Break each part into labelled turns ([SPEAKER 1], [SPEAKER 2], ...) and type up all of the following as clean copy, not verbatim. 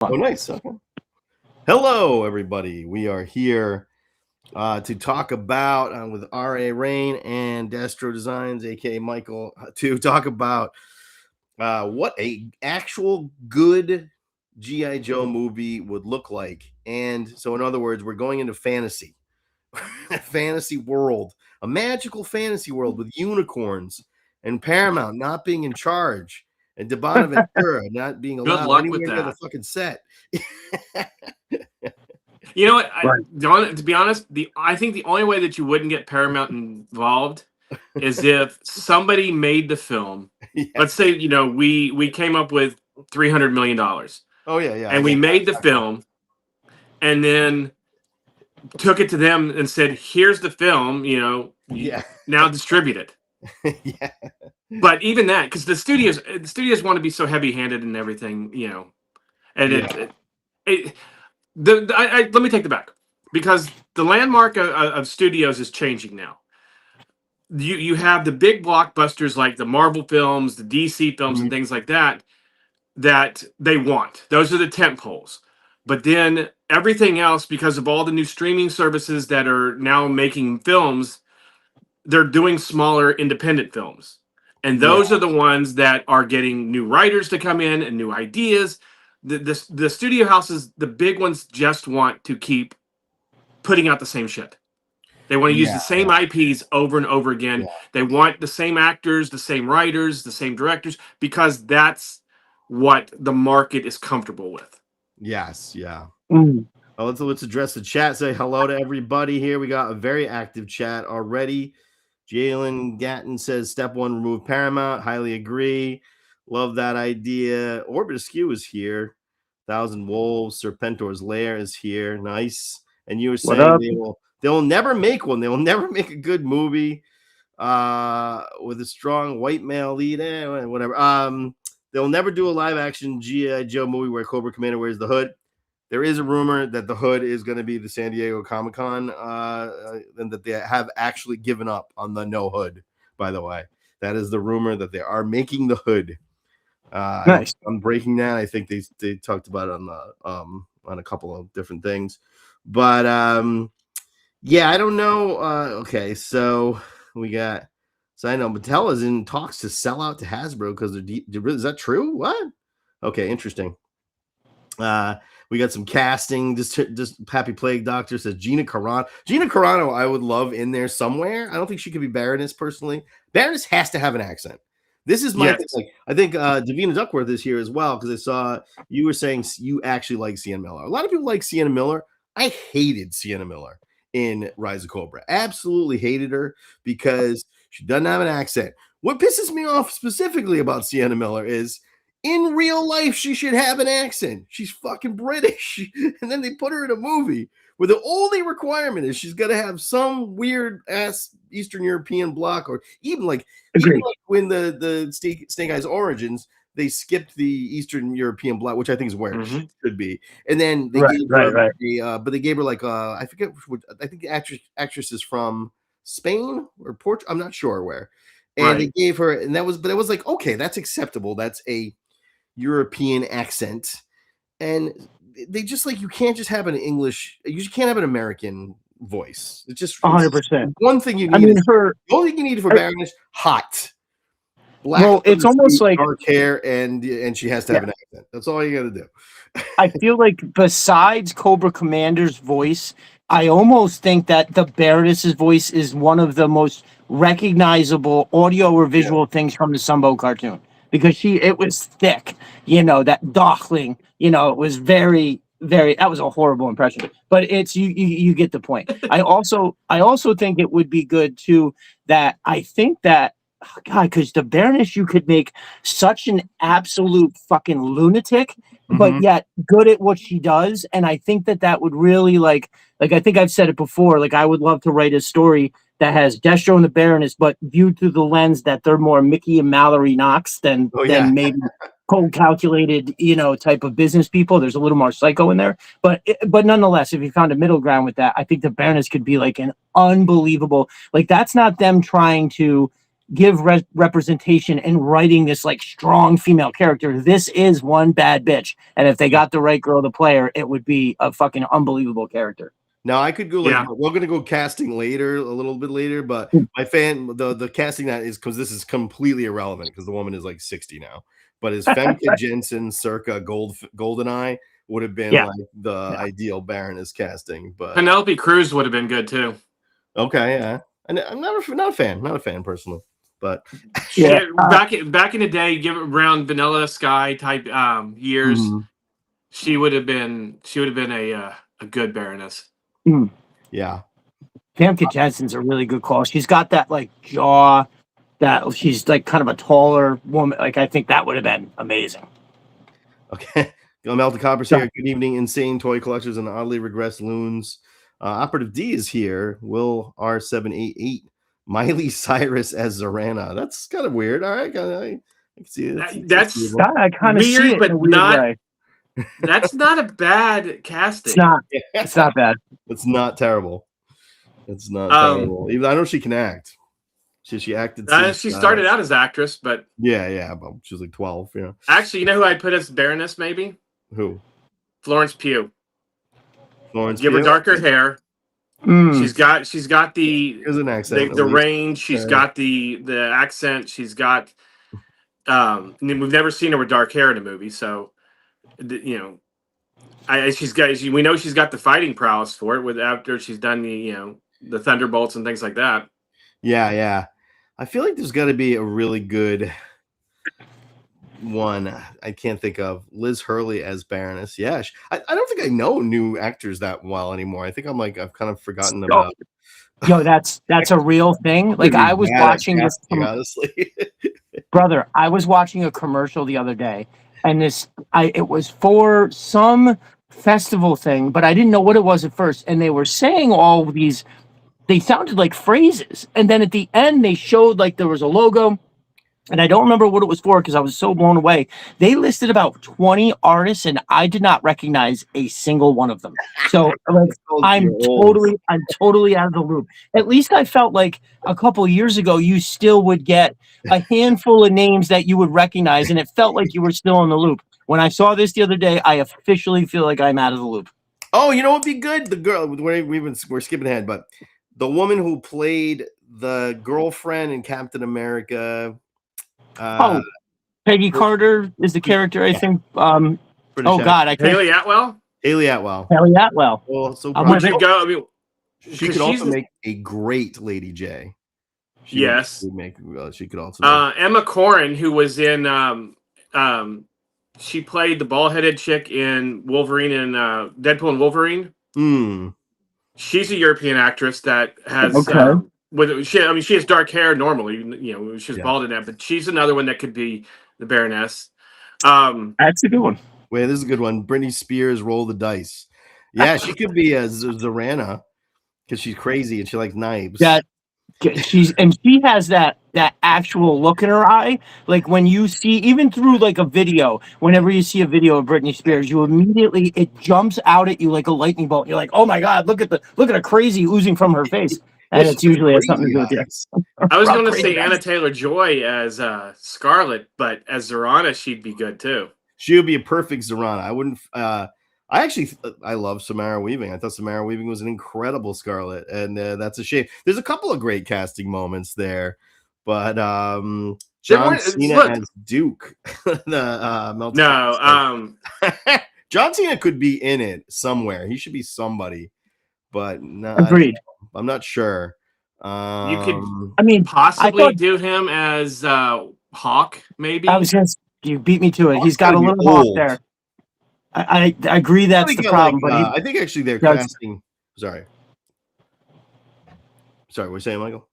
[SPEAKER 1] Oh, nice. Okay. Hello, everybody. We are here to talk about with Rayne and Destro Designs, aka Michael, to talk about what a actual good GI Joe movie would look like. And so, in other words, we're going into fantasy, a fantasy world, a magical fantasy world with unicorns and Paramount not being in charge. And Debana Ventura not being allowed anywhere near the fucking set.
[SPEAKER 2] You know what? To be honest, I think the only way that you wouldn't get Paramount involved is if somebody made the film. Yeah. Let's say we came up with $300 million.
[SPEAKER 1] Oh yeah,
[SPEAKER 2] and we made the film, and then took it to them and said, "Here's the film. Now distribute it."
[SPEAKER 1] Yeah.
[SPEAKER 2] But even that, because the studios want to be so heavy-handed and everything, and let me take that back, because the landmark of studios is changing now. You have the big blockbusters like the Marvel films, the DC films, and things like that they want. Those are the tent poles. But then everything else, because of all the new streaming services that are now making films, they're doing smaller independent films. And those are the ones that are getting new writers to come in and new ideas. The studio houses, the big ones, just want to keep putting out the same shit. They want to use the same IPs over and over again. They want the same actors, the same writers, the same directors, because that's what the market is comfortable with.
[SPEAKER 1] Yes, yeah. Well, let's address the chat. Say hello to everybody here. We got a very active chat already. Jalen Gatton says, step one, remove Paramount. Highly agree. Love that idea. Orbit Askew is here. Thousand Wolves, Serpentor's Lair is here. Nice. And you were saying they'll never make one. They will never make a good movie with a strong white male lead. Whatever. They'll never do a live action G.I. Joe movie where Cobra Commander wears the hood. There is a rumor that the hood is going to be the San Diego Comic-Con, and that they have actually given up on the no hood, by the way. That is the rumor, that they are making the hood. Nice. I'm breaking that. I think they talked about it on a couple of different things. But, I don't know. Okay, so we got... So I know Mattel is in talks to sell out to Hasbro because is that true? What? Okay, interesting. We got some casting. Just Happy Plague Doctor says Gina Carano. Gina Carano, I would love in there somewhere. I don't think she could be Baroness personally. Baroness has to have an accent. This is my thing. I think Davina Duckworth is here as well, because I saw you were saying you actually like Sienna Miller. A lot of people like Sienna Miller. I hated Sienna Miller in Rise of Cobra. Absolutely hated her because she doesn't have an accent. What pisses me off specifically about Sienna Miller is, in real life, she should have an accent. She's fucking British. And then they put her in a movie where the only requirement is she's got to have some weird ass Eastern European block, or even like when the Snake Eyes Origins, they skipped the Eastern European block, which I think is where it should be. And then they gave her but they gave her like I forget I think the actress is from Spain or Portugal. I'm not sure where. And they gave her, and that was like, okay, that's acceptable. That's a European accent. And they just like, you can't just have an English, you can't have an American voice. It's just
[SPEAKER 3] 100%.
[SPEAKER 1] One thing you need. The only thing you need for Baroness, hot. Black.
[SPEAKER 3] Well, it's almost like
[SPEAKER 1] dark hair, and she has to have an accent. That's all you got to do.
[SPEAKER 3] I feel like besides Cobra Commander's voice, I almost think that the Baroness's voice is one of the most recognizable audio or visual things from the Sunbow cartoon, because it was thick, that Dochling, it was very, very, that was a horrible impression, but it's, you get the point. I also think it would be good too, that I think that, oh God, because the Baroness, you could make such an absolute fucking lunatic, but yet good at what she does. And I think that would really like I think I've said it before, like I would love to write a story that has Destro and the Baroness, but viewed through the lens that they're more Mickey and Mallory Knox than maybe cold calculated, type of business people. There's a little more psycho in there, but nonetheless, if you found a middle ground with that, I think the Baroness could be like an unbelievable, like that's not them trying to give representation and writing this like strong female character. This is one bad bitch, and if they got the right girl to play her, it would be a fucking unbelievable character.
[SPEAKER 1] Now I could go like we're gonna go casting later, a little bit later, but the casting that is because this is completely irrelevant because the woman is like 60 now. But is Femke Jensen circa Goldeneye would have been like the ideal Baroness casting, but
[SPEAKER 2] Penelope Cruz would have been good too.
[SPEAKER 1] Okay, yeah, and I'm not a fan personally, but
[SPEAKER 2] back in the day, give it around Vanilla Sky type years, she would have been a good Baroness.
[SPEAKER 1] Yeah,
[SPEAKER 3] Famke Jensen's a really good call. She's got that like jaw, that she's like kind of a taller woman. Like I think that would have been amazing.
[SPEAKER 1] Okay, Melton Copper's here. Good evening, insane toy collectors and oddly regressed loons. Operative D is here. Will R788 Miley Cyrus as Zorana. That's kind of weird. All right, I can see it.
[SPEAKER 2] That's
[SPEAKER 3] I kind of see it,
[SPEAKER 2] but
[SPEAKER 3] in a weird
[SPEAKER 2] not.
[SPEAKER 3] Way.
[SPEAKER 2] That's not a bad casting.
[SPEAKER 3] It's not. It's not bad.
[SPEAKER 1] It's not terrible. It's not terrible. Even I know she can act. She acted.
[SPEAKER 2] She started out as actress, but
[SPEAKER 1] but she was like 12. Yeah.
[SPEAKER 2] Actually, you know who I'd put as Baroness? Maybe
[SPEAKER 1] who?
[SPEAKER 2] Florence Pugh.
[SPEAKER 1] Give
[SPEAKER 2] her darker hair. She's got the
[SPEAKER 1] an accent,
[SPEAKER 2] the range. She's got the accent. She's got. We've never seen her with dark hair in a movie, so you know. We know she's got the fighting prowess for it. After she's done the Thunderbolts and things like that.
[SPEAKER 1] Yeah. I feel like there's got to be a really good one. I can't think of Liz Hurley as Baroness. Yeah, I don't think I know new actors that well anymore. I think I've kind of forgotten about.
[SPEAKER 3] Yo, that's a real thing. Like I was watching this.
[SPEAKER 1] Honestly,
[SPEAKER 3] brother, I was watching a commercial the other day, and it was for some festival thing, but I didn't know what it was at first, and they were saying all these. They sounded like phrases, and then at the end they showed like there was a logo, and I don't remember what it was for because I was so blown away. They listed about 20 artists, and I did not recognize a single one of them. So like, I'm totally out of the loop. At least I felt like a couple of years ago you still would get a handful of names that you would recognize, and it felt like you were still in the loop. When I saw this the other day, I officially feel like I'm out of the loop.
[SPEAKER 1] Oh, you know what'd be good? The girl. We're skipping ahead, but. The woman who played the girlfriend in Captain America.
[SPEAKER 3] Peggy Carter is the character, I think. God, I can't.
[SPEAKER 2] Haley Atwell.
[SPEAKER 1] Well, so she could also make a great Lady J. She could also.
[SPEAKER 2] Emma Corrin, who was in. She played the bald-headed chick in Wolverine and Deadpool and Wolverine. She's a European actress that has she has dark hair normally. She's bald in that, but she's another one that could be the Baroness.
[SPEAKER 3] That's a good one.
[SPEAKER 1] Wait, this is a good one. Britney Spears, Roll the Dice. Yeah, she could be a Zorana because she's crazy and she likes knives.
[SPEAKER 3] She has that actual look in her eye. Like when you see, even through like a video, whenever you see a video of Britney Spears, it jumps out at you like a lightning bolt. You're like, oh my God, look at a crazy oozing from her face. And it's usually has something to do with it.
[SPEAKER 2] I was going to say Anna Taylor-Joy as Scarlet, but as Zorana, she'd be good too.
[SPEAKER 1] She would be a perfect Zorana. I wouldn't. I love Samara Weaving. I thought Samara Weaving was an incredible Scarlet, and that's a shame. There's a couple of great casting moments there, but John Cena as Duke. John Cena could be in it somewhere. He should be somebody, but no,
[SPEAKER 3] agreed.
[SPEAKER 1] I'm not sure.
[SPEAKER 2] You could, possibly do him as Hawk. Maybe
[SPEAKER 3] you beat me to it. He's got a little Hawk there. I agree that's the problem, but
[SPEAKER 1] I think actually they're casting. Sorry, what are you saying, Michael?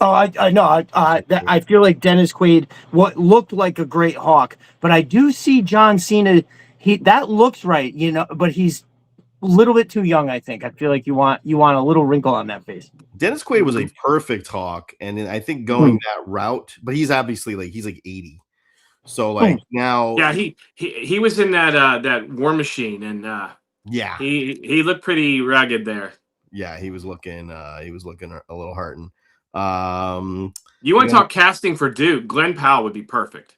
[SPEAKER 3] Oh, I know. I feel like Dennis Quaid, what looked like a great Hawk, but I do see John Cena. That looks right, but he's a little bit too young. I think. I feel like you want a little wrinkle on that face.
[SPEAKER 1] Dennis Quaid was a perfect Hawk, and I think going that route, but he's obviously he's 80. So now,
[SPEAKER 2] yeah, he was in that War Machine, and he looked pretty rugged there.
[SPEAKER 1] Yeah, he was looking a little hurting.
[SPEAKER 2] You want to talk casting for Duke? Glenn Powell would be perfect.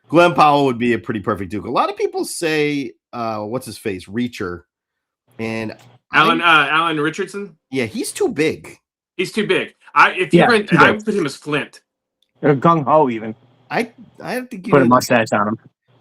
[SPEAKER 1] Glenn Powell would be a pretty perfect Duke. A lot of people say, what's his face, Reacher, and
[SPEAKER 2] Alan Richardson.
[SPEAKER 1] Yeah, he's too big.
[SPEAKER 2] He's too big. I would put him as Flint.
[SPEAKER 3] Or gung ho even.
[SPEAKER 1] I think you
[SPEAKER 3] put a mustache on him.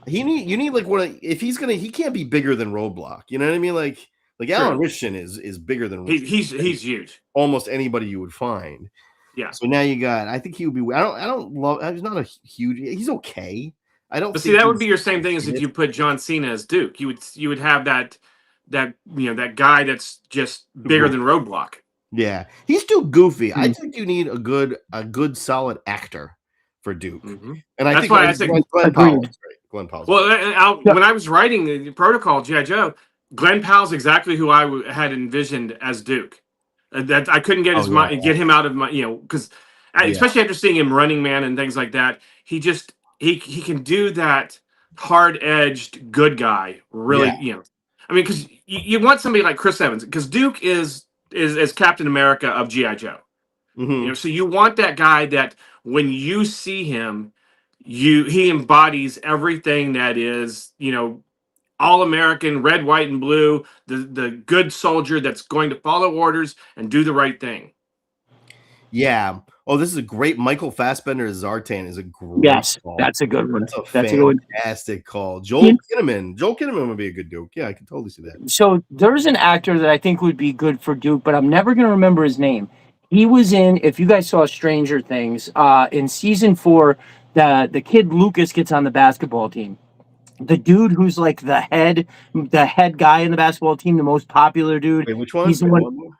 [SPEAKER 1] You need like if he's gonna, he can't be bigger than Roadblock. You know what I mean? Like Alan Richardson is bigger than
[SPEAKER 2] he's huge.
[SPEAKER 1] Almost anybody you would find.
[SPEAKER 2] Yeah.
[SPEAKER 1] So now you got. I think he would be. I don't love. He's not a huge. He's okay. I don't.
[SPEAKER 2] But see, that would be your same thing as if you put John Cena as Duke. You would have that that guy that's just bigger than Roadblock.
[SPEAKER 1] Yeah, he's too goofy. I think you need a good solid actor for Duke.
[SPEAKER 2] Mm-hmm.
[SPEAKER 1] And
[SPEAKER 2] that's why I think
[SPEAKER 1] Glenn Powell. Glenn Powell.
[SPEAKER 2] Well, when I was writing the protocol G.I. Joe, Glenn Powell's exactly who I had envisioned as Duke. That I couldn't get get him out of my because especially after seeing him Running Man and things like that, he can do that hard-edged good guy really. I mean, because you want somebody like Chris Evans, because Duke is Captain America of G.I. Joe.
[SPEAKER 1] Mm-hmm.
[SPEAKER 2] So you want that guy that when you see him, he embodies everything that is, all American, red, white, and blue, the good soldier that's going to follow orders and do the right thing.
[SPEAKER 1] Yeah. Oh, this is a great Michael Fassbender as Zartan is a great call.
[SPEAKER 3] That's a good one.
[SPEAKER 1] That's a fantastic call. Joel Kinnaman would be a good Duke. Yeah, I can totally see that.
[SPEAKER 3] So there's an actor that I think would be good for Duke, but I'm never going to remember his name. He was in, if you guys saw Stranger Things, in season 4, the kid Lucas gets on the basketball team. The dude who's like the head guy in the basketball team, the most popular dude.
[SPEAKER 1] Wait, which one?
[SPEAKER 3] He's the one.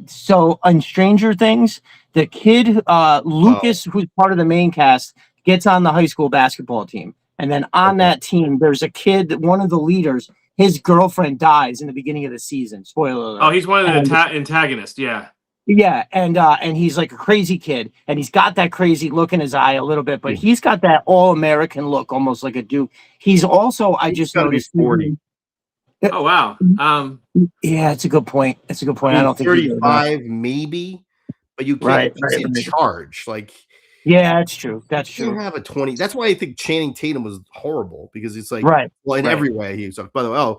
[SPEAKER 3] So on Stranger Things, the kid Lucas, who's part of the main cast, gets on the high school basketball team, and then on that team, there's a kid, one of the leaders. His girlfriend dies in the beginning of the season. Spoiler alert.
[SPEAKER 2] Oh, he's one of the antagonists. Yeah.
[SPEAKER 3] Yeah, and he's like a crazy kid, and he's got that crazy look in his eye a little bit, but he's got that all-American look, almost like a Duke. He's also, I just noticed,
[SPEAKER 1] 40.
[SPEAKER 2] Oh wow.
[SPEAKER 3] Yeah, it's a good point. It's a good point. I don't think
[SPEAKER 1] 35 maybe, but you can't in charge. Like,
[SPEAKER 3] yeah, that's true. That's true.
[SPEAKER 1] You have a 20. That's why I think Channing Tatum was horrible, because it's like well in every way he was. By the way,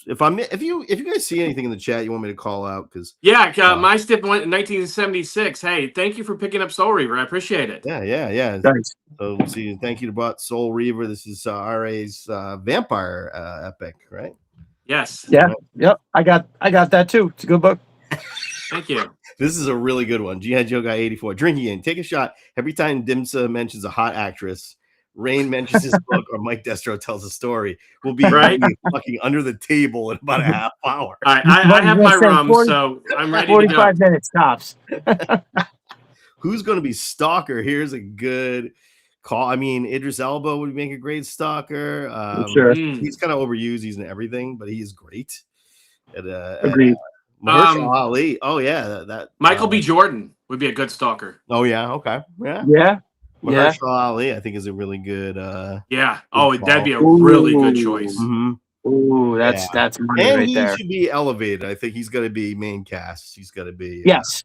[SPEAKER 1] if you guys see anything in the chat you want me to call out, because
[SPEAKER 2] my step went in 1976. Hey, thank you for picking up Soul Reaver. I appreciate it.
[SPEAKER 1] Yeah.
[SPEAKER 3] Thanks.
[SPEAKER 1] So we'll see. Thank you to Soul Reaver. This is RA's vampire epic, right?
[SPEAKER 2] Yes.
[SPEAKER 3] Yeah. Yep. I got that too. It's a good book.
[SPEAKER 2] Thank you.
[SPEAKER 1] This is a really good one. G.I. Joe Guy 84. Drinking in. Take a shot every time DIMSA mentions a hot actress, Rayne mentions his book, or Mike Destro tells a story. We'll be fucking under the table in about a half hour.
[SPEAKER 2] I have my rum, so I'm ready
[SPEAKER 3] 45 minutes tops.
[SPEAKER 1] Who's going to be Stalker? Here's a good call. I mean, Idris Elba would make a great Stalker.
[SPEAKER 3] Sure.
[SPEAKER 1] He's kind of overused. He's in everything, but he is great.
[SPEAKER 3] Agreed.
[SPEAKER 1] Mahershala Ali. Oh yeah, that
[SPEAKER 2] Michael B. Jordan would be a good Stalker.
[SPEAKER 1] Oh yeah, okay,
[SPEAKER 3] yeah.
[SPEAKER 1] Mahershala Ali, I think, is a really good.
[SPEAKER 2] Yeah. Oh, that'd be a really good choice.
[SPEAKER 1] Mm-hmm.
[SPEAKER 3] Ooh, that's money
[SPEAKER 1] and
[SPEAKER 3] right
[SPEAKER 1] he
[SPEAKER 3] there.
[SPEAKER 1] should be elevated. I think he's going to be main cast. He's going to be
[SPEAKER 3] yes.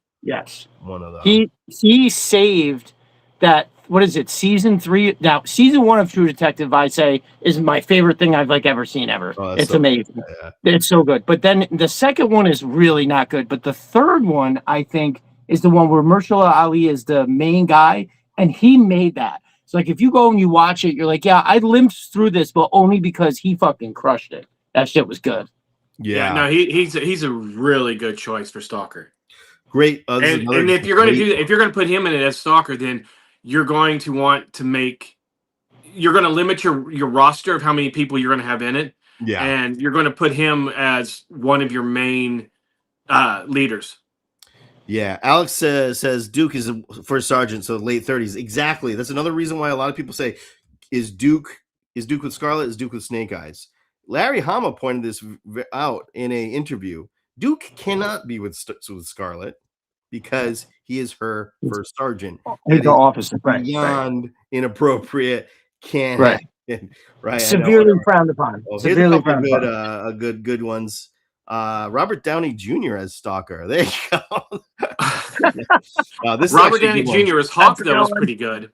[SPEAKER 1] One of those.
[SPEAKER 3] He saved that. What is it? Season 3. Now, season 1 of True Detective, I say, is my favorite thing I've ever seen ever.
[SPEAKER 1] Oh,
[SPEAKER 3] it's so amazing. It's so good. But then the second one is really not good. But the third one, I think, is the one where Mahershala Ali is the main guy, and he made that. So, like, if you go and you watch it, you're like, yeah, I limped through this, but only because he fucking crushed it. That shit was good.
[SPEAKER 2] Yeah. No, he's a really good choice for Stalker.
[SPEAKER 1] Great.
[SPEAKER 2] And if you're going to put him in it as Stalker, then you're going to want to you're going to limit your roster of how many people you're going to have in it.
[SPEAKER 1] Yeah.
[SPEAKER 2] And you're going to put him as one of your main leaders.
[SPEAKER 1] Yeah. Alex says Duke is a first sergeant, so late 30s. Exactly. That's another reason why a lot of people say, is Duke with Scarlet? Is Duke with Snake Eyes? Larry Hama pointed this out in an interview. Duke cannot be with Scarlet, because he is her first sergeant.
[SPEAKER 3] He's the officer,
[SPEAKER 1] beyond inappropriate, can't right.
[SPEAKER 3] Severely frowned upon.
[SPEAKER 1] Well, severely frowned upon. Good ones. Robert Downey Jr. as Stalker. There you go. This
[SPEAKER 2] Robert
[SPEAKER 1] is actually a
[SPEAKER 2] Downey
[SPEAKER 1] good one.
[SPEAKER 2] Jr. as Hawk
[SPEAKER 3] That's a
[SPEAKER 2] though
[SPEAKER 3] good
[SPEAKER 2] was
[SPEAKER 3] one.
[SPEAKER 2] pretty good.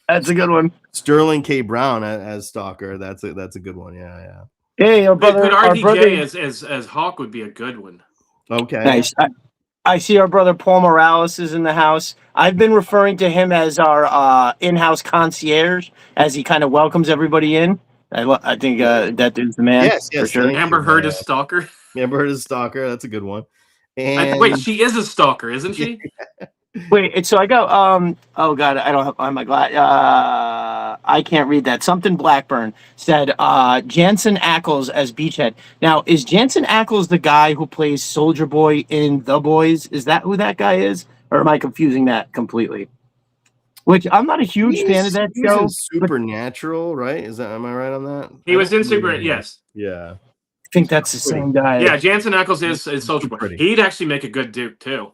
[SPEAKER 3] That's a good one.
[SPEAKER 1] Sterling K. Brown as Stalker. That's a good one. Yeah.
[SPEAKER 3] Hey, our
[SPEAKER 2] But
[SPEAKER 3] brother,
[SPEAKER 2] as Hawk would be a good one.
[SPEAKER 1] Okay.
[SPEAKER 3] nice. I see our brother Paul Morales is in the house. I've been referring to him as our in-house concierge, as he kind of welcomes everybody in. I think that dude's the man.
[SPEAKER 1] Yes,
[SPEAKER 3] for sure.
[SPEAKER 1] thank
[SPEAKER 2] Amber
[SPEAKER 1] you.
[SPEAKER 2] Heard is Stalker.
[SPEAKER 1] Amber Heard is Stalker. That's a good one. And
[SPEAKER 2] Wait, she is a stalker, isn't she?
[SPEAKER 3] Wait, so I got oh god, I don't have my glass. I can't read that. Something Blackburn said Jansen Ackles as Beachhead. Now, is Jansen Ackles the guy who plays Soldier Boy in The Boys? Is that who that guy is? Or am I confusing that completely? Which I'm not a huge fan of that
[SPEAKER 1] he was
[SPEAKER 3] show.
[SPEAKER 1] in Supernatural, right? Am I right on that?
[SPEAKER 2] He was in Super. Yes.
[SPEAKER 1] Yeah.
[SPEAKER 3] I think that's the same guy.
[SPEAKER 2] Yeah, Jansen Ackles is Soldier Boy.
[SPEAKER 1] Pretty.
[SPEAKER 2] He'd actually make a good Duke too.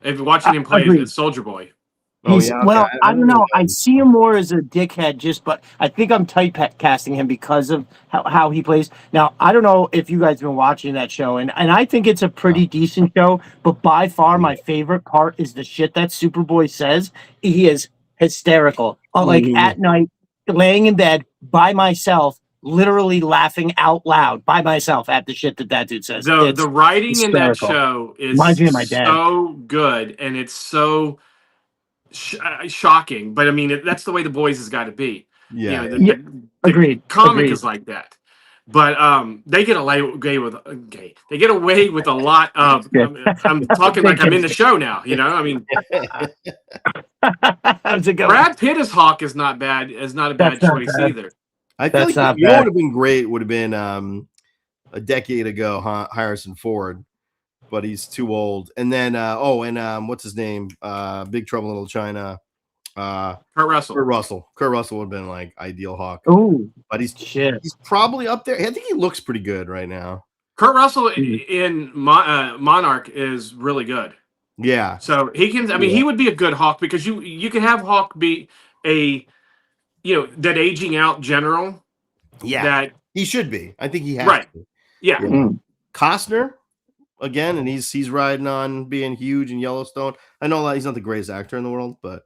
[SPEAKER 2] If you're watching him play
[SPEAKER 3] Agreed.
[SPEAKER 2] as Soldier Boy.
[SPEAKER 3] Well, I don't know. I see him more as a dickhead, but I think I'm typecasting him because of how he plays. Now, I don't know if you guys have been watching that show, and I think it's a pretty decent show, but by far my favorite part is the shit that Superboy says. He is hysterical. Like at night, laying in bed by myself, literally laughing out loud by myself at the shit that dude says.
[SPEAKER 2] The writing
[SPEAKER 3] hysterical.
[SPEAKER 2] in that show is so good, and it's so shocking. But I mean, that's the way The Boys has got to be.
[SPEAKER 1] Yeah.
[SPEAKER 2] The
[SPEAKER 3] Agreed.
[SPEAKER 2] Comic is like that. But they get away with They get away with a lot of. I'm talking like I'm in the show now. I mean, Brad Pitt as Hawk is not bad. Is not a bad choice either.
[SPEAKER 1] I feel like what would have been great would have been a decade ago, Harrison Ford, but he's too old. And then what's his name? Big Trouble in Little China.
[SPEAKER 2] Kurt Russell.
[SPEAKER 1] Kurt Russell would have been like ideal Hawk.
[SPEAKER 3] Oh,
[SPEAKER 1] but he's probably up there. I think he looks pretty good right now.
[SPEAKER 2] Kurt Russell in Monarch is really good.
[SPEAKER 1] Yeah.
[SPEAKER 2] So he can. I mean, he would be a good Hawk because you can have Hawk be a that aging out general.
[SPEAKER 1] Yeah.
[SPEAKER 2] That
[SPEAKER 1] he should be. I think he has to.
[SPEAKER 2] Yeah.
[SPEAKER 1] Costner again, and he's riding on being huge in Yellowstone. I know he's not the greatest actor in the world, but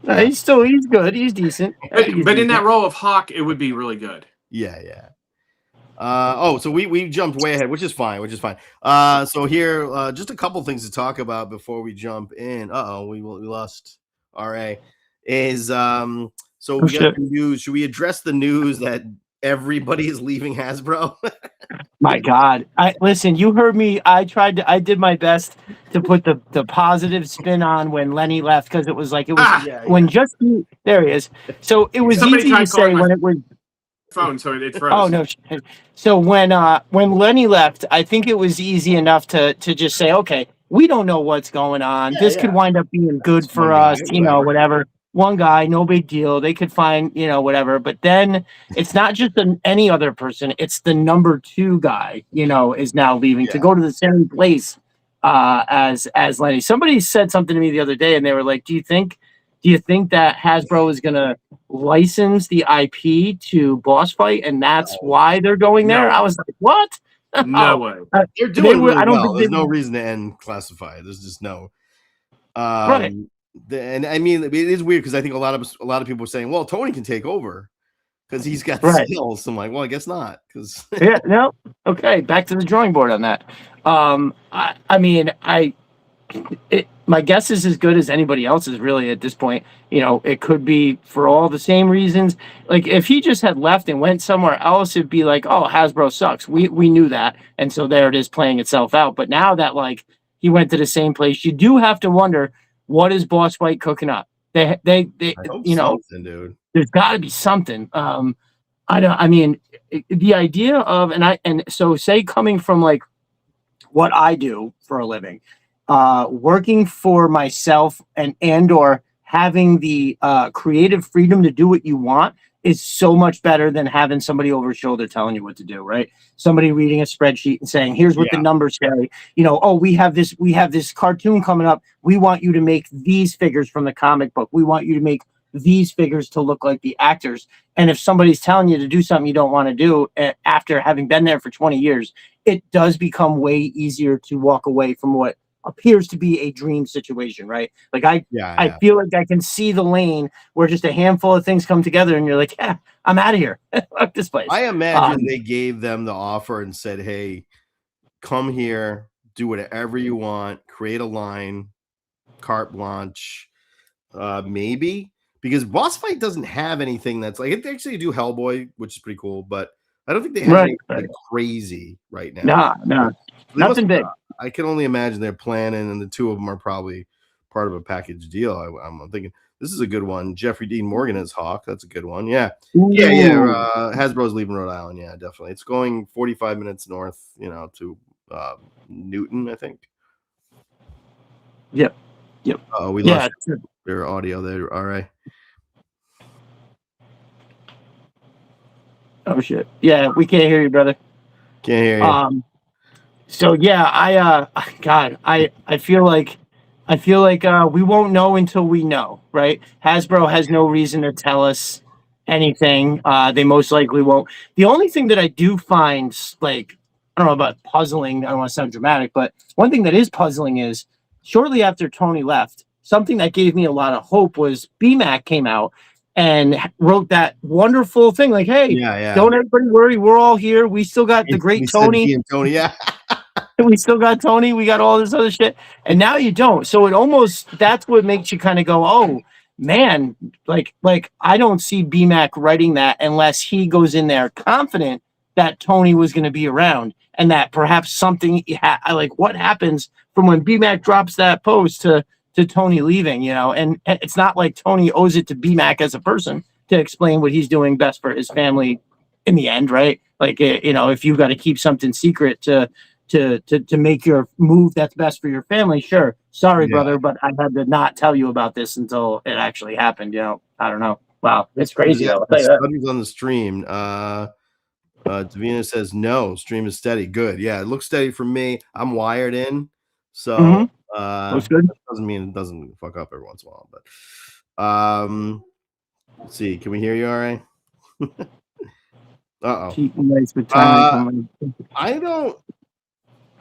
[SPEAKER 3] he's good. He's decent.
[SPEAKER 2] But in that role of Hawk, it would be really good.
[SPEAKER 1] Yeah. So we jumped way ahead, which is fine. So here, just a couple things to talk about before we jump in. We lost RA. So we got the news. Should we address the news that everybody is leaving Hasbro?
[SPEAKER 3] My God. Listen, you heard me. I did my best to put the positive spin on when Lenny left, because it was like there he is. So it was easy to say when it was
[SPEAKER 2] phone, so it froze.
[SPEAKER 3] Oh no. So when Lenny left, I think it was easy enough to just say, okay, we don't know what's going on. This could wind up being good for us, whatever. One guy, no big deal. They could find, whatever. But then it's not just any other person. It's the number 2 guy, is now leaving to go to the same place as Lenny. Somebody said something to me the other day, and they were like, do you think that Hasbro is going to license the IP to Boss Fight, and that's why they're going there? I was like, what?
[SPEAKER 2] No way.
[SPEAKER 1] They're doing really well. There's no reason to end classified. There's just no. Right. And I mean, it is weird because I think a lot of people are saying, well, Tony can take over because he's got skills. I'm like, well, I guess not. Because
[SPEAKER 3] okay, back to the drawing board on that. My guess is as good as anybody else's really at this point. It could be for all the same reasons. Like if he just had left and went somewhere else, it'd be like, oh, Hasbro sucks. We knew that, and so there it is playing itself out. But now that he went to the same place, you do have to wonder, what is Boss Fight cooking up? They dude. There's got to be something. The idea of so say coming from what I do for a living, working for myself and or having the creative freedom to do what you want is so much better than having somebody over your shoulder telling you what to do, right? Somebody reading a spreadsheet and saying, here's what the numbers say. We have this cartoon coming up. We want you to make these figures from the comic book. We want you to make these figures to look like the actors. And if somebody's telling you to do something you don't want to do after having been there for 20 years, it does become way easier to walk away from what appears to be a dream situation, right? Like I
[SPEAKER 1] Yeah.
[SPEAKER 3] feel like I can see the lane where just a handful of things come together, and you're like, yeah, I'm out of here. Fuck this place.
[SPEAKER 1] I imagine they gave them the offer and said, "Hey, come here, do whatever you want, create a line, carte blanche." Maybe because Boss Fight doesn't have anything that's like they actually do Hellboy, which is pretty cool, but I don't think they have anything like crazy right now.
[SPEAKER 3] No, nothing big.
[SPEAKER 1] I can only imagine they're planning, and the two of them are probably part of a package deal. I'm thinking this is a good one. Jeffrey Dean Morgan as Hawk. That's a good one. Yeah. Hasbro's leaving Rhode Island. Yeah, definitely. It's going 45 minutes north, to Newton, I think.
[SPEAKER 3] Yep.
[SPEAKER 1] We lost their audio there. All right.
[SPEAKER 3] Oh shit. Yeah, we can't hear you, brother.
[SPEAKER 1] Can't hear you.
[SPEAKER 3] So yeah, I feel like we won't know until we know, right? Hasbro has no reason to tell us anything. They most likely won't. The only thing that I do find, like, I don't know about puzzling, I don't want to sound dramatic, but one thing that is puzzling is shortly after Tony left, something that gave me a lot of hope was BMAC came out and wrote that wonderful thing like, hey, don't everybody worry, we're all here. We still got the great Tony. We still got Tony. We got all this other shit. And now you don't. So it almost, that's what makes you kind of go, oh, man, like I don't see BMAC writing that unless he goes in there confident that Tony was going to be around and that perhaps something, like what happens from when BMAC drops that post to Tony leaving, and it's not like Tony owes it to BMAC as a person to explain what he's doing best for his family in the end, right? Like, if you've got to keep something secret to make your move that's best for your family, sure. Sorry, brother, but I had to not tell you about this until it actually happened. I don't know. Wow, it's crazy though.
[SPEAKER 1] Studies on the stream. Davina says no. Stream is steady. Good. Yeah, it looks steady for me. I'm wired in, so
[SPEAKER 3] looks good.
[SPEAKER 1] Doesn't mean it doesn't fuck up every once in a while. But let's see. Can we hear you all right? I don't.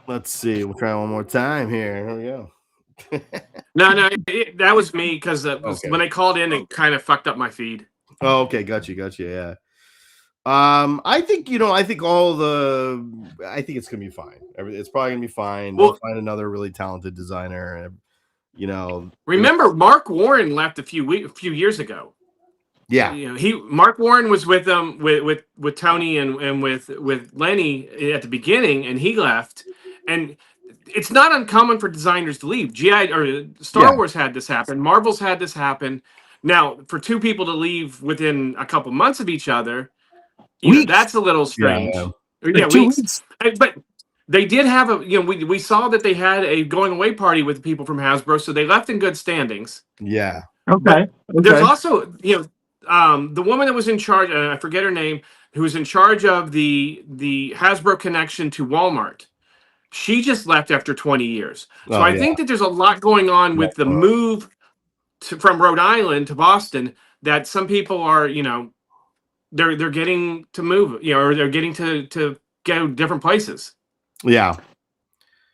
[SPEAKER 1] Let's see. We'll try one more time here. Here we go.
[SPEAKER 2] No, that was me because when I called in, it kind of fucked up my feed.
[SPEAKER 1] Oh, okay, got you. Yeah. I think I think it's gonna be fine. It's probably gonna be fine. We'll find another really talented designer.
[SPEAKER 2] Remember, Mark Warren left a few years ago.
[SPEAKER 1] Yeah,
[SPEAKER 2] Mark Warren was with them with Tony and with Lenny at the beginning, and he left. And it's not uncommon for designers to leave. Star Wars had this happen. Marvel's had this happen. Now, for two people to leave within a couple months of each other, that's a little strange. Weeks. But they did have we saw that they had a going away party with people from Hasbro, so they left in good standings.
[SPEAKER 1] Yeah.
[SPEAKER 3] Okay.
[SPEAKER 2] There's also the woman that was in charge, I forget her name, who was in charge of the Hasbro connection to Walmart. She just left after 20 years. So I think that there's a lot going on with the move from Rhode Island to Boston that some people are, they're getting to move, or they're getting to go different places.
[SPEAKER 1] Yeah.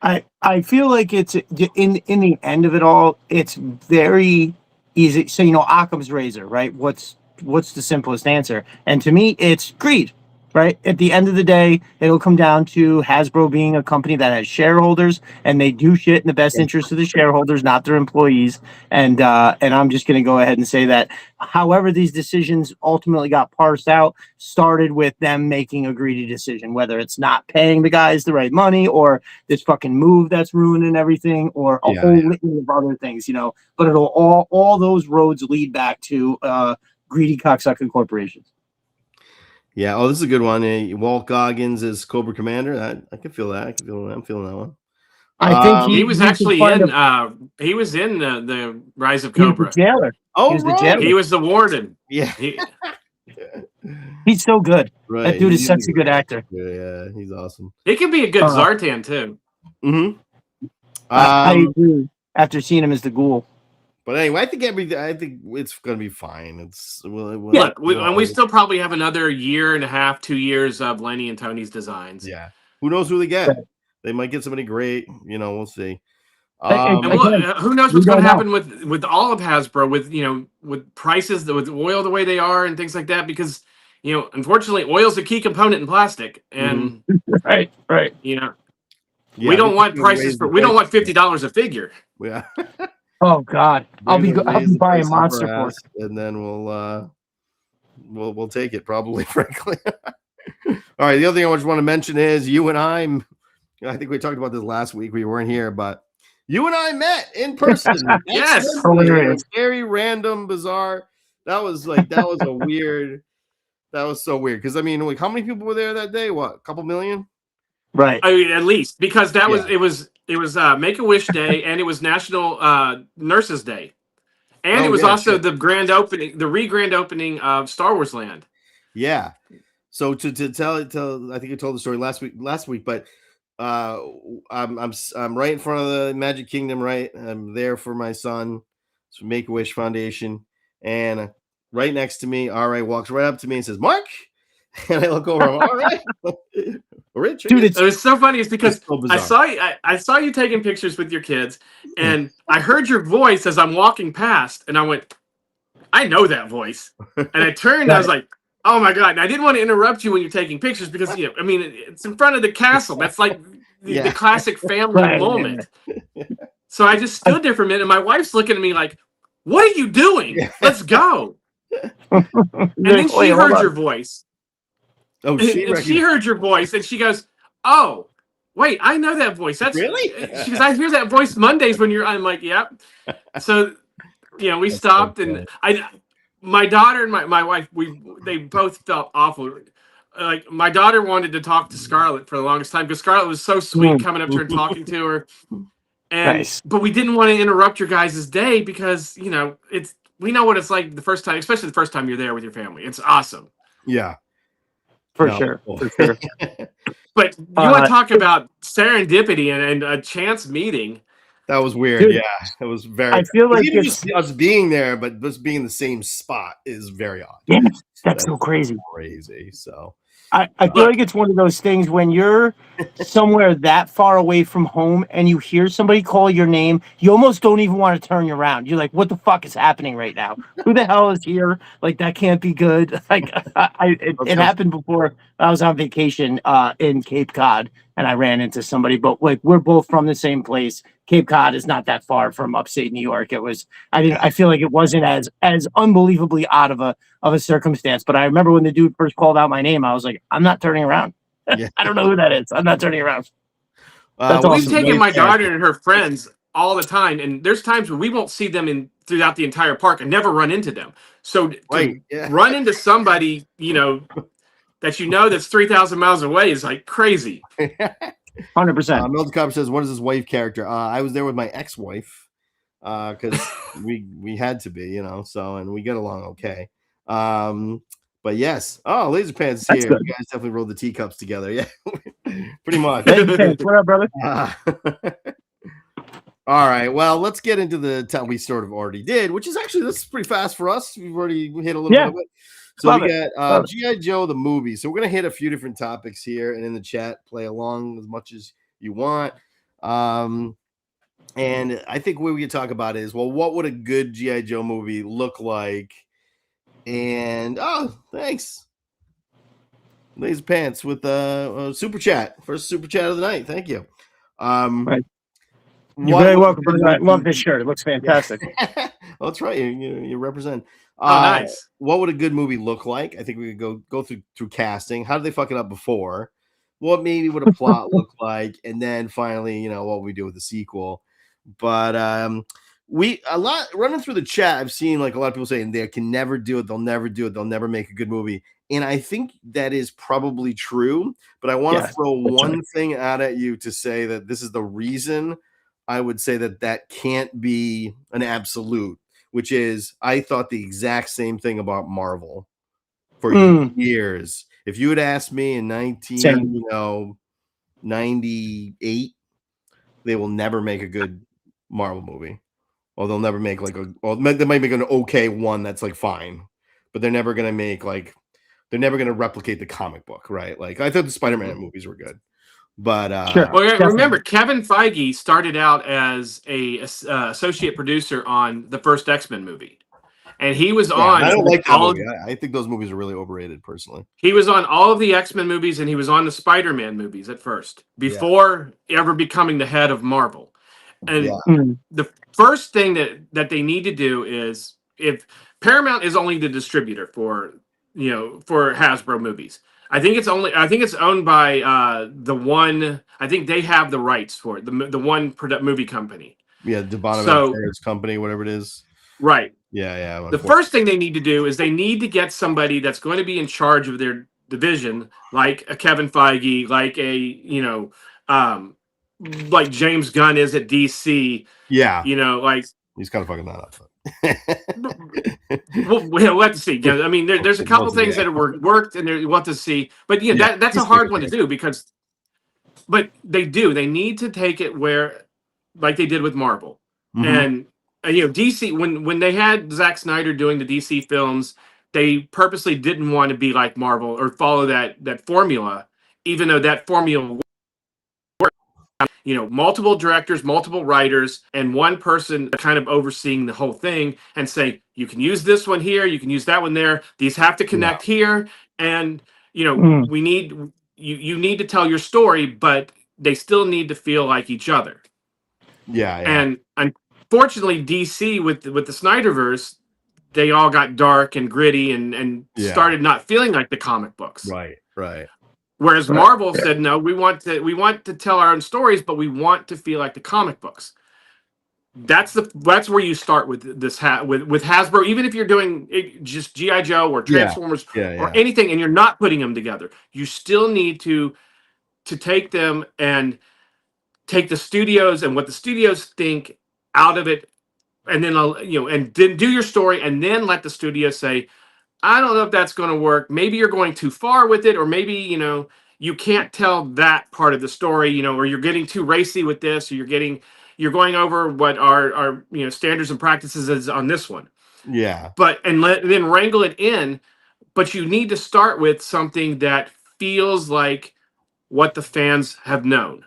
[SPEAKER 3] I feel like it's in the end of it all, it's very easy. So, Occam's razor, right? What's the simplest answer? And to me, it's greed. Right. At the end of the day, it'll come down to Hasbro being a company that has shareholders, and they do shit in the best interest of the shareholders, not their employees. And I'm just going to go ahead and say that however these decisions ultimately got parsed out started with them making a greedy decision, whether it's not paying the guys the right money or this fucking move that's ruining everything or a whole litany of other things, but it'll all those roads lead back to greedy cocksucking corporations.
[SPEAKER 1] Yeah. Oh, this is a good one. Walt Goggins is Cobra Commander. I can feel that. I'm feeling that one.
[SPEAKER 3] I think
[SPEAKER 2] he was actually in. He was in the Rise of Cobra.
[SPEAKER 3] He was the jailer.
[SPEAKER 1] Oh,
[SPEAKER 2] he was the warden.
[SPEAKER 1] Yeah.
[SPEAKER 3] He's so good.
[SPEAKER 1] Right.
[SPEAKER 3] That dude is such a good actor.
[SPEAKER 1] Yeah, he's awesome.
[SPEAKER 2] He could be a good Zartan too.
[SPEAKER 1] Mm-hmm.
[SPEAKER 3] I agree. After seeing him as the Ghoul.
[SPEAKER 1] But anyway, I think it's going to be fine.
[SPEAKER 2] And we still probably have another year and a half, 2 years of Lenny and Tony's designs.
[SPEAKER 1] Yeah. Who knows who they get? They might get somebody great. We'll see.
[SPEAKER 2] And who knows what's going to happen with all of Hasbro, with prices, with oil the way they are, and things like that. Because unfortunately, oil's a key component in plastic, and
[SPEAKER 3] right.
[SPEAKER 2] We don't want prices for. We don't want $50 a figure.
[SPEAKER 1] Yeah.
[SPEAKER 3] Oh God, I'll be buying Monster for it,
[SPEAKER 1] and then we'll take it probably, frankly. All right. The other thing I just want to mention is you and I think we talked about this last week. We weren't here, but you and I met in person.
[SPEAKER 2] Yes,
[SPEAKER 1] very random, bizarre. That was a weird. That was so weird because I mean, like, how many people were there that day? What, a couple million?
[SPEAKER 3] Right.
[SPEAKER 2] I mean, at least because that was it was Make-A-Wish Day, and it was National Nurses Day, and it was also the grand opening, the grand opening of Star Wars Land.
[SPEAKER 1] Yeah. So to tell, I think I told the story last week, but I'm right in front of the Magic Kingdom, right? I'm there for my son, so Make-A-Wish Foundation, and right next to me, R.A. walks right up to me and says, "Mark," and I look over, I'm all right. Rich,
[SPEAKER 2] dude, it was so funny. It's because I saw you taking pictures with your kids, and I heard your voice as I'm walking past, and I went, I know that voice. And I turned, and I was like, oh my God. And I didn't want to interrupt you when you're taking pictures because, I mean, it's in front of the castle. That's like the classic family moment. So I just stood there for a minute, and my wife's looking at me like, what are you doing? Let's go. And then she heard your voice.
[SPEAKER 1] Oh,
[SPEAKER 2] she heard your voice, and she goes, "Oh, wait, I know that voice. That's
[SPEAKER 1] really."
[SPEAKER 2] She goes, "I hear that voice Mondays when you're." I'm like, "Yep." So, we stopped, and my daughter and my wife, they both felt awful. Like, my daughter wanted to talk to Scarlett for the longest time because Scarlett was so sweet coming up to her and talking to her, and but we didn't want to interrupt your guys' day because we know what it's like the first time, especially the first time you're there with your family. It's awesome.
[SPEAKER 1] Yeah.
[SPEAKER 3] For sure.
[SPEAKER 2] But you want to talk about serendipity and a chance meeting?
[SPEAKER 1] That was weird. Dude, yeah, it was very.
[SPEAKER 3] I feel like
[SPEAKER 1] even just us being there, but just being in the same spot is very odd.
[SPEAKER 3] Yeah, that's so crazy.
[SPEAKER 1] Crazy. So
[SPEAKER 3] I feel like it's one of those things when you're somewhere that far away from home and you hear somebody call your name, you almost don't even want to turn around. You're like, what the fuck is happening right now? Who the hell is here? Like, that can't be good. Like, it happened before. I was on vacation in Cape Cod and I ran into somebody, but like, we're both from the same place. Cape Cod is not that far from upstate New York. I feel like it wasn't as unbelievably odd of a circumstance, but I remember when the dude first called out my name, I was like, I'm not turning around. Yeah. I don't know who that is. I'm not turning around.
[SPEAKER 2] That's awesome. We've taken my daughter and her friends all the time, and there's times when we won't see them throughout the entire park and never run into them. So to run into somebody, that's 3,000 miles away is like crazy.
[SPEAKER 3] 100%.
[SPEAKER 1] Milton Copper says, "What is this wife character?" I was there with my ex-wife because we had to be, so, and we get along okay. But yes. Oh, Laser Pants is here. Good. You guys definitely rolled the teacups together. Yeah, pretty much.
[SPEAKER 3] What up, brother?
[SPEAKER 1] All right. Well, let's get into the time we sort of already did, which is actually, this is pretty fast for us. We've already hit a little bit of it. So we got G.I. Joe, the movie. So we're going to hit a few different topics here and in the chat, play along as much as you want. And I think what we could talk about is, well, what would a good G.I. Joe movie look like? And thanks, Laser Pants with super chat. First super chat of the night. Thank you.
[SPEAKER 3] Right. You're very welcome. I love this shirt. It looks fantastic.
[SPEAKER 1] Well, that's right. You represent.
[SPEAKER 2] Nice.
[SPEAKER 1] What would a good movie look like? I think we could go through casting. How did they fuck it up before? What maybe would a plot look like? And then finally, what we do with the sequel. But running through the chat, I've seen like a lot of people saying they can never do it. They'll never do it. They'll never make a good movie. And I think that is probably true. But I want to throw one thing out at you to say that this is the reason I would say that can't be an absolute, which is I thought the exact same thing about Marvel for years. If you had asked me in 1998, they will never make a good Marvel movie. Or they'll never make they might make an okay one that's like fine, but they're never gonna replicate the comic book, right? Like I thought the Spider-Man movies were good, But
[SPEAKER 3] Sure.
[SPEAKER 2] Well,
[SPEAKER 3] Definitely.
[SPEAKER 2] remember, Kevin Feige started out as a associate producer on the first X-Men movie, and he was on.
[SPEAKER 1] I don't like that
[SPEAKER 2] all.
[SPEAKER 1] movie. I think those movies are really overrated, personally.
[SPEAKER 2] He was on all of the X-Men movies, and he was on the Spider-Man movies at first, before ever becoming the head of Marvel. And the first thing that they need to do is, if Paramount is only the distributor for Hasbro movies. I think it's owned by the one. I think they have the rights for it. The one movie company.
[SPEAKER 1] Yeah, Bonaventure's company, whatever it is.
[SPEAKER 2] Right.
[SPEAKER 1] Yeah.
[SPEAKER 2] The first thing they need to do is they need to get somebody that's going to be in charge of their division, like a Kevin Feige, like like James Gunn is at DC.
[SPEAKER 1] Yeah.
[SPEAKER 2] Like
[SPEAKER 1] he's kind of fucking that up.
[SPEAKER 2] we'll have to see. I mean, there's a couple things that worked, and we'll have to see. But that's a hard one to do but they need to take it where, like they did with Marvel, and DC when they had Zack Snyder doing the DC films, they purposely didn't want to be like Marvel or follow that formula, even though that formula. Multiple directors, multiple writers, and one person kind of overseeing the whole thing and say, you can use this one here, you can use that one there. These have to connect here. And, we need, you need to tell your story, but they still need to feel like each other.
[SPEAKER 1] Yeah.
[SPEAKER 2] And unfortunately, DC with the Snyderverse, they all got dark and gritty and started not feeling like the comic books.
[SPEAKER 1] Right.
[SPEAKER 2] Whereas Marvel said, no, we want to tell our own stories, but we want to feel like the comic books. That's where you start with this with Hasbro. Even if you're doing just G.I. Joe or Transformers or anything, and you're not putting them together, you still need to take them and take the studios and what the studios think out of it, and then and then do your story, and then let the studio say, I don't know if that's going to work. Maybe you're going too far with it, or maybe, you can't tell that part of the story, or you're getting too racy with this, or you're going over what our standards and practices is on this one.
[SPEAKER 1] Yeah.
[SPEAKER 2] Then wrangle it in, but you need to start with something that feels like what the fans have known.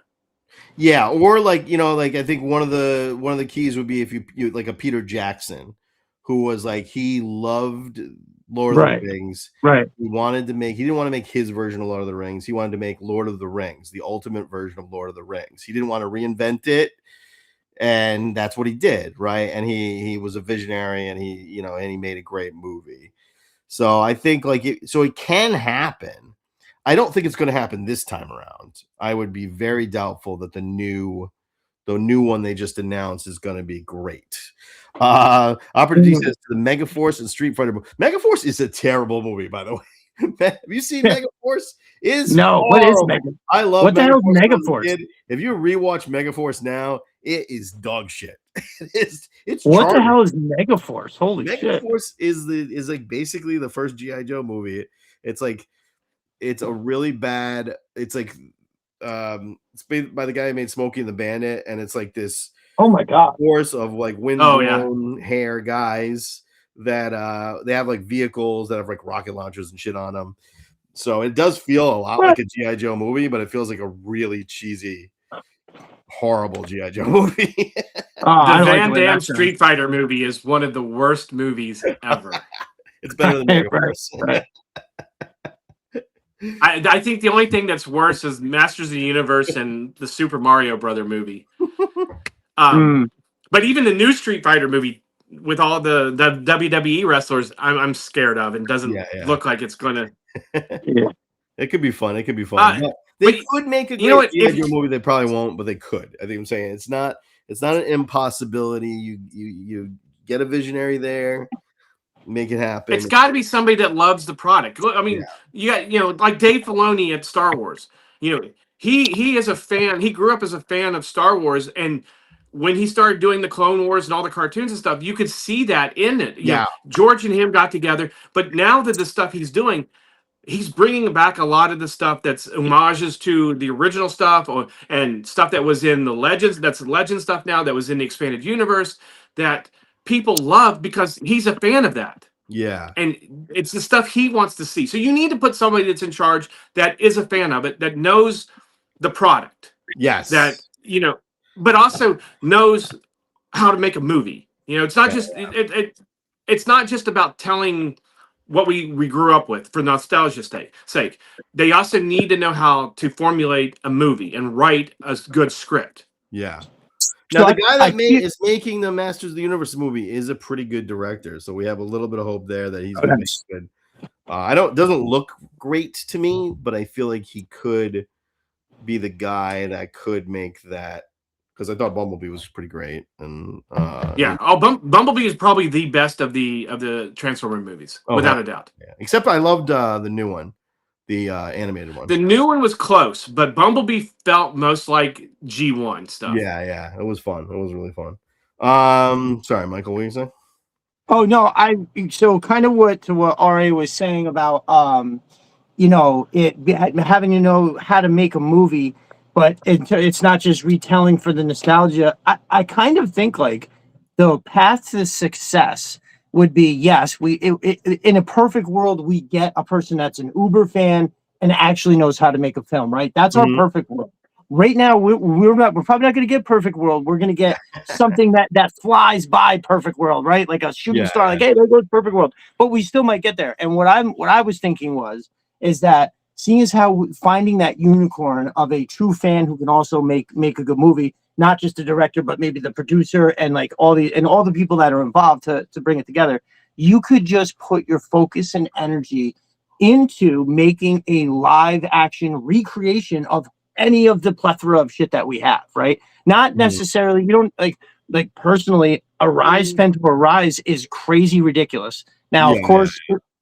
[SPEAKER 1] Yeah, or like I think one of the keys would be if you like a Peter Jackson, who was like, he loved Lord of the Rings.
[SPEAKER 3] Right.
[SPEAKER 1] He didn't want to make his version of Lord of the Rings. He wanted to make Lord of the Rings, the ultimate version of Lord of the Rings. He didn't want to reinvent it. And that's what he did. Right. And he was a visionary, and he made a great movie. So I think it can happen. I don't think it's going to happen this time around. I would be very doubtful that the new one they just announced is going to be great. Opportunity says the Megaforce and Street Fighter. Megaforce is a terrible movie, by the way. Have you seen Megaforce?
[SPEAKER 3] No. What is Megaforce?
[SPEAKER 1] I love.
[SPEAKER 3] What the hell is Megaforce?
[SPEAKER 1] If you rewatch Megaforce now, it is dog shit. It's
[SPEAKER 3] what charming. The hell is Megaforce? Holy shit!
[SPEAKER 1] Megaforce is like basically the first G.I. Joe movie. It's like it's a really bad. It's like it's made by the guy who made Smokey and the Bandit, and it's like this.
[SPEAKER 3] Oh my god!
[SPEAKER 1] Force of like windblown hair guys that they have like vehicles that have like rocket launchers and shit on them. So it does feel a lot like a G.I. Joe movie, but it feels like a really cheesy, horrible G.I. Joe movie.
[SPEAKER 2] The Van Damme Street Fighter movie is one of the worst movies ever.
[SPEAKER 1] It's better than Megaforce.
[SPEAKER 3] Right.
[SPEAKER 2] I think the only thing that's worse is Masters of the Universe and the Super Mario Brother movie. But even the new Street Fighter movie with all the WWE wrestlers, I'm scared of, and doesn't look like it's going to.
[SPEAKER 1] It could be fun. It could be fun. They could make a great G.I. Joe movie. They probably won't, but they could. I think I'm saying it's not an impossibility. You get a visionary there, make it happen.
[SPEAKER 2] It's got to be somebody that loves the product. I mean, you got like Dave Filoni at Star Wars. He is a fan. He grew up as a fan of Star Wars, and when he started doing the Clone Wars and all the cartoons and stuff, you could see that in it. George and him got together, but now that the stuff he's doing, he's bringing back a lot of the stuff that's homages to the original stuff, and stuff that was in the Legends. That's Legend stuff now that was in the expanded universe that people love because he's a fan of that.
[SPEAKER 1] Yeah.
[SPEAKER 2] And it's the stuff he wants to see. So you need to put somebody that's in charge that is a fan of it, that knows the product.
[SPEAKER 1] Yes.
[SPEAKER 2] That, but also knows how to make a movie. It's not just it's not just about telling what we grew up with for nostalgia's sake. They also need to know how to formulate a movie and write a good script.
[SPEAKER 1] Yeah. Now, the guy that is making the Masters of the Universe movie is a pretty good director, so we have a little bit of hope there that he's going to make it good. Doesn't look great to me, but I feel like he could be the guy that could make that, because I thought Bumblebee was pretty great. And
[SPEAKER 2] Bumblebee is probably the best of the Transformer movies, without a doubt.
[SPEAKER 1] Yeah. Except I loved the new one, the animated one.
[SPEAKER 2] The new one was close, but Bumblebee felt most like G1 stuff.
[SPEAKER 1] Yeah, it was fun. It was really fun. Sorry, Michael, what were you saying?
[SPEAKER 3] Oh no, so kind of what RA was saying about having to know how to make a movie, but it's not just retelling for the nostalgia. I kind of think like the path to success would be, yes, in a perfect world, we get a person that's an uber fan and actually knows how to make a film, right? That's our perfect world. Right now, we're probably not going to get perfect world. We're going to get something that flies by perfect world, right? Like a shooting star, like, hey, there goes perfect world. But we still might get there. And what I was thinking is that seeing as how finding that unicorn of a true fan who can also make a good movie, not just the director, but maybe the producer and like all the people that are involved to bring it together, you could just put your focus and energy into making a live action recreation of any of the plethora of shit that we have, right? Not necessarily, you don't like personally, Arise Fent to Arise is crazy ridiculous. Now, of course,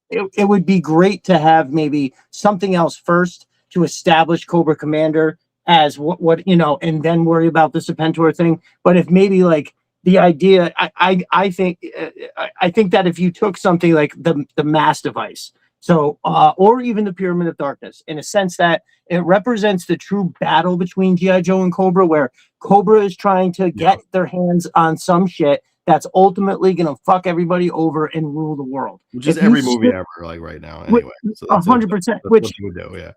[SPEAKER 3] it would be great to have maybe something else first to establish Cobra Commander as what and then worry about the Serpentor thing. But if maybe like the idea, I think that if you took something like the mass device, so or even the Pyramid of Darkness, in a sense that it represents the true battle between G.I. Joe and Cobra, where Cobra is trying to get their hands on some shit that's ultimately going to fuck everybody over and rule the world.
[SPEAKER 1] Which is every movie ever, like right now, anyway.
[SPEAKER 3] 100%.
[SPEAKER 1] Which you do, yeah.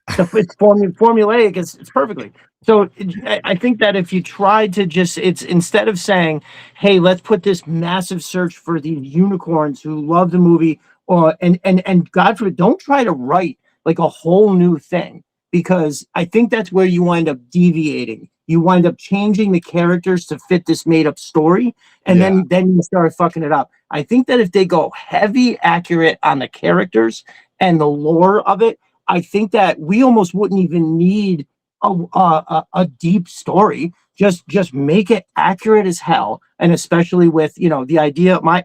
[SPEAKER 3] It's formulaic. It's perfectly. So I think that if you tried to it's instead of saying, hey, let's put this massive search for these unicorns who love the movie, and God forbid, don't try to write like a whole new thing, because I think that's where you wind up deviating. You wind up changing the characters to fit this made-up story, and then you start fucking it up. I think that if they go heavy accurate on the characters and the lore of it, I think that we almost wouldn't even need a deep story. Just make it accurate as hell, and especially with the idea. My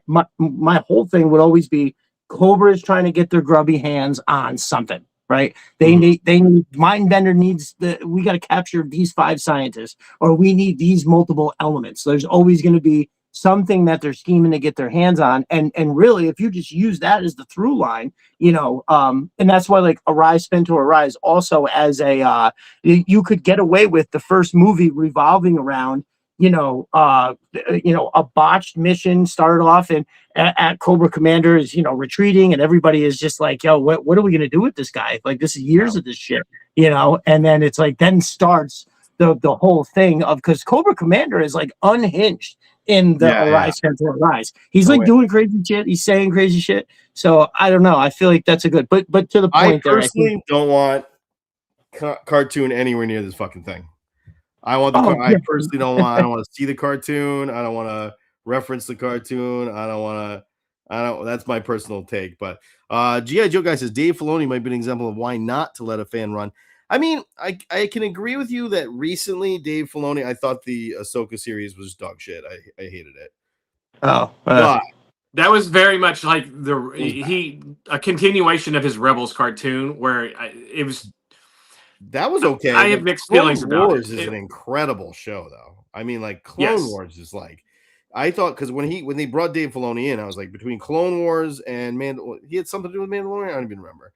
[SPEAKER 3] whole thing would always be Cobra is trying to get their grubby hands on something. Right? They need Mindbender needs we got to capture these 5 scientists, or we need these multiple elements. So there's always going to be something that they're scheming to get their hands on, and really, if you just use that as the through line, and that's why like Arise Fent to Arise also as a you could get away with the first movie revolving around a botched mission started off and at Cobra Commander is retreating, and everybody is just like, yo, what are we gonna do with this guy? Like, this is years of this shit, and then it's like then starts the whole thing of, because Cobra Commander is like unhinged in the Arise Fent to Arise. He's doing crazy shit, he's saying crazy shit. So I don't know, I feel like that's a good but to the point
[SPEAKER 1] I personally don't want cartoon anywhere near this fucking thing. I want I personally don't want. I don't want to see the cartoon. I don't want to reference the cartoon. I don't. That's my personal take. But G.I. Joe guy says Dave Filoni might be an example of why not to let a fan run. I mean, I can agree with you that recently Dave Filoni, I thought the Ahsoka series was dog shit. I hated it.
[SPEAKER 2] But that was very much like a continuation of his Rebels cartoon, where it was.
[SPEAKER 1] That was okay.
[SPEAKER 2] I have mixed feelings about it.
[SPEAKER 1] Clone Wars is an incredible show, though. I mean, like Clone Wars is like, I thought, because when they brought Dave Filoni in, I was like, between Clone Wars and he had something to do with Mandalorian. I don't even remember.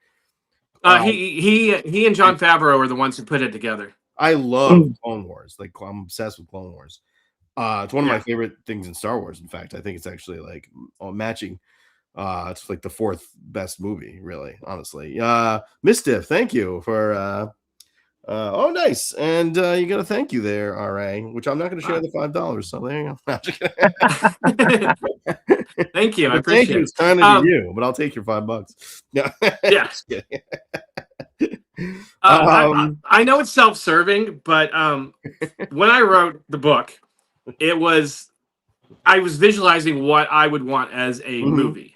[SPEAKER 2] He and Jon Favreau are the ones who put it together.
[SPEAKER 1] I love Clone Wars. Like, I'm obsessed with Clone Wars. It's one of my favorite things in Star Wars. In fact, I think it's actually like matching. It's like the 4th best movie, really, honestly. Mistiff, thank you for Oh, nice. And you got a thank you there, RA, which I'm not going to share the $5. So there you
[SPEAKER 2] go. Thank you. I appreciate
[SPEAKER 1] thank you. It's kind of you, but I'll take your $5. No.
[SPEAKER 2] Yeah. I know it's self-serving, but when I wrote the book, I was visualizing what I would want as a movie.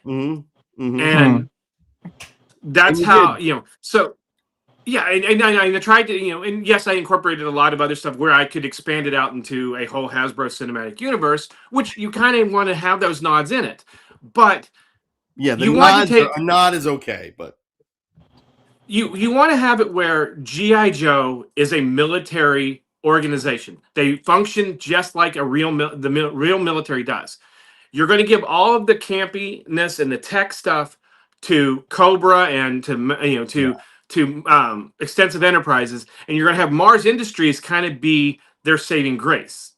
[SPEAKER 2] And that's how, so yeah, and I tried to, and yes, I incorporated a lot of other stuff where I could expand it out into a whole Hasbro cinematic universe, which you kind of want to have those nods in it. But
[SPEAKER 1] yeah, a nod is okay, but
[SPEAKER 2] you want to have it where G.I. Joe is a military organization. They function just like the real military does. You're going to give all of the campiness and the tech stuff to Cobra and to Extensive Enterprises, and you're going to have Mars Industries kind of be their saving grace.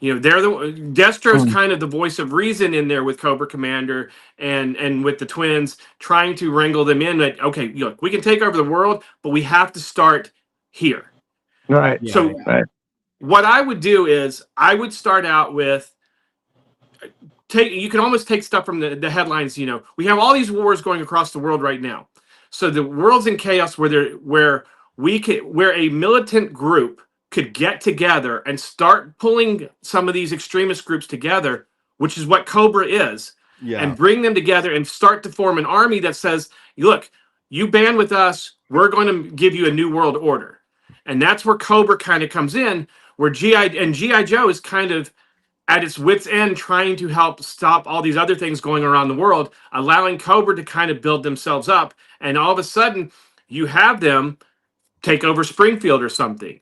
[SPEAKER 2] Destro's kind of the voice of reason in there with Cobra Commander and with the twins, trying to wrangle them in that, okay, look, we can take over the world, but we have to start here.
[SPEAKER 3] Right.
[SPEAKER 2] So what I would do is I would start out with you can almost take stuff from the headlines. We have all these wars going across the world right now. So the world's in chaos where a militant group could get together and start pulling some of these extremist groups together, which is what Cobra is, and bring them together and start to form an army that says, look, you band with us, we're going to give you a new world order. And that's where Cobra kind of comes in, where G.I. Joe is kind of at its wit's end trying to help stop all these other things going around the world, allowing Cobra to kind of build themselves up. And all of a sudden, you have them take over Springfield or something.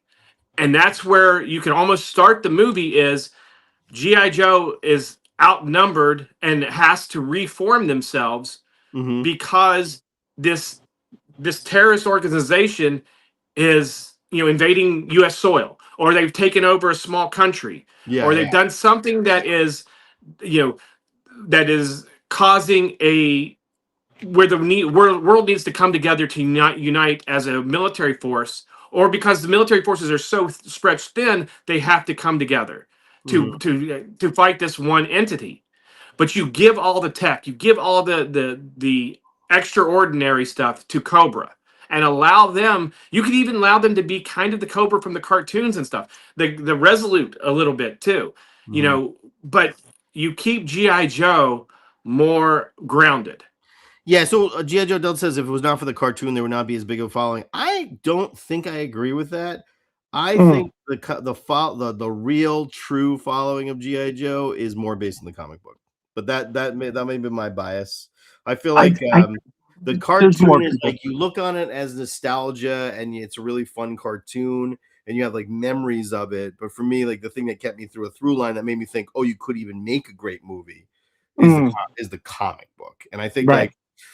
[SPEAKER 2] And that's where you can almost start the movie is G.I. Joe is outnumbered and has to reform themselves because this terrorist organization is invading U.S. soil, or they've taken over a small country, or they've done something that is causing where the world needs to come together to unite as a military force. Or because the military forces are so stretched thin, they have to come together to fight this one entity. But you give all the tech, you give all the extraordinary stuff to Cobra, and allow them. You could even allow them to be kind of the Cobra from the cartoons and stuff, the Resolute a little bit too, But you keep G.I. Joe more grounded.
[SPEAKER 1] Yeah, so G.I. Joe Delta says if it was not for the cartoon, there would not be as big of a following. I don't think I agree with that. I think the real true following of G.I. Joe is more based on the comic book. But that may be my bias. I feel like the cartoon is like you look on it as nostalgia and it's a really fun cartoon and you have like memories of it. But for me, like the thing that kept me through a through line that made me think, oh, you could even make a great movie is the comic book. And I think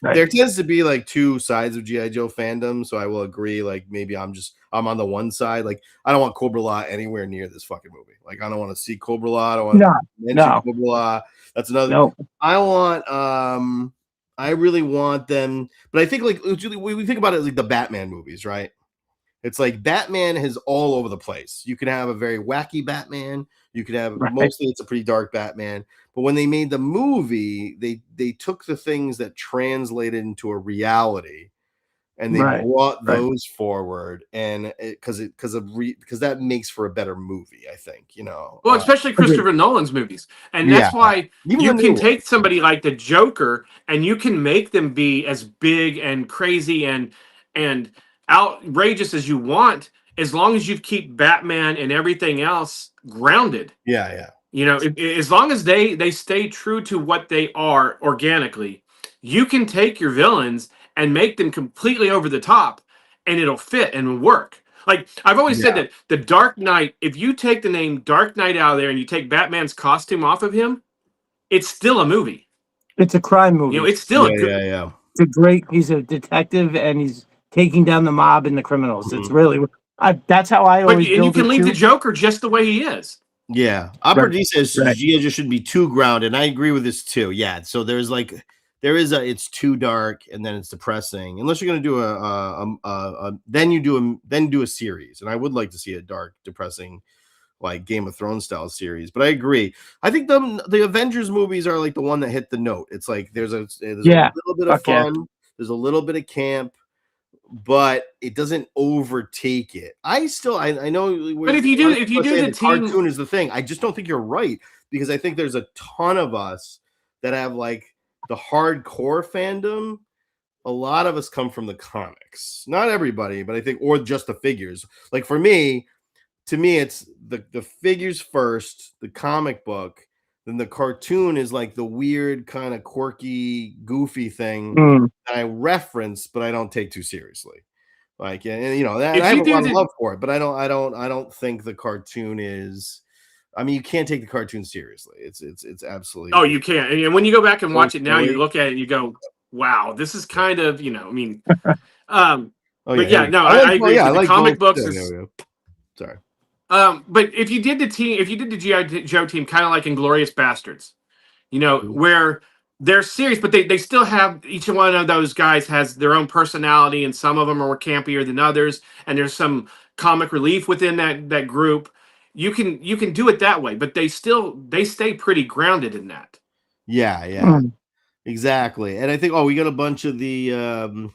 [SPEAKER 1] there tends to be like two sides of G.I. Joe fandom, so I will agree. Like maybe I'm on the one side. Like I don't want Cobra La anywhere near this fucking movie. Like I don't want to see Cobra La. I don't want to mention Cobra La. That's another. No. I really want them, but I think like we think about it like the Batman movies, right? It's like Batman is all over the place. You can have a very wacky Batman. You could have mostly it's a pretty dark Batman. But when they made the movie, they took the things that translated into a reality, and they brought those forward, and because that makes for a better movie, I think.
[SPEAKER 2] Well, especially Christopher Nolan's movies, and that's why you can take somebody like the Joker, and you can make them be as big and crazy and outrageous as you want, as long as you keep Batman and everything else grounded.
[SPEAKER 1] Yeah.
[SPEAKER 2] As long as they stay true to what they are organically, you can take your villains and make them completely over the top, and it'll fit and work. Like I've always said that the Dark Knight, if you take the name Dark Knight out of there and you take Batman's costume off of him, it's still a movie.
[SPEAKER 3] It's a crime movie.
[SPEAKER 2] It's still
[SPEAKER 3] he's a detective and he's taking down the mob and the criminals. It's really that's how I always.
[SPEAKER 2] And you can leave the Joker just the way he is.
[SPEAKER 1] Yeah, Upper D says G.I. Joe should be too grounded, and I agree with this too. Yeah, so there's there is it's too dark and then it's depressing. Unless you're gonna do then you do a series, and I would like to see a dark, depressing, like Game of Thrones style series. But I agree. I think the Avengers movies are like the one that hit the note. It's like there's a little bit of fun, there's a little bit of camp, but it doesn't overtake it. I know.
[SPEAKER 2] But if you do the team,
[SPEAKER 1] cartoon is the thing. I just don't think you're right, because I think there's a ton of us that have like the hardcore fandom. A lot of us come from the comics. Not everybody, but I think, or just the figures. Like for me, to me, it's the figures first, the comic book, then the cartoon is like the weird kind of quirky, goofy thing that I reference, but I don't take too seriously. Like, and you know, that I have a lot of love for it, but I don't think the cartoon is. I mean, you can't take the cartoon seriously. It's absolutely.
[SPEAKER 2] Oh, you can't. And when you go back and watch it now, you look at it and you go, "Wow, this is kind of, you know." I mean, but yeah, no, I agree.
[SPEAKER 1] Yeah,
[SPEAKER 2] the comic books
[SPEAKER 1] is. Sorry.
[SPEAKER 2] But if you did the G.I. Joe team, kind of like Inglourious Bastards, you know, where they're serious, but they still have, each one of those guys has their own personality, and some of them are more campier than others, and there's some comic relief within that group. You can do it that way, but they stay pretty grounded in that.
[SPEAKER 1] Yeah, exactly. And I think we got a bunch of the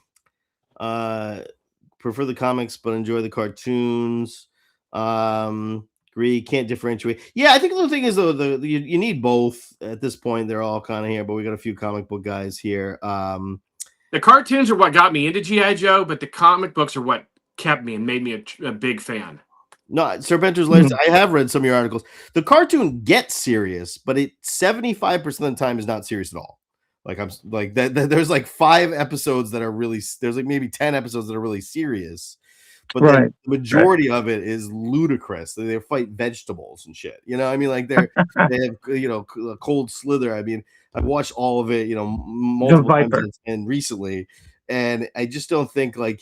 [SPEAKER 1] prefer the comics but enjoy the cartoons. Agree, can't differentiate. Yeah, I think the thing is though, you need both at this point. They're all kind of here, but we got a few comic book guys here.
[SPEAKER 2] The cartoons are what got me into G.I. Joe, but the comic books are what kept me and made me a big fan.
[SPEAKER 1] No, Serpentor's Life. I have read some of your articles. The cartoon gets serious, but it 75% of the time is not serious at all. Like I'm like that. There's like 5 episodes that are really. There's like maybe 10 episodes that are really serious, but then the majority of it is ludicrous. They fight vegetables and shit. You know, I mean, like they have a Cold Slither. I mean, I've watched all of it. You know, multiple times and recently, and I just don't think like.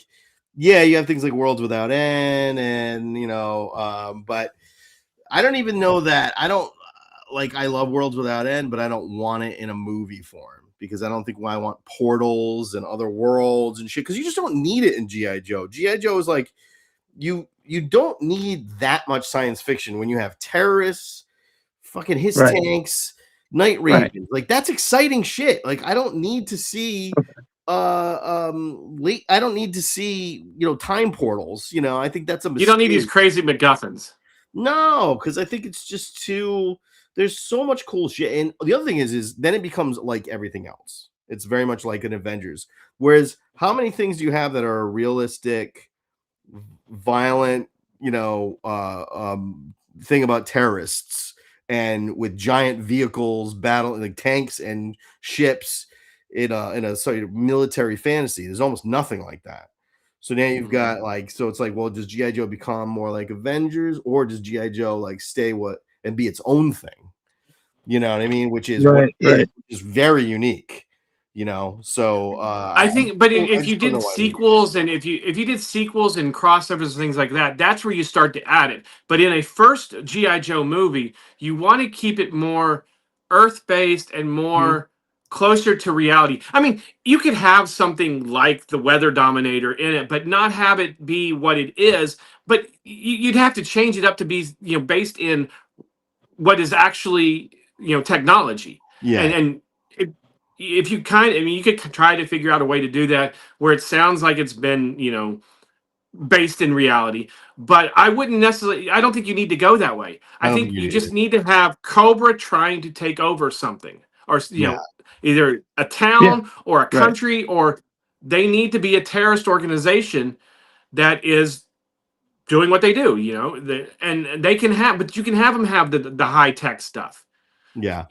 [SPEAKER 1] Yeah, you have things like Worlds Without End, and but I don't even know that. I don't I love Worlds Without End, but I don't want it in a movie form, because I don't think I want portals and other worlds and shit, because you just don't need it in G.I. Joe. G.I. Joe is like you don't need that much science fiction when you have terrorists, fucking his tanks, night ravens. Like that's exciting shit. Like I don't need to see. I don't need to see time portals. I think that's a mistake.
[SPEAKER 2] You don't need these crazy MacGuffins.
[SPEAKER 1] No, because I think it's just too. There's so much cool shit, and the other thing is then it becomes like everything else. It's very much like an Avengers. Whereas, how many things do you have that are realistic, violent? Thing about terrorists and with giant vehicles, battle like tanks and ships. In a sort of military fantasy, there's almost nothing like that. So now you've got so it's like, well, does G.I. Joe become more like Avengers, or does G.I. Joe stay and be its own thing? You know what I mean? Which is is very unique. So
[SPEAKER 2] I think, but if you did sequels and if you did sequels and crossovers and things like that, that's where you start to add it. But in a first G.I. Joe movie, you want to keep it more Earth-based and more closer to reality. I mean, you could have something like the Weather Dominator in it, but not have it be what it is. But you'd have to change it up to be, based in what is actually, technology.
[SPEAKER 1] Yeah.
[SPEAKER 2] And if you you could try to figure out a way to do that where it sounds like it's been, based in reality. But I don't think you need to go that way. I think you just need to have Cobra trying to take over something, or either a town or a country, or they need to be a terrorist organization that is doing what they do, and they can have, but you can have them have the high tech stuff.
[SPEAKER 1] Yeah.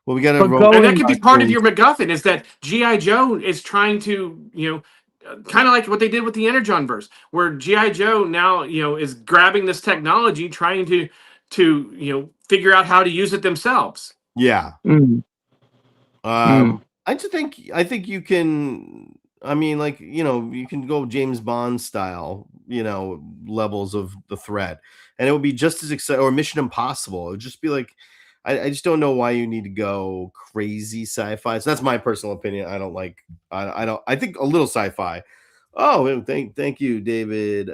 [SPEAKER 2] Well,
[SPEAKER 1] we got to,
[SPEAKER 2] and that could be part of your MacGuffin, is that G.I. Joe is trying to, kind of like what they did with the Energon verse, where G.I. Joe now, is grabbing this technology, trying to figure out how to use it themselves.
[SPEAKER 1] Yeah. I think you can. I mean, you can go James Bond style, levels of the threat, and it would be just as exciting. Or Mission Impossible. It would just be like, I just don't know why you need to go crazy sci-fi. So that's my personal opinion. I don't like. I think a little sci-fi. Oh, thank you, David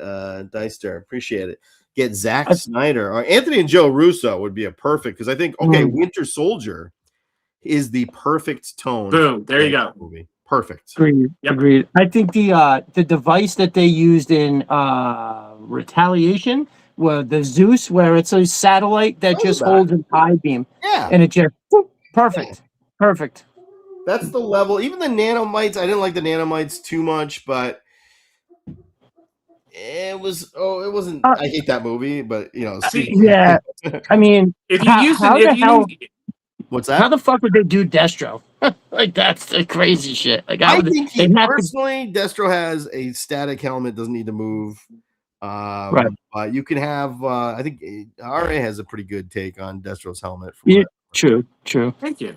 [SPEAKER 1] Deister. Appreciate it. Get Zack Snyder or Anthony and Joe Russo would be a perfect, because I think Winter Soldier is the perfect tone.
[SPEAKER 2] Boom. There you go.
[SPEAKER 1] Movie. Perfect.
[SPEAKER 3] Agreed.
[SPEAKER 2] Yep.
[SPEAKER 3] Agreed. I think the device that they used in Retaliation, the Zeus, where it's a satellite that just holds an eye beam.
[SPEAKER 1] Yeah.
[SPEAKER 3] And it just perfect. Yeah. Perfect.
[SPEAKER 1] That's the level. Even the nanomites, I didn't like the nanomites too much, but it wasn't. I hate that movie, but
[SPEAKER 3] yeah. I mean,
[SPEAKER 2] if you use it,
[SPEAKER 1] what's that?
[SPEAKER 3] How the fuck would they do Destro? Like, that's the crazy shit. Like,
[SPEAKER 1] I think Destro has a static helmet, doesn't need to move.
[SPEAKER 3] Right.
[SPEAKER 1] You can have. I think RA has a pretty good take on Destro's helmet.
[SPEAKER 3] True.
[SPEAKER 2] Thank you.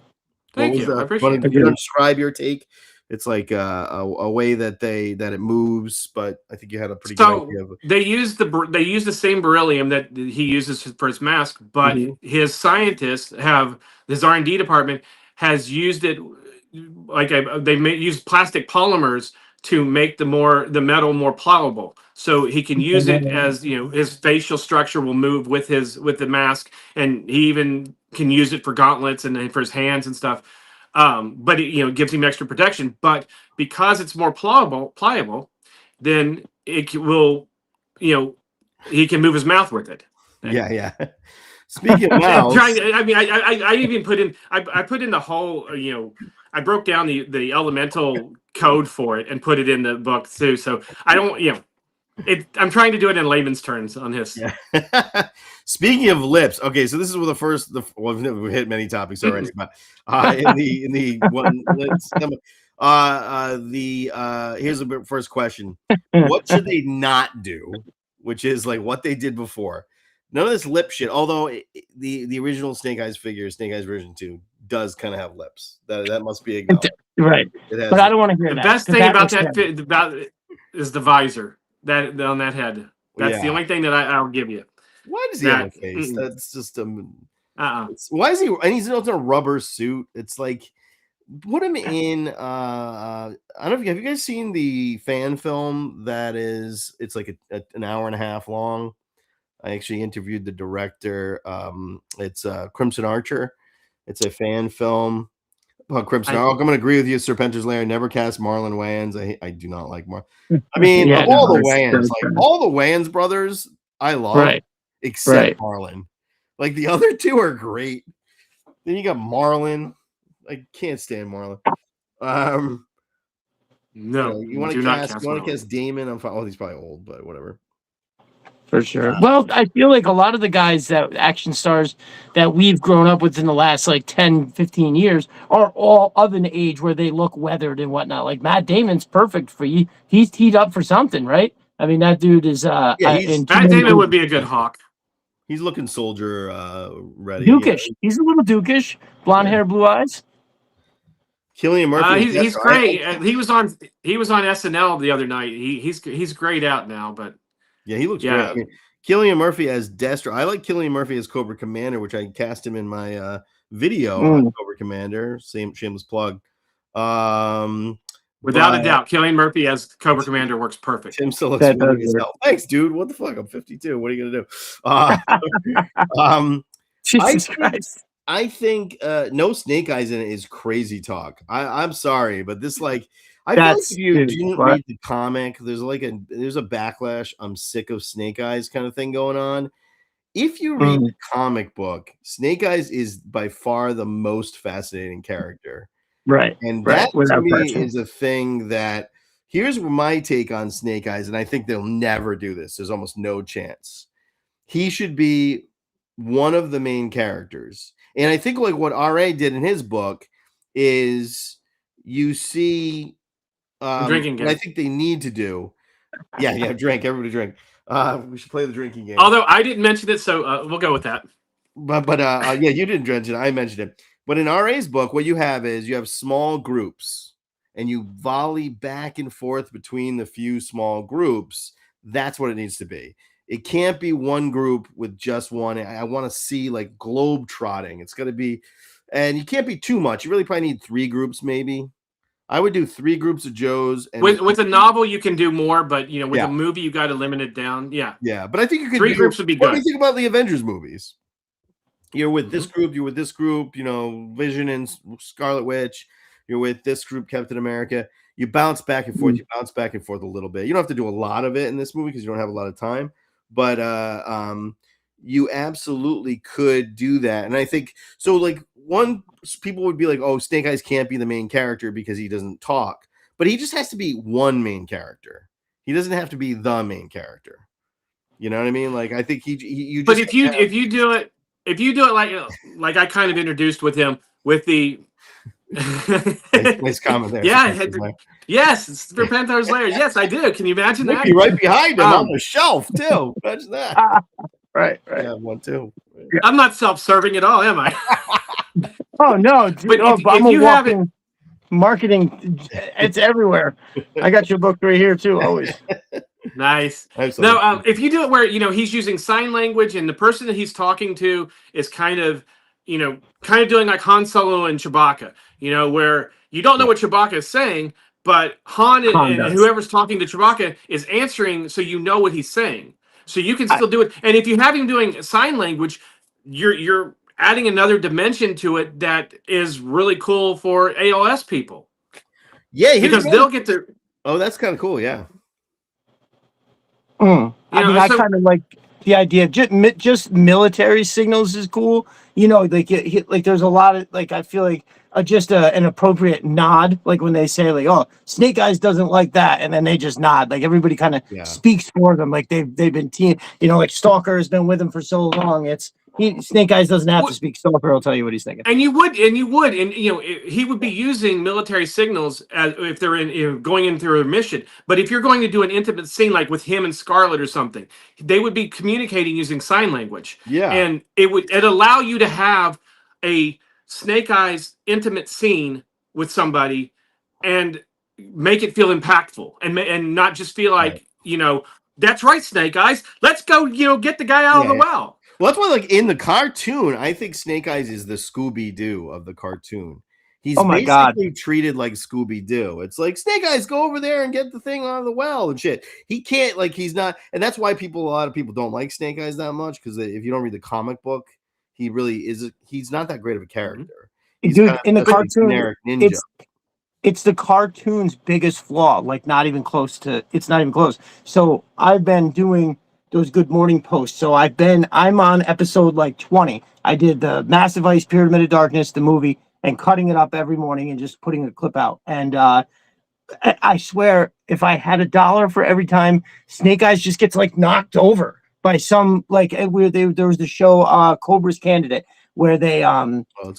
[SPEAKER 2] I appreciate
[SPEAKER 1] it. You describe your take. It's like a way that it moves, but I think you had a pretty good idea of it.
[SPEAKER 2] They use the same beryllium that he uses for his mask, but his scientists his R&D department has used it use plastic polymers to make the metal more pliable, so he can use it as his facial structure will move with the mask, and he even can use it for gauntlets and for his hands and stuff. But it gives him extra protection. But because it's more pliable, then it will, he can move his mouth with it.
[SPEAKER 1] Yeah. Speaking of mouths,
[SPEAKER 2] I even put in. I put in the whole. I broke down the elemental code for it and put it in the book too. So I don't. I'm trying to do it in layman's terms on his.
[SPEAKER 1] Yeah. Speaking of lips, okay, so this is we've hit many topics already, but in the one, here's the first question: what should they not do? Which is like what they did before. None of this lip shit. Although the original Snake Eyes figure, Snake Eyes version 2, does kind of have lips. That must be a go.
[SPEAKER 3] Right. But I don't want to hear that.
[SPEAKER 2] The best thing about that is the visor that on that head. That's the only thing that I'll give you.
[SPEAKER 1] Why does he have a face? That's just why is he? And he's in a rubber suit. It's like, put him in. I don't know. Have you guys seen the fan film that is? It's like an hour and a half long. I actually interviewed the director. It's Crimson Archer. It's a fan film about Crimson Archer. I'm going to agree with you, Serpentor's Lair. Never cast Marlon Wayans. I do not like Marlon. I mean, the Wayans, all the Wayans brothers, I love, except Marlon. Like, the other two are great. Then you got Marlon. I can't stand Marlon.
[SPEAKER 2] No,
[SPEAKER 1] you want to cast Damon? I'm fine. Oh, he's probably old, but whatever.
[SPEAKER 3] For sure. Well, I feel like a lot of the guys that action stars that we've grown up with in the last 10, 15 years are all of an age where they look weathered and whatnot. Like Matt Damon's perfect for you. He's teed up for something, right? I mean, that dude is.
[SPEAKER 2] Matt Damon would be a good Hawk.
[SPEAKER 1] He's looking soldier ready.
[SPEAKER 3] Dukish. He's a little dukish. Blonde hair, blue eyes.
[SPEAKER 1] Cillian Murphy.
[SPEAKER 2] He's great. He was on SNL the other night. He's grayed out now, but.
[SPEAKER 1] Yeah, he looks great. I mean, Cillian Murphy as Destro. I like Cillian Murphy as Cobra Commander, which I cast him in my video on Cobra Commander. Shameless plug.
[SPEAKER 2] Without a doubt, Cillian Murphy as Cobra Commander works perfect.
[SPEAKER 1] Tim still looks funny as hell. Thanks, dude. What the fuck? I'm 52. What are you gonna do?
[SPEAKER 3] Jesus Christ.
[SPEAKER 1] I think no Snake Eyes in it is crazy talk. I'm sorry, but this I feel like if you didn't read the comic, there's a backlash. I'm sick of Snake Eyes kind of thing going on. If you read the comic book, Snake Eyes is by far the most fascinating character.
[SPEAKER 3] Right.
[SPEAKER 1] And that to me is a thing that here's my take on Snake Eyes, and I think they'll never do this. There's almost no chance. He should be one of the main characters. And I think what RA did in his book is you see
[SPEAKER 2] drinking game.
[SPEAKER 1] I think they need to do. Yeah, drink. Everybody drink. We should play the drinking game.
[SPEAKER 2] Although I didn't mention it, so we'll go with that.
[SPEAKER 1] But you didn't mention it. I mentioned it. But in RA's book, what you have is you have small groups, and you volley back and forth between the few small groups. That's what it needs to be. It can't be one group with just one. I want to see like globe trotting. It's going to be, and you can't be too much. You really probably need 3 groups, maybe. I would do 3 groups of Joes. And
[SPEAKER 2] with a novel, you can do more, but with
[SPEAKER 1] Yeah.
[SPEAKER 2] a movie, you got to limit it down. Yeah.
[SPEAKER 1] Yeah, but I think you could
[SPEAKER 2] 3 groups would be
[SPEAKER 1] What do
[SPEAKER 2] good.
[SPEAKER 1] you think about the Avengers movies? You're with this group, you're with this group, Vision and Scarlet Witch. You're with this group, Captain America. You bounce back and forth. You bounce back and forth a little bit. You don't have to do a lot of it in this movie because you don't have a lot of time. But you absolutely could do that. And I think so. Like people would be like, "Oh, Snake Eyes can't be the main character because he doesn't talk." But he just has to be one main character. He doesn't have to be the main character. You know what I mean? Like I think you.
[SPEAKER 2] But if you do it like I kind of introduced with him with the
[SPEAKER 1] nice comment there.
[SPEAKER 2] Yeah, yes, it's for Panther's Lair. Yes, I do. Can you imagine that?
[SPEAKER 1] Be right behind him on the shelf too. Imagine that.
[SPEAKER 3] Right.
[SPEAKER 1] Yeah, one too.
[SPEAKER 2] I'm not self-serving at all, am I?
[SPEAKER 3] Oh no, dude,
[SPEAKER 2] but if
[SPEAKER 3] I'm
[SPEAKER 2] you have it,
[SPEAKER 3] marketing, it's everywhere. I got your book right here too, always.
[SPEAKER 2] Nice. No, if you do it where he's using sign language and the person that he's talking to is kind of doing like Han Solo and Chewbacca, where you don't know what Chewbacca is saying, but Han and whoever's talking to Chewbacca is answering, so you know what he's saying, so you can still do it. And if you have him doing sign language, you're adding another dimension to it that is really cool for ALS people.
[SPEAKER 1] Yeah,
[SPEAKER 2] because they'll get to.
[SPEAKER 1] Oh, that's kind of cool. Yeah.
[SPEAKER 3] I kind of like the idea. Just military signals is cool. Like there's a lot of I feel like just an appropriate nod, like when they say like, "Oh, Snake Eyes doesn't like that," and then they just nod. Like everybody kind of speaks for them. Like they've been like Stalker has been with him for so long. Snake Eyes doesn't have to speak. Stalker will tell you what he's thinking.
[SPEAKER 2] And he would be using military signals if they're going in through a mission. But if you're going to do an intimate scene like with him and Scarlet or something, they would be communicating using sign language.
[SPEAKER 1] Yeah,
[SPEAKER 2] and it'd allow you to have a Snake Eyes intimate scene with somebody and make it feel impactful and not just feel like that's right, Snake Eyes. Let's go, get the guy out of the well.
[SPEAKER 1] Well, that's why, like in the cartoon, I think Snake Eyes is the Scooby-Doo of the cartoon. He's basically treated like Scooby-Doo. It's like, Snake Eyes, go over there and get the thing out of the well and shit. He can't, he's not, and that's why a lot of people don't like Snake Eyes that much, because if you don't read the comic book, he really he's not that great of a character. He's
[SPEAKER 3] dude, in the cartoon,
[SPEAKER 1] ninja.
[SPEAKER 3] It's the cartoon's biggest flaw. It's not even close. So I've been doing those Good Morning posts. So I'm on episode 20. I did the Massive Ice Pyramid of Darkness, the movie, and cutting it up every morning and just putting a clip out. And I swear, if I had $1 for every time Snake Eyes just gets knocked over by some there was the show Cobra's Candidate where they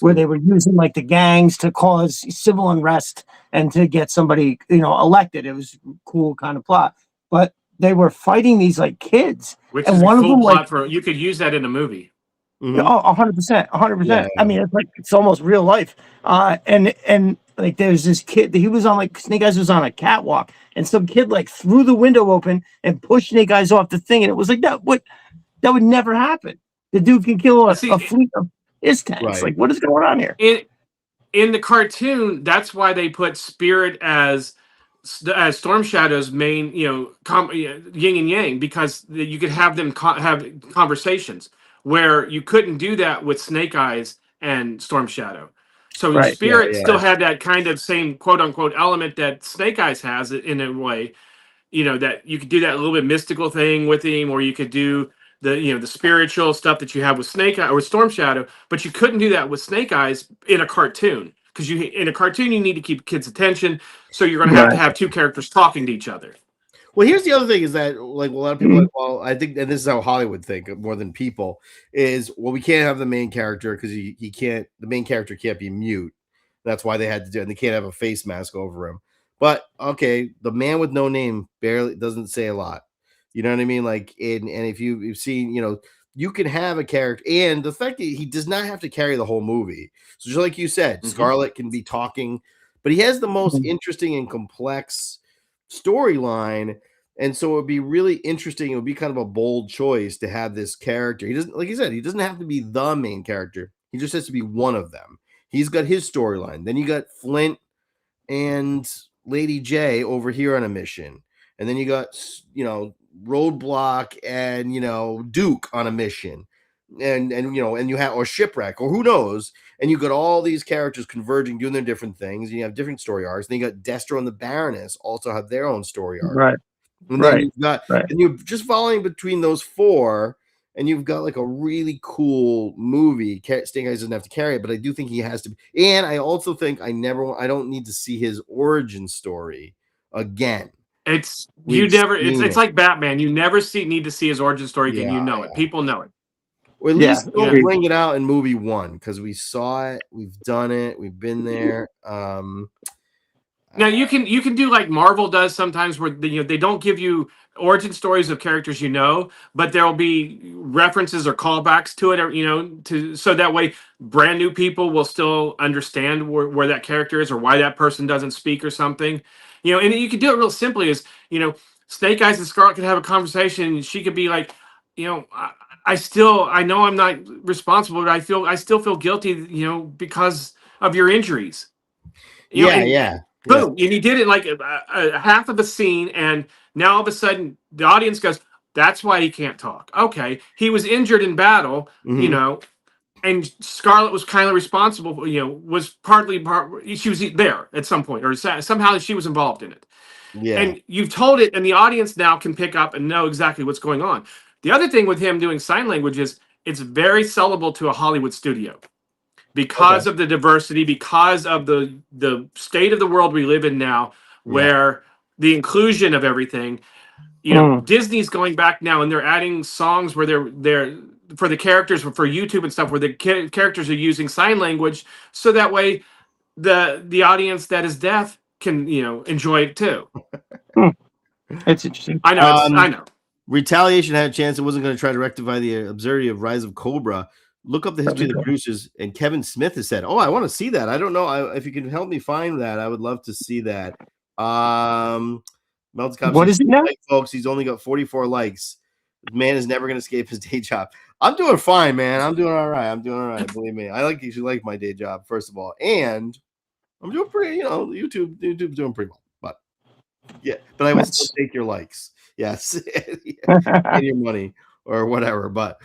[SPEAKER 3] they were using the gangs to cause civil unrest and to get somebody elected. It was a cool kind of plot, but they were fighting these kids,
[SPEAKER 2] which is one a cool plot for you could use that in a movie.
[SPEAKER 3] Mm-hmm. Oh, 100%. Yeah. I mean, it's almost real life. And there's this kid. He was on Snake Eyes was on a catwalk, and some kid threw the window open and pushed Snake Eyes off the thing, and it was that would never happen. The dude can kill a fleet of his tanks.
[SPEAKER 1] Right.
[SPEAKER 3] What is going on here?
[SPEAKER 2] In the cartoon, that's why they put Spirit as Storm Shadow's main, yin and yang, because you could have them have conversations where you couldn't do that with Snake Eyes and Storm Shadow. So Spirit still had that kind of same quote unquote element that Snake Eyes has in a way, that you could do that a little bit mystical thing with him, or you could do the spiritual stuff that you have with Snake Eye or Storm Shadow, but you couldn't do that with Snake Eyes in a cartoon. Because in a cartoon, you need to keep kids' attention, so you're going to have 2 characters talking to each other.
[SPEAKER 1] Well, here's the other thing: is that a lot of people, I think, and this is how Hollywood think more than people is, we can't have the main character because he can't. The main character can't be mute. That's why they had to do it. And they can't have a face mask over him. But okay, the man with no name barely doesn't say a lot. You know what I mean? And if you've seen, you can have a character, and the fact that he does not have to carry the whole movie. So just like you said, Scarlet can be talking, but he has the most interesting and complex storyline And so it would be really interesting. It would be kind of a bold choice to have this character. He doesn't, like you said, he doesn't have to be the main character. He just has to be one of them. He's got his storyline. Then you got Flint and Lady J over here on a mission. And then you got, Roadblock and, Duke on a mission. And you have, or Shipwreck, or who knows. And you got all these characters converging, doing their different things. And you have different story arcs. Then you got Destro and the Baroness also have their own story arc.
[SPEAKER 3] Right.
[SPEAKER 1] And then you've got, and you're just following between those four, and you've got like a really cool movie. Snake Eyes doesn't have to carry it, but I do think he has to. And I also think I don't need to see his origin story again.
[SPEAKER 2] It's like Batman. You never need to see his origin story again. It. People know it.
[SPEAKER 1] Or at least don't bring it out in movie one, because we saw it, we've done it, we've been there.
[SPEAKER 2] Now you can do like Marvel does sometimes, where they don't give you origin stories of characters, but there'll be references or callbacks to it, or so that way brand new people will still understand where that character is or why that person doesn't speak or something. And you can do it real simply. Is Snake Eyes and Scarlet could have a conversation, and she could be like, I know I'm not responsible, but I still feel guilty, because of your injuries. Boom, and he did it like a half of a scene, and now all of a sudden the audience goes, "That's why he can't talk." Okay, he was injured in battle, and Scarlet was kind of responsible. Was she was there at some point, or somehow she was involved in it. Yeah, and you've told it, and the audience now can pick up and know exactly what's going on. The other thing with him doing sign language is it's very sellable to a Hollywood studio. Because of the diversity, because of the state of the world we live in now, where the inclusion of everything, Disney's going back now and they're adding songs where they're for the characters for YouTube and stuff, where the characters are using sign language, so that way the audience that is deaf can enjoy it too.
[SPEAKER 3] That's interesting.
[SPEAKER 2] I know. I know.
[SPEAKER 1] Retaliation had a chance. It wasn't going to try to rectify the absurdity of Rise of Cobra. Look up the history of the producers, and Kevin Smith has said, "Oh, I want to see that. I don't know if you can help me find that. I would love to see that."
[SPEAKER 3] What is it now,
[SPEAKER 1] folks? He's only got 44 likes. The man is never going to escape his day job. I'm doing fine, man. I'm doing all right. Believe me. You should like my day job, first of all, and I'm doing pretty. YouTube's doing pretty well, but I will still take your likes. Yes, and your money or whatever, but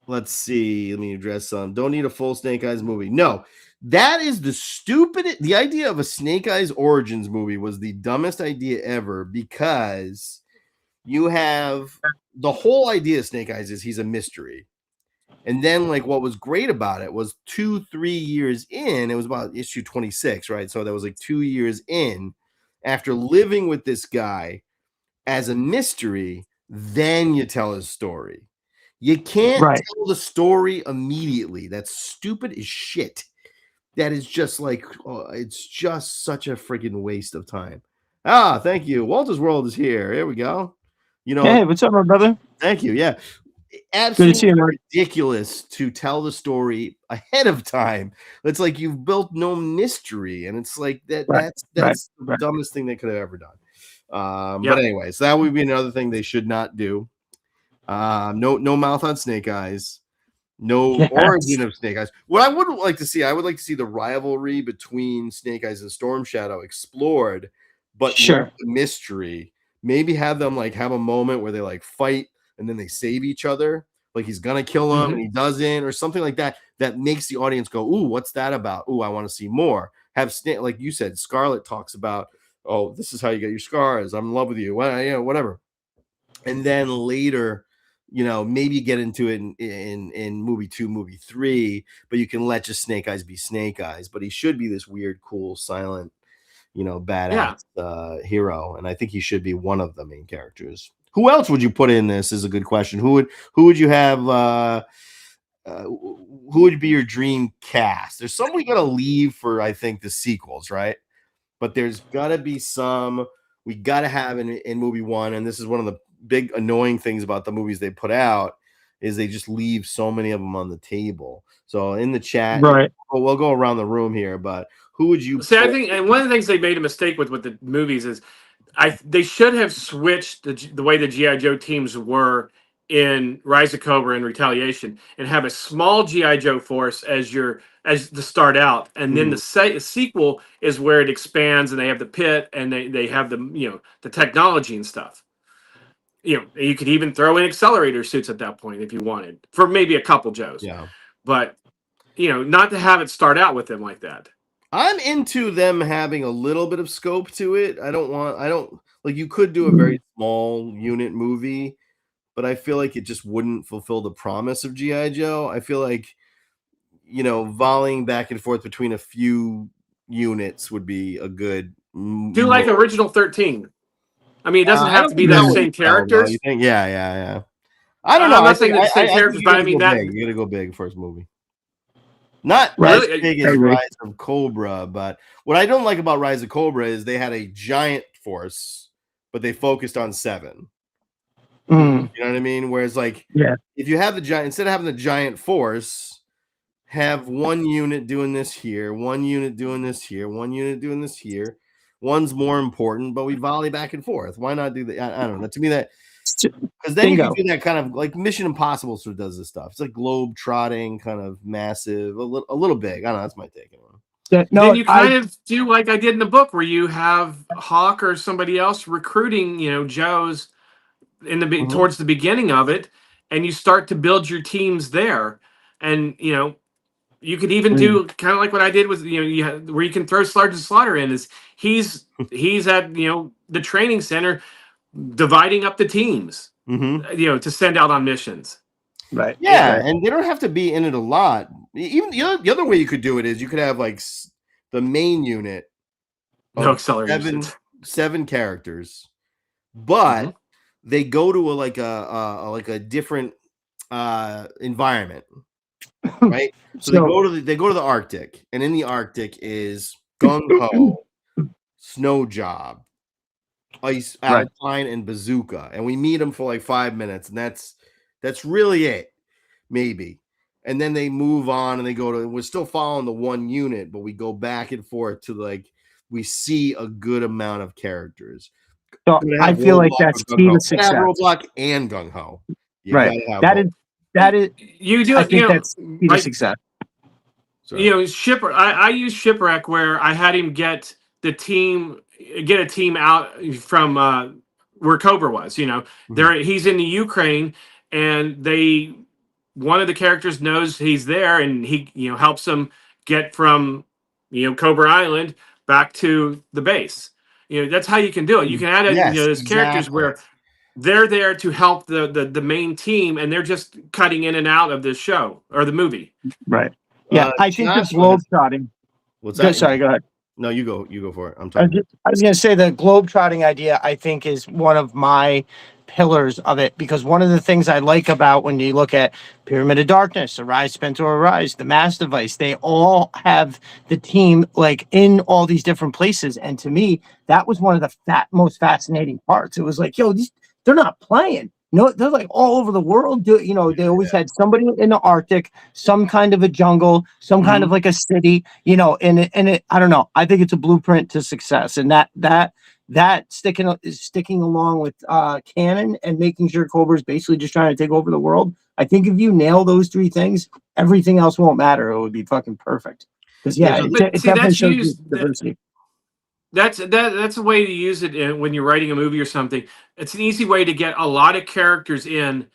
[SPEAKER 1] let's see. Let me address some. Don't need a full Snake Eyes movie. No, that is the idea of a Snake Eyes Origins movie was the dumbest idea ever, because you have the whole idea of Snake Eyes is he's a mystery. And then, like, what was great about it was 2-3 years in, it was about issue 26, right? So that was like 2 years in, after living with this guy as a mystery, then you tell his story. You can't tell the story immediately. That's stupid as shit. That is just like, it's just such a freaking waste of time. Thank you. Walter's World is here. Here we go.
[SPEAKER 3] Hey, what's up, my brother?
[SPEAKER 1] Thank you. Yeah. Absolutely ridiculous to tell the story ahead of time. It's like you've built no mystery, and it's like that's the dumbest thing they could have ever done. But anyways, that would be another thing they should not do. No mouth on Snake Eyes, no origin of Snake Eyes. What I would like to see, the rivalry between Snake Eyes and Storm Shadow explored, but the mystery. Maybe have them have a moment where they fight and then they save each other. Like he's gonna kill him and he doesn't, or something like that. That makes the audience go, "Ooh, what's that about? Ooh, I want to see more." Have Snake, like you said, Scarlet talks about, "Oh, this is how you get your scars. I'm in love with you." Whatever. And then later, maybe get into it in movie 2, movie 3, but you can let just Snake Eyes be Snake Eyes. But he should be this weird, cool, silent, badass hero, and I think he should be one of the main characters. Who else would you put in this is a good question. Who would you have? Who would be your dream cast? There's some we gotta leave for, I think, the sequels, right? But there's gotta be some we gotta have in movie 1, and this is one of the big annoying things about the movies they put out is they just leave so many of them on the table. So in the chat, we'll go around the room here, but who would you
[SPEAKER 2] say? I think, and one of the things they made a mistake with the movies is They should have switched the way the GI Joe teams were in Rise of Cobra and Retaliation, and have a small GI Joe force as the start out, and then the sequel is where it expands, and they have the pit, and they have the technology and stuff. You could even throw in accelerator suits at that point if you wanted, for maybe a couple Joes.
[SPEAKER 1] Yeah.
[SPEAKER 2] But not to have it start out with them like that.
[SPEAKER 1] I'm into them having a little bit of scope to it. I don't like, you could do a very small unit movie, but I feel like it just wouldn't fulfill the promise of G.I. Joe. I feel like, volleying back and forth between a few units would be a good.
[SPEAKER 2] Do like Original 13. I mean, it doesn't have to be
[SPEAKER 1] those
[SPEAKER 2] those same characters.
[SPEAKER 1] You think? Yeah. I don't know.
[SPEAKER 2] I'm not saying the same characters, but I mean that
[SPEAKER 1] you gotta go big first movie. Not as big as Rise of Cobra, but what I don't like about Rise of Cobra is they had a giant force, but they focused on 7. You know what I mean? Whereas, like, if you have the giant, instead of having the giant force, have one unit doing this here, one unit doing this here, one unit doing this here. One's more important, but we volley back and forth. Why not do that? I don't know. To me, that, because then you can do that kind of like Mission Impossible sort of does this stuff. It's like globe trotting, kind of massive, a little big. I don't know. That's my take on it.
[SPEAKER 2] Then you kind of do like I did in the book, where you have Hawk or somebody else recruiting, Joes in the towards the beginning of it, and you start to build your teams there, and you could even do kind of like what I did with where you can throw Sergeant Slaughter in. Is he's at the training center, dividing up the teams, to send out on missions.
[SPEAKER 3] Right.
[SPEAKER 1] Yeah, and they don't have to be in it a lot. Even the other way you could do it is you could have like the main unit,
[SPEAKER 2] no accelerator,
[SPEAKER 1] 7 characters, but they go to a different environment. Right, so they go to the Arctic, and in the Arctic is Gung Ho, Snow Job, Ice Alpine, and Bazooka, and we meet them for like 5 minutes, and that's really it, maybe. And then they move on, and they go to. We're still following the one unit, but we go back and forth to we see a good amount of characters.
[SPEAKER 3] So I feel like that's key to success.
[SPEAKER 1] Roadblock and Gung Ho,
[SPEAKER 3] right? That is
[SPEAKER 2] you do.
[SPEAKER 3] I think that's key to success.
[SPEAKER 2] Shipwreck. I use Shipwreck, where I had him get a team out from where Cobra was. He's in the Ukraine, and one of the characters knows he's there, and he helps them get from Cobra Island back to the base. That's how you can do it. You can add those characters where they're there to help the main team, and they're just cutting in and out of the show or the movie.
[SPEAKER 3] Right. Yeah, I think the globetrotting.
[SPEAKER 1] What's that?
[SPEAKER 3] Sorry, go ahead.
[SPEAKER 1] No, you go for it. I'm talking.
[SPEAKER 3] I was going to say the globetrotting idea, I think, is one of my pillars of it, because one of the things I like about when you look at Pyramid of Darkness, Arise, Spectre, Arise, the Mass Device, they all have the team like in all these different places. And to me, that was one of the most fascinating parts. It was like, they're not playing. They're like all over the world. They always had somebody in the Arctic, some kind of a jungle, some kind of like a city, and it, I don't know. I think it's a blueprint to success, and that sticking along with canon and making sure Cobra's basically just trying to take over the world. I think if you nail those 3 things, everything else won't matter. It would be fucking perfect. Because it definitely shows diversity.
[SPEAKER 2] That's a way to use it when you're writing a movie or something. It's an easy way to get a lot of characters in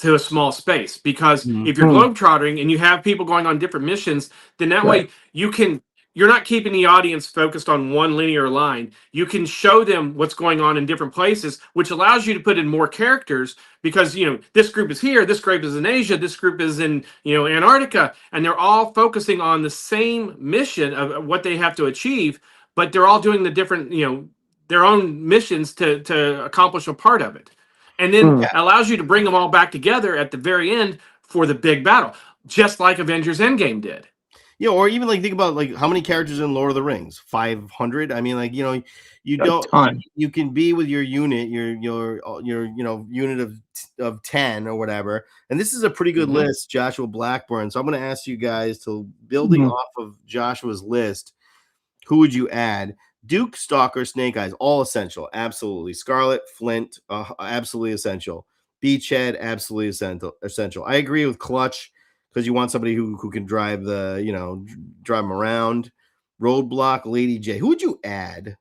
[SPEAKER 2] to a small space, because if you're globetrotting and you have people going on different missions, then that way you're not keeping the audience focused on one linear line. You can show them what's going on in different places, which allows you to put in more characters, because this group is here, this group is in Asia, this group is in Antarctica, and they're all focusing on the same mission of what they have to achieve. But they're all doing the different, their own missions to accomplish a part of it. And then allows you to bring them all back together at the very end for the big battle, just like Avengers Endgame did.
[SPEAKER 1] Or even think about how many characters in Lord of the Rings? 500. I mean, you don't. You can be with your unit, your unit of 10 or whatever. And this is a pretty good list, Joshua Blackburn. So I'm going to ask you guys to building off of Joshua's list. Who would you add? Duke, Stalker, Snake Eyes, all essential. Absolutely. Scarlet, Flint, absolutely essential. Beachhead, absolutely essential. I agree with Clutch because you want somebody who can drive drive them around. Roadblock, Lady J. Who would you add?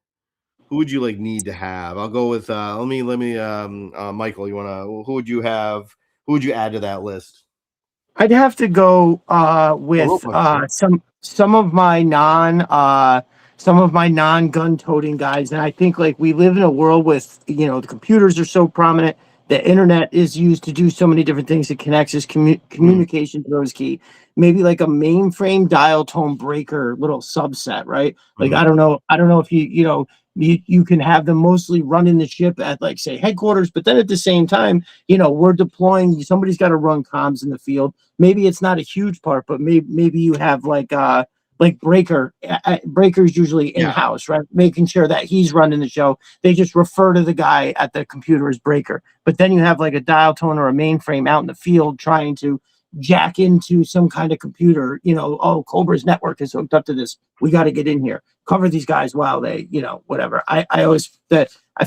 [SPEAKER 1] Who would you need to have? I'll go with let me Michael, who would you have? Who would you add to that list?
[SPEAKER 3] I'd have to go with some of my non-gun toting guys, and I think we live in a world with the computers are so prominent. The internet is used to do so many different things. It connects us. Communication throws key. Maybe a mainframe dial tone breaker little subset, right? I don't know if you can have them mostly running the ship at say headquarters, but then at the same time, we're deploying. Somebody's got to run comms in the field. Maybe it's not a huge part, but maybe you have breakers usually in-house, right? Making sure that he's running the show. They just refer to the guy at the computer as breaker. But then you have a dial tone or a mainframe out in the field trying to jack into some kind of computer, Cobra's network is hooked up to this. We got to get in here, cover these guys while they, whatever. I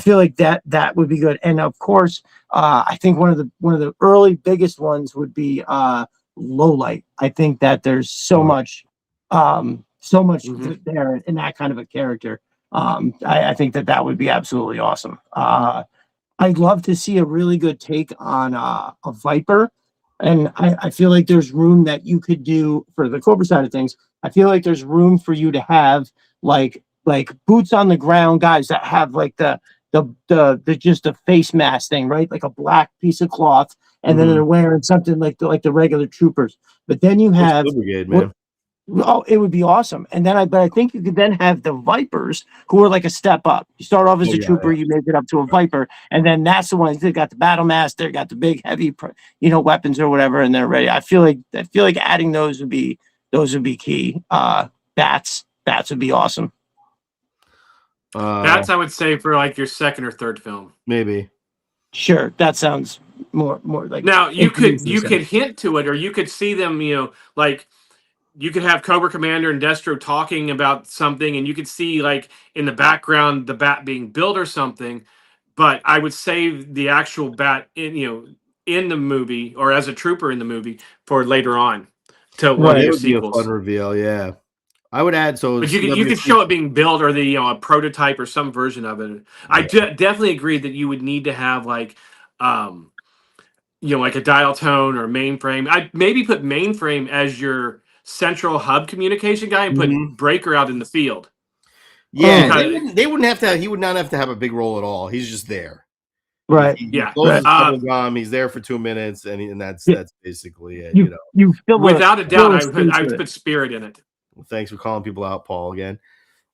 [SPEAKER 3] feel like that would be good. And of course, I think one of the early biggest ones would be low light. I think that there's so much there in that kind of a character. I think that would be absolutely awesome. I'd love to see a really good take on a Viper. And I feel like there's room that you could do for the Cobra side of things. I feel like there's room for you to have like boots on the ground guys that have the just a face mask thing, right? Like a black piece of cloth, and then they're wearing something like the regular troopers. But then you have
[SPEAKER 1] brigade, man.
[SPEAKER 3] Oh, it would be awesome. And then I think you could then have the Vipers who are a step up. You start off as a trooper, you make it up to a Viper, and then that's the ones that got the battle mask, they got the big heavy weapons or whatever, and they're ready. I feel like adding those would be key. Bats would be awesome.
[SPEAKER 2] Bats I would say for your second or third film.
[SPEAKER 1] Maybe.
[SPEAKER 3] Sure, that sounds more like.
[SPEAKER 2] Now you could hint to it, or you could see them, you could have Cobra Commander and Destro talking about something, and you could see in the background the bat being built or something. But I would save the actual bat in the movie or as a trooper in the movie for later on to one of your sequels.
[SPEAKER 1] Be a fun reveal, yeah. I would add
[SPEAKER 2] but you could show it being built or a prototype or some version of it. Yeah. I definitely agree that you would need to have a dial tone or mainframe. I'd maybe put mainframe as your central hub communication guy and put breaker out in the field.
[SPEAKER 1] Yeah, they wouldn't have to. He would not have to have a big role at all. He's just there,
[SPEAKER 3] right?
[SPEAKER 1] He closes gum. He's there for 2 minutes, and that's basically it.
[SPEAKER 3] You
[SPEAKER 2] without a doubt, I would put Spirit in it.
[SPEAKER 1] Well, thanks for calling people out, Paul. Again,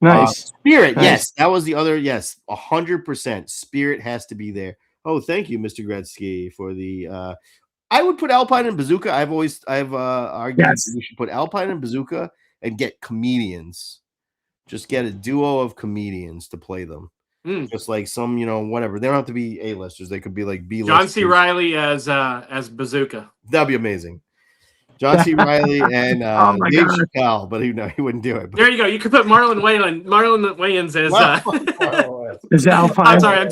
[SPEAKER 3] nice
[SPEAKER 1] Spirit. Nice. Yes, that was the other. Yes, 100%. Spirit has to be there. Oh, thank you, Mr. Gretzky, for the. I would put Alpine and Bazooka. I've argued that we should put Alpine and Bazooka and get comedians. Just get a duo of comedians to play them. Just some, whatever. They don't have to be A-listers. They could be B-listers.
[SPEAKER 2] John C. Reilly as Bazooka.
[SPEAKER 1] That'd be amazing. John C. Reilly and Dave Chappelle, but he wouldn't do it. But.
[SPEAKER 2] There you go. You could put Marlon Wayans as
[SPEAKER 3] is Alpine.
[SPEAKER 2] I'm sorry.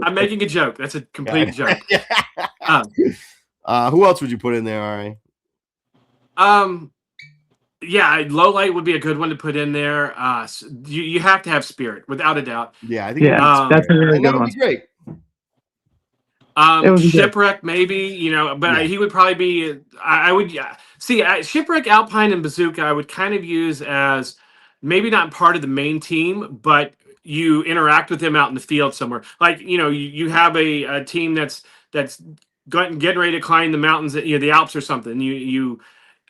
[SPEAKER 2] I'm making a joke. That's a complete joke.
[SPEAKER 1] Who else would you put in there, Ari?
[SPEAKER 2] Yeah, low light would be a good one to put in there. You have to have Spirit, without a doubt.
[SPEAKER 1] Yeah, I think
[SPEAKER 3] that's a really good one.
[SPEAKER 1] Great.
[SPEAKER 2] Shipwreck, maybe, but he would probably be. I would see Shipwreck, Alpine, and Bazooka. I would kind of use as maybe not part of the main team, but you interact with them out in the field somewhere. You have a team that's getting ready to climb the mountains, the Alps or something. You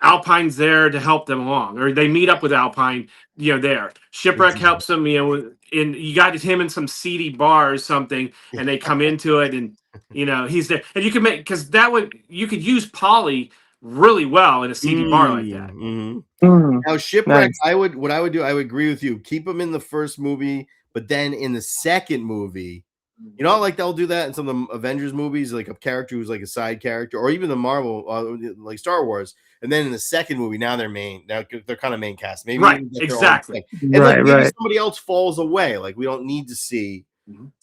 [SPEAKER 2] Alpine's there to help them along, or they meet up with Alpine, there. Shipwreck helps them, and you got him in some seedy bar or something, and they come into it, and he's there, and you can because you could use Polly really well in a seedy bar like that.
[SPEAKER 1] Now Shipwreck, nice. I would agree with you. Keep him in the first movie, but then in the second movie, You know, like they'll do that in some of the Avengers movies, like a character who's like a side character, or even the Marvel, like Star Wars. And then in the second movie, now they're kind of main cast. Maybe
[SPEAKER 2] Right,
[SPEAKER 1] even get their own
[SPEAKER 2] exactly.
[SPEAKER 1] thing. And like maybe somebody else falls away. Like we don't need to see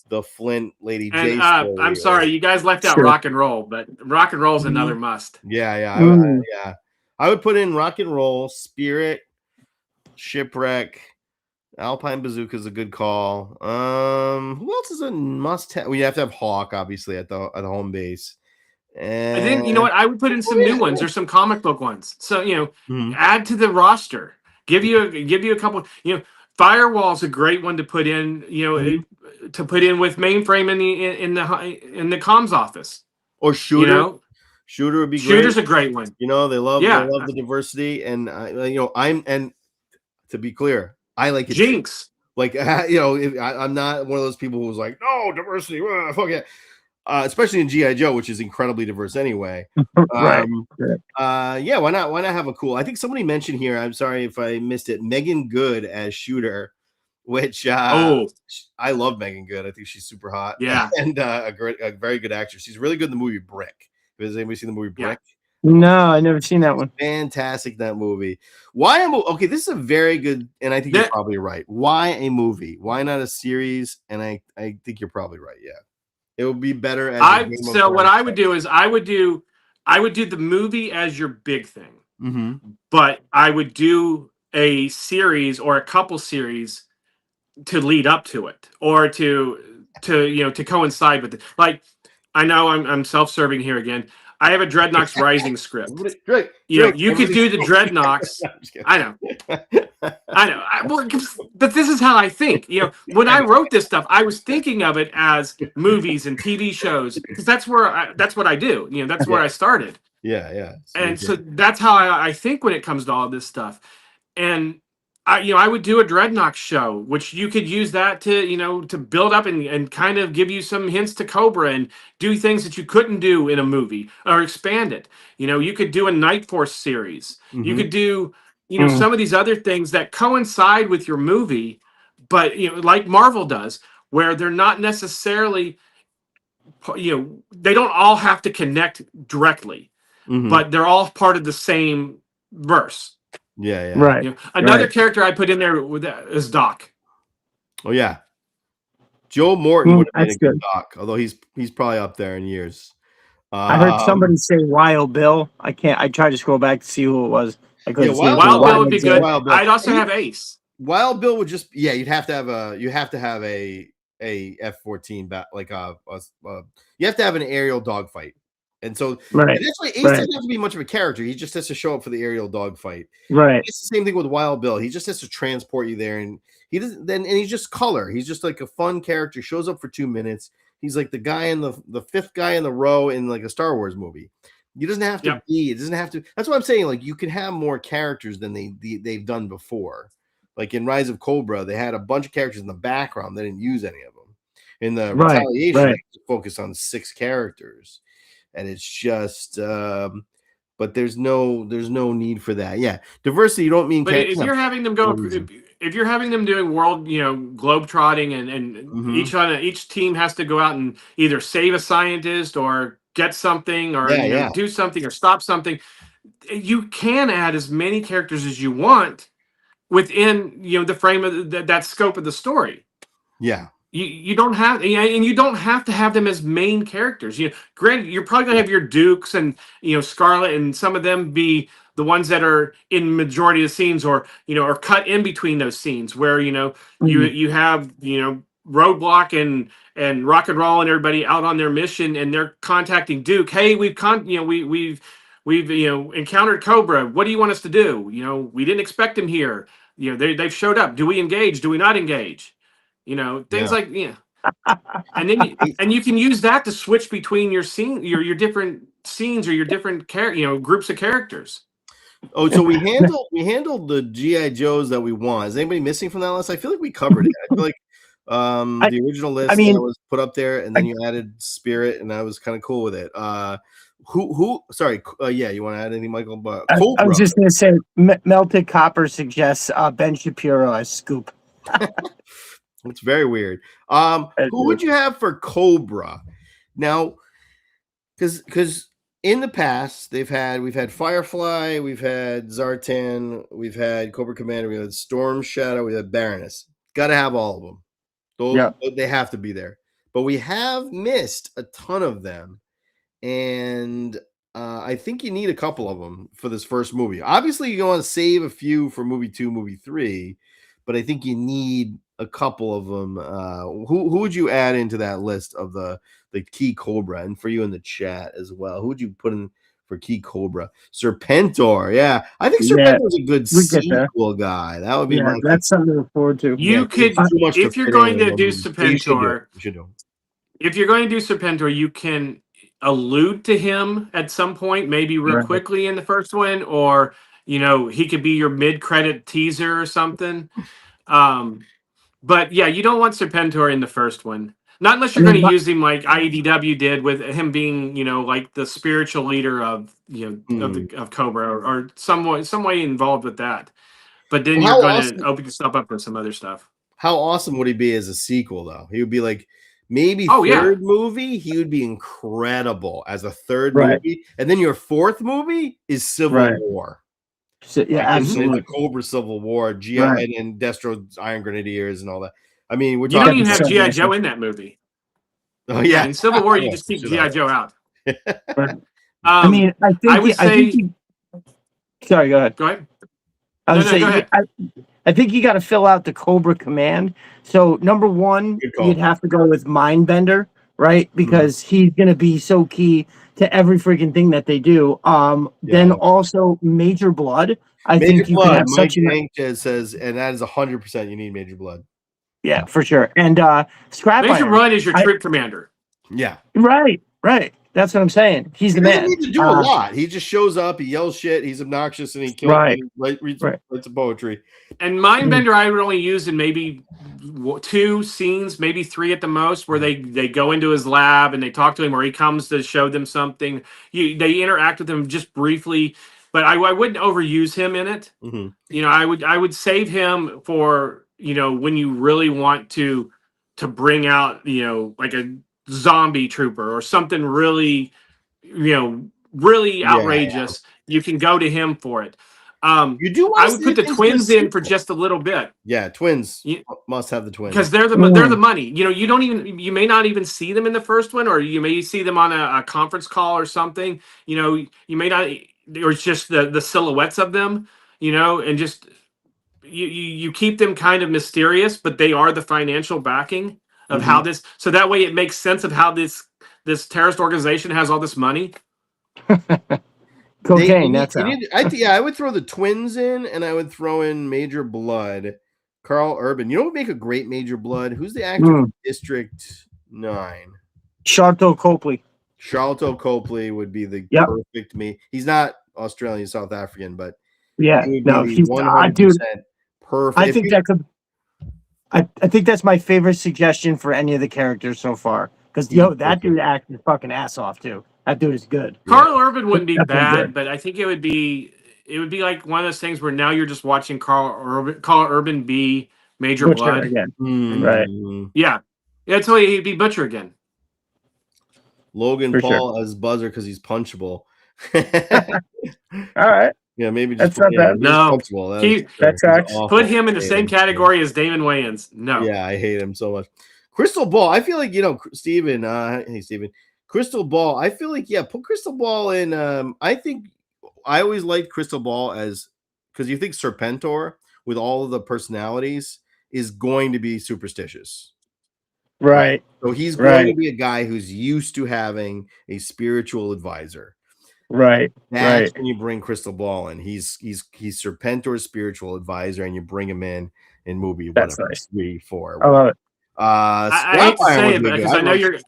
[SPEAKER 1] the Flint Lady J
[SPEAKER 2] And
[SPEAKER 1] story.
[SPEAKER 2] I'm sorry, you guys left out rock and roll, but rock and roll is another must.
[SPEAKER 1] Yeah. I would put in rock and roll, Spirit, Shipwreck. Alpine Bazooka is a good call. Who else is a must-have? We have to have Hawk, obviously, at the home base. And
[SPEAKER 2] I think you know what I would put in some new ones or some comic book ones. So add to the roster. Give you a couple. Firewall's a great one to put in. To put in with mainframe in the comms office.
[SPEAKER 1] Or Shooter. Shooter would be great.
[SPEAKER 2] Shooter's a great one.
[SPEAKER 1] They love the diversity, and and to be clear, I like it.
[SPEAKER 2] Jinx.
[SPEAKER 1] Like I'm not one of those people who's like, no diversity, fuck it. Especially in G.I. Joe, which is incredibly diverse anyway.
[SPEAKER 3] Right.
[SPEAKER 1] Yeah, why not have a cool? I think somebody mentioned here. I'm sorry if I missed it. Megan Good as Shooter, which I love Megan Good. I think she's super hot.
[SPEAKER 2] Yeah,
[SPEAKER 1] and a very good actress. She's really good in the movie Brick. Has anybody seen the movie Brick?
[SPEAKER 3] Yeah. No, I never seen that one.
[SPEAKER 1] Fantastic, that movie. Why okay? This is a very good, and I think you're probably right. Why a movie? Why not a series? And I think you're probably right. Yeah, it would be better.
[SPEAKER 2] So what I would do is I would do the movie as your big thing, but I would do a series or a couple series to lead up to it, or to coincide with it. Like I know I'm self-serving here again. I have a Dreadnoks Rising script. You could do the Dreadnoks. I know. But this is how I think. When I wrote this stuff, I was thinking of it as movies and TV shows because that's what I do. That's where I started.
[SPEAKER 1] Yeah.
[SPEAKER 2] And so that's how I think when it comes to all this stuff. And I would do a Dreadnoks show, which you could use that to build up and kind of give you some hints to Cobra and do things that you couldn't do in a movie or expand it. You could do a Night Force series. You could do, some of these other things that coincide with your movie, but like Marvel does, where they're not necessarily, they don't all have to connect directly, but they're all part of the same verse.
[SPEAKER 1] Yeah.
[SPEAKER 3] Right.
[SPEAKER 2] Another character I put in there is Doc.
[SPEAKER 1] Oh yeah, Joe Morton would have been a good Doc, although he's probably up there in years.
[SPEAKER 3] I heard somebody say Wild Bill. I tried to scroll back to see who it was.
[SPEAKER 2] Wild Bill would be good. I'd also have Ace.
[SPEAKER 1] Wild Bill would just you'd have to have a F-14 like you have to have an aerial dogfight. And so that's why Ace doesn't have to be much of a character. He just has to show up for the aerial dogfight.
[SPEAKER 3] Right.
[SPEAKER 1] It's the same thing with Wild Bill. He just has to transport you there, and he doesn't. And he's just color. He's just like a fun character. Shows up for 2 minutes. He's like the guy in the fifth guy in the row in like a Star Wars movie. He doesn't have to be. It doesn't have to. That's what I'm saying. Like you can have more characters than they've done before. Like in Rise of Cobra, they had a bunch of characters in the background. They didn't use any of them. In the Retaliation, they focused on 6 characters. And it's just, but there's no need for that. Yeah, diversity. You don't mean.
[SPEAKER 2] But if you're having them go, if you're having them doing world, globe trotting, and each team has to go out and either save a scientist or get something or do something or stop something, you can add as many characters as you want within the frame of that scope of the story.
[SPEAKER 1] Yeah.
[SPEAKER 2] You don't have, and you don't have to have them as main characters. Granted, you're probably gonna have your Dukes and Scarlet, and some of them be the ones that are in majority of the scenes, or or cut in between those scenes where you have Roadblock and Rock and Roll and everybody out on their mission, and they're contacting Duke. Hey, we've encountered Cobra. What do you want us to do? We didn't expect him here. They've showed up. Do we engage? Do we not engage? Things like and then you can use that to switch between your scene, your different scenes, or your different groups of characters.
[SPEAKER 1] Oh, so we handled the GI Joes that we want. Is anybody missing from that list? I feel like we covered it. I feel like the original list that was put up there, and then you added Spirit, and I was kind of cool with it. Sorry, you want to add anything, Michael? But
[SPEAKER 3] I was just going to say, Melted Copper suggests Ben Shapiro as Scoop.
[SPEAKER 1] It's very weird. Who would you have for Cobra? Now, because in the past we've had Firefly, we've had Zartan, we've had Cobra Commander, we had Storm Shadow, we had Baroness. Got to have all of them. They have to be there. But we have missed a ton of them, and I think you need a couple of them for this first movie. Obviously, you want to save a few for movie 2, movie 3, but I think you need a couple of them. Who would you add into that list of the key Cobra? And for you in the chat as well, who would you put in for key Cobra? Serpentor, yeah, I think Serpentor's a good sequel guy. That would be
[SPEAKER 3] that's something to look forward to.
[SPEAKER 2] You could, if you're going to do Serpentor, if you're going to do Serpentor, you can allude to him at some point, maybe real quickly in the first one, or he could be your mid-credit teaser or something. But yeah, you don't want Serpentor in the first one. Not unless you're going to use him like IEDW did with him being, like the spiritual leader of, of Cobra or some way involved with that. But then you're going to open yourself up for some other stuff.
[SPEAKER 1] How awesome would he be as a sequel, though? He would be like maybe third movie. He would be incredible as a third movie, and then your fourth movie is Civil War.
[SPEAKER 3] So, absolutely.
[SPEAKER 1] The Cobra Civil War, G.I. and Destro's Iron Grenadiers and all that. I mean,
[SPEAKER 2] you don't even have G.I. Joe in that movie.
[SPEAKER 1] Oh yeah,
[SPEAKER 2] in Civil War, you just keep G.I. Joe out.
[SPEAKER 3] I mean, I think. Sorry, go ahead.
[SPEAKER 2] Go ahead.
[SPEAKER 3] Go ahead. I think you got to fill out the Cobra Command. So number one, you'd have to go with Mindbender, right? Because he's going to be so key to every freaking thing that they do. Then also Major Blood. I think you can have such
[SPEAKER 1] a says, and that is 100%. You need Major Blood.
[SPEAKER 3] Yeah, for sure. And Scrap
[SPEAKER 2] Major Blood is your troop commander.
[SPEAKER 1] Yeah.
[SPEAKER 3] Right. That's what I'm saying. He's the man.
[SPEAKER 1] He doesn't need to do a lot. He just shows up, he yells shit, he's obnoxious, and he kills. Reads some poetry.
[SPEAKER 2] And Mindbender, I would only use in maybe 2 scenes, maybe 3 at the most, where they go into his lab and they talk to him, or he comes to show them something. They interact with him just briefly, but I wouldn't overuse him in it. Mm-hmm. I would save him for when you really want to bring out like a zombie trooper or something really outrageous. You can go to him for it. You do. I would put the twins in for just a little bit.
[SPEAKER 1] Yeah, twins must have the twins
[SPEAKER 2] because they're the money. You may not even see them in the first one, or you may see them on a conference call or something. You may not, or it's just the silhouettes of them. And just you keep them kind of mysterious, but they are the financial backing of how this. So that way, it makes sense of how this terrorist organization has all this money.
[SPEAKER 3] Cocaine.
[SPEAKER 1] I would throw the twins in, and I would throw in Major Blood, Carl Urban. You know what would make a great Major Blood? Who's the actor from District 9?
[SPEAKER 3] Charlton Copley.
[SPEAKER 1] Charlton Copley would be the perfect me. He's not Australian, South African, but
[SPEAKER 3] he's 100%
[SPEAKER 1] perfect.
[SPEAKER 3] I think I think that's my favorite suggestion for any of the characters so far. Because that dude acts his fucking ass off too. That dude is good.
[SPEAKER 2] Carl Urban wouldn't be bad, but I think it would be like one of those things where now you're just watching Carl Urban be Major
[SPEAKER 3] Butcher
[SPEAKER 2] Blood
[SPEAKER 3] again. Right.
[SPEAKER 2] Yeah. That's why he'd be Butcher again.
[SPEAKER 1] Logan Paul as Buzzer because he's punchable.
[SPEAKER 3] All right.
[SPEAKER 1] Yeah, maybe just
[SPEAKER 3] that's not bad.
[SPEAKER 2] No,
[SPEAKER 3] that's
[SPEAKER 2] put him in the same category as Damon Wayans. No.
[SPEAKER 1] Yeah, I hate him so much. Crystal Ball. I feel like Steven. Hey, Steven. Crystal Ball. I feel like put Crystal Ball in. I think I always liked Crystal Ball because you think Serpentor with all of the personalities is going to be superstitious.
[SPEAKER 3] Right.
[SPEAKER 1] So he's going to be a guy who's used to having a spiritual advisor.
[SPEAKER 3] Right.
[SPEAKER 1] That's when you bring Crystal Ball in. He's Serpentor's spiritual advisor, and you bring him in movie whatever 3, 4.
[SPEAKER 3] I love it.
[SPEAKER 2] I hate to say it because I know you're.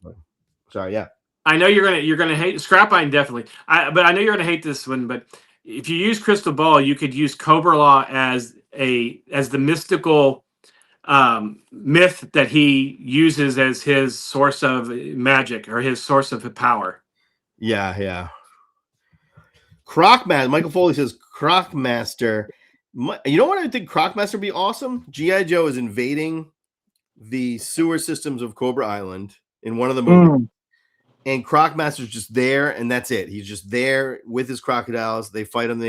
[SPEAKER 1] Sorry, yeah.
[SPEAKER 2] I know you're gonna hate Scrap Iron definitely. But I know you're gonna hate this one. But if you use Crystal Ball, you could use Cobra Law as the mystical myth that he uses as his source of magic or his source of power.
[SPEAKER 1] Yeah. Crocmaster. Michael Foley says Crocmaster. You know what I think Crocmaster would be awesome? G.I. Joe is invading the sewer systems of Cobra Island in one of the movies. And Crocmaster's just there, and that's it. He's just there with his crocodiles. They fight him.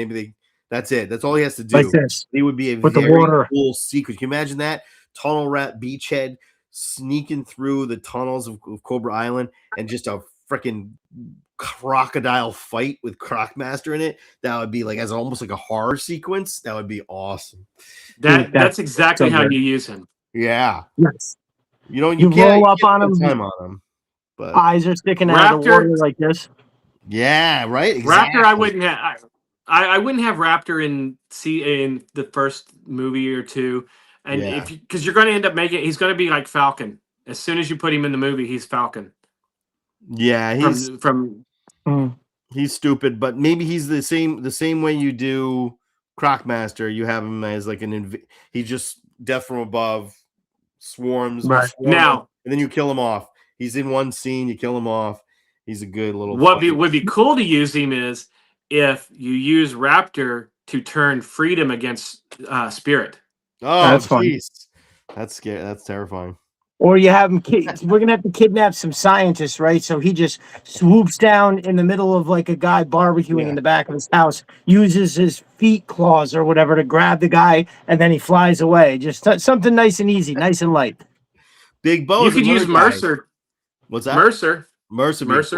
[SPEAKER 1] That's it. That's all he has to do.
[SPEAKER 3] Like this.
[SPEAKER 1] It would be a
[SPEAKER 3] With the
[SPEAKER 1] very
[SPEAKER 3] water.
[SPEAKER 1] cool sequence. Can you imagine that? Tunnel rat beachhead sneaking through the tunnels of Cobra Island and just a freaking crocodile fight with Crocmaster in it. That would be like as almost like a horror sequence. That would be awesome.
[SPEAKER 2] That's exactly how you use him.
[SPEAKER 1] Yeah.
[SPEAKER 3] Yes.
[SPEAKER 1] You can't
[SPEAKER 3] roll up on him.
[SPEAKER 1] Time on him. But
[SPEAKER 3] eyes are sticking out of the water like this.
[SPEAKER 1] Yeah, right. Exactly.
[SPEAKER 2] Raptor, I wouldn't have. I wouldn't have Raptor in the first movie or two, and because you're going to end up he's going to be like Falcon. As soon as you put him in the movie, he's Falcon.
[SPEAKER 1] Yeah, he's he's stupid, but maybe he's the same way you do Crocmaster. You have him as like he's just death from above, swarms
[SPEAKER 2] now,
[SPEAKER 1] and then you kill him off. He's in one scene, you kill him off. He's a good little.
[SPEAKER 2] What would be cool to use him is if you use Raptor to turn Freedom against Spirit.
[SPEAKER 1] Oh,
[SPEAKER 3] that's fun.
[SPEAKER 1] That's scary. That's terrifying.
[SPEAKER 3] Or you have him. We're gonna have to kidnap some scientists, right? So he just swoops down in the middle of like a guy barbecuing in the back of his house, uses his feet claws or whatever to grab the guy, and then he flies away. Just something nice and easy, nice and light.
[SPEAKER 1] Big Bo.
[SPEAKER 2] You could use Mercer.
[SPEAKER 1] What's that?
[SPEAKER 2] Mercer.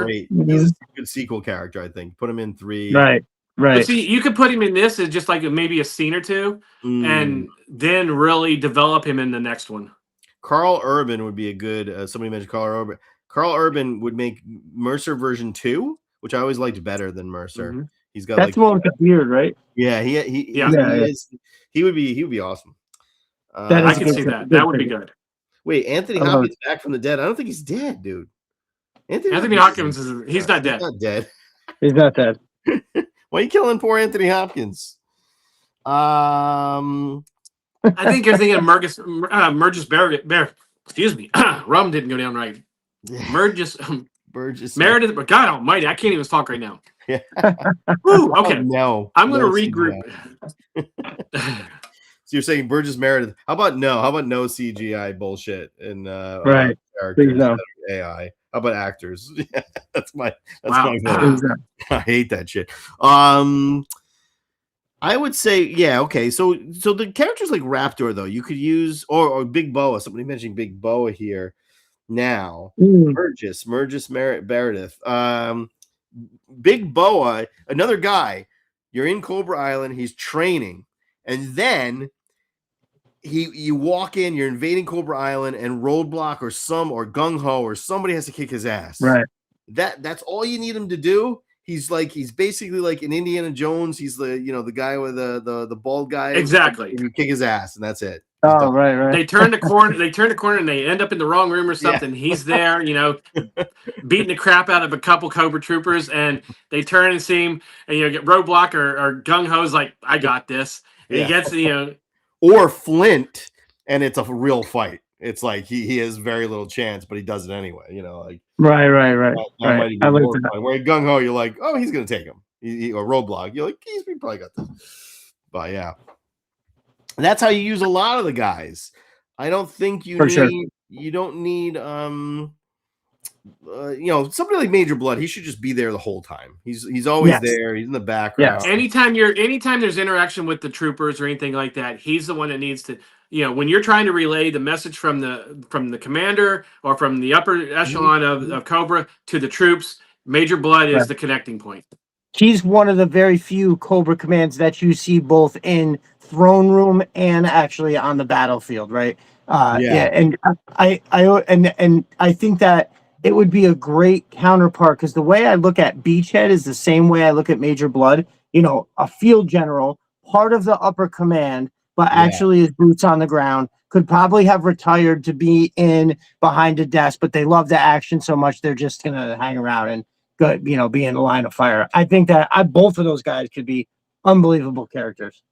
[SPEAKER 1] Great. He's a good sequel character, I think. Put him in 3.
[SPEAKER 3] Right.
[SPEAKER 2] But see, you could put him in this as just like maybe a scene or two, and then really develop him in the next one.
[SPEAKER 1] Carl Urban would be a good. Somebody mentioned Carl Urban. Carl Urban would make Mercer version 2, which I always liked better than Mercer. He's got
[SPEAKER 3] that's more weird, right?
[SPEAKER 1] Yeah, he is. He would be awesome.
[SPEAKER 2] I can see that. That would be good.
[SPEAKER 1] Wait, Anthony Hopkins back from the dead. I don't think he's dead, dude.
[SPEAKER 2] Anthony Hopkins he's not dead.
[SPEAKER 1] He's not dead.
[SPEAKER 3] He's not dead.
[SPEAKER 1] Why are you killing poor Anthony Hopkins?
[SPEAKER 2] I think you're thinking of Burgess Bear. Excuse me. Rum didn't go down right. Burgess Meredith. But God Almighty, I can't even talk right now.
[SPEAKER 1] Yeah.
[SPEAKER 2] Ooh, okay.
[SPEAKER 1] Oh, no.
[SPEAKER 2] I'm going to regroup.
[SPEAKER 1] So you're saying Burgess Meredith? How about no CGI bullshit and
[SPEAKER 3] right
[SPEAKER 1] characters AI? How about actors? Yeah, that's my vote. I hate that shit. I would say okay. So the characters like Raptor though you could use or Big Boa. Somebody mentioned Big Boa here. Now Burgess Meredith. Big Boa, another guy. You're in Cobra Island. He's training, and then you walk in, you're invading Cobra Island, and Roadblock or Gung Ho or somebody has to kick his ass.
[SPEAKER 3] Right.
[SPEAKER 1] That's all you need him to do. He's basically like an Indiana Jones. He's the guy with the bald guy.
[SPEAKER 2] Exactly.
[SPEAKER 1] And you kick his ass, and that's it.
[SPEAKER 3] Oh, right.
[SPEAKER 2] They turn the corner, and they end up in the wrong room or something. Yeah. He's there, beating the crap out of a couple Cobra troopers, and they turn and see him, and get Roadblock or Gung Ho's like, I got this. And he gets
[SPEAKER 1] or Flint, and it's a real fight. It's like he has very little chance, but he does it anyway.
[SPEAKER 3] Right.
[SPEAKER 1] I like that. Where Gung Ho, you're like, oh, he's gonna take him. Or Roadblock, you're like, he probably got this. But yeah, and that's how you use a lot of the guys. I don't think you don't need somebody like Major Blood. He should just be there the whole time. He's always there. He's in the background.
[SPEAKER 2] Anytime there's interaction with the troopers or anything like that, he's the one that needs to. When you're trying to relay the message from the commander or from the upper echelon of Cobra to the troops, Major Blood is the connecting point.
[SPEAKER 3] He's one of the very few Cobra commands that you see both in throne room and actually on the battlefield, right? And I think that it would be a great counterpart because the way I look at Beachhead is the same way I look at Major Blood. A field general, part of the upper command, but actually his boots on the ground, could probably have retired to be in behind a desk, but they love the action so much they're just gonna hang around and be in the line of fire. I think that both of those guys could be unbelievable characters.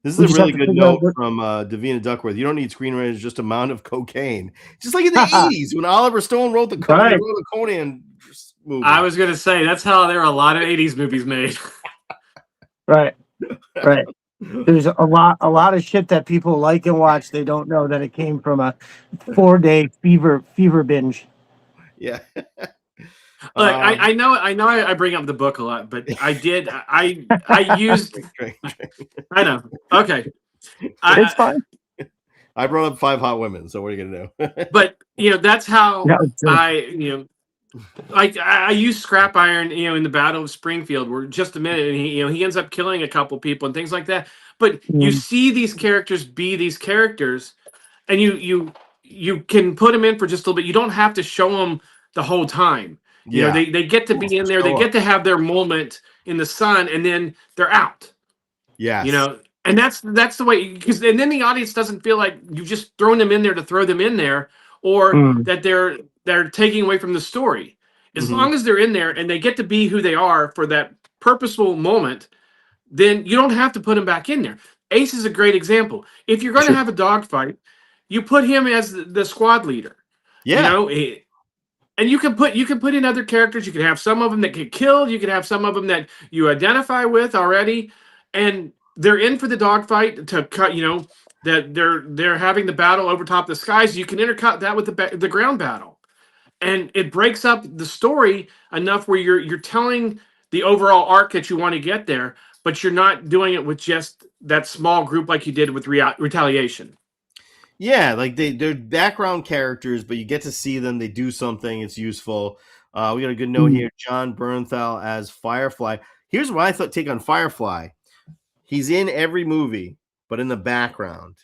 [SPEAKER 1] This is a really good note from Davina Duckworth. You don't need screenwriters, just a mound of cocaine. Just like in the 80s when Oliver Stone wrote the Conan movie.
[SPEAKER 2] I was going to say, that's how there are a lot of 80s movies made.
[SPEAKER 3] Right. There's a lot of shit that people like and watch. They don't know that it came from a 4-day fever binge.
[SPEAKER 1] Yeah.
[SPEAKER 2] Look, I know I bring up the book a lot, but I used I know. Okay.
[SPEAKER 3] It's
[SPEAKER 2] I
[SPEAKER 3] fine.
[SPEAKER 1] I brought up 5 hot women, so what are you gonna do?
[SPEAKER 2] but that's how
[SPEAKER 3] Yeah, it's,
[SPEAKER 2] like I use scrap iron, in the Battle of Springfield, where just a minute, and he ends up killing a couple people and things like that. But you see these characters be these characters, and you can put them in for just a little bit. You don't have to show them the whole time.
[SPEAKER 1] Yeah.
[SPEAKER 2] They get to be in there. They get to have their moment in the sun, and then they're out.
[SPEAKER 1] Yes.
[SPEAKER 2] And that's the way, because and then the audience doesn't feel like you've just thrown them in there to throw them in there, or that they're taking away from the story. As long as they're in there and they get to be who they are for that purposeful moment, then you don't have to put them back in there. Ace is a great example. If you're going to have a dogfight, you put him as the squad leader.
[SPEAKER 1] Yeah.
[SPEAKER 2] And you can put in other characters. You can have some of them that get killed. You can have some of them that you identify with already, and they're in for the dogfight to cut. That they're having the battle over top the skies. You can intercut that with the ground battle, and it breaks up the story enough where you're telling the overall arc that you want to get there, but you're not doing it with just that small group like you did with Retaliation.
[SPEAKER 1] Yeah, like they're background characters, but you get to see them. They do something. It's useful. We got a good note here. John Bernthal as Firefly. Here's what I thought. Take on Firefly. He's in every movie, but in the background,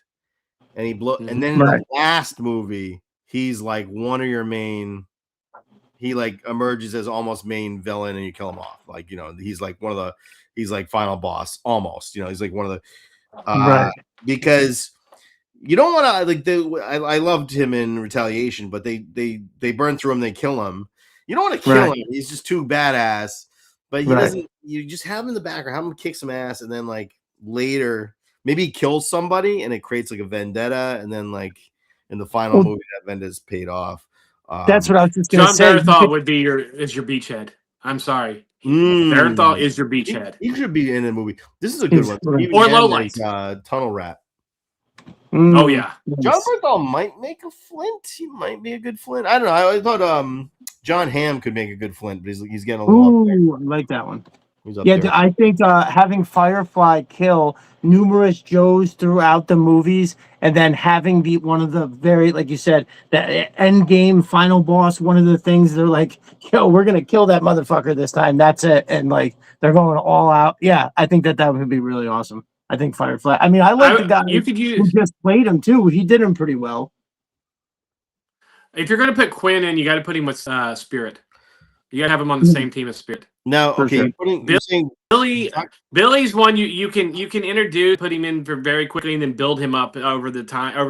[SPEAKER 1] and and then in the last movie, he's like one of your main. He like emerges as almost main villain, and you kill him off. Like he's like he's like final boss almost. He's like one of the because. You don't want to I loved him in Retaliation, but they burn through him, they kill him. You don't want to kill him; he's just too badass. But he doesn't. You just have him in the background, have him kick some ass, and then like later, maybe he kills somebody, and it creates like a vendetta, and then like in the final movie, that vendetta's paid off.
[SPEAKER 3] That's what I was just going to say.
[SPEAKER 2] John Bernthal would be your beachhead. I'm sorry. Bernthal is your beachhead.
[SPEAKER 1] He should be in a movie. This is a good one.
[SPEAKER 2] Or Lowlight.
[SPEAKER 1] Tunnel Rat.
[SPEAKER 2] Oh yeah,
[SPEAKER 1] John Bernthal might make a Flint. He might be a good Flint. I don't know. I thought John Hamm could make a good Flint, but he's getting a little.
[SPEAKER 3] Ooh, I like that one. I think having Firefly kill numerous Joes throughout the movies, and then having be one of the very, like you said, the end game final boss. One of the things they're like, "Yo, we're gonna kill that motherfucker this time." That's it, and like they're going all out. Yeah, I think that would be really awesome. I think Firefly. I mean, I like the guy who just played him too. He did him pretty well.
[SPEAKER 2] If you're going to put Quinn in, you got to put him with Spirit. You got to have him on the same team as Spirit.
[SPEAKER 1] No, okay.
[SPEAKER 2] Billy's one you can introduce, put him in for very quickly, and then build him up over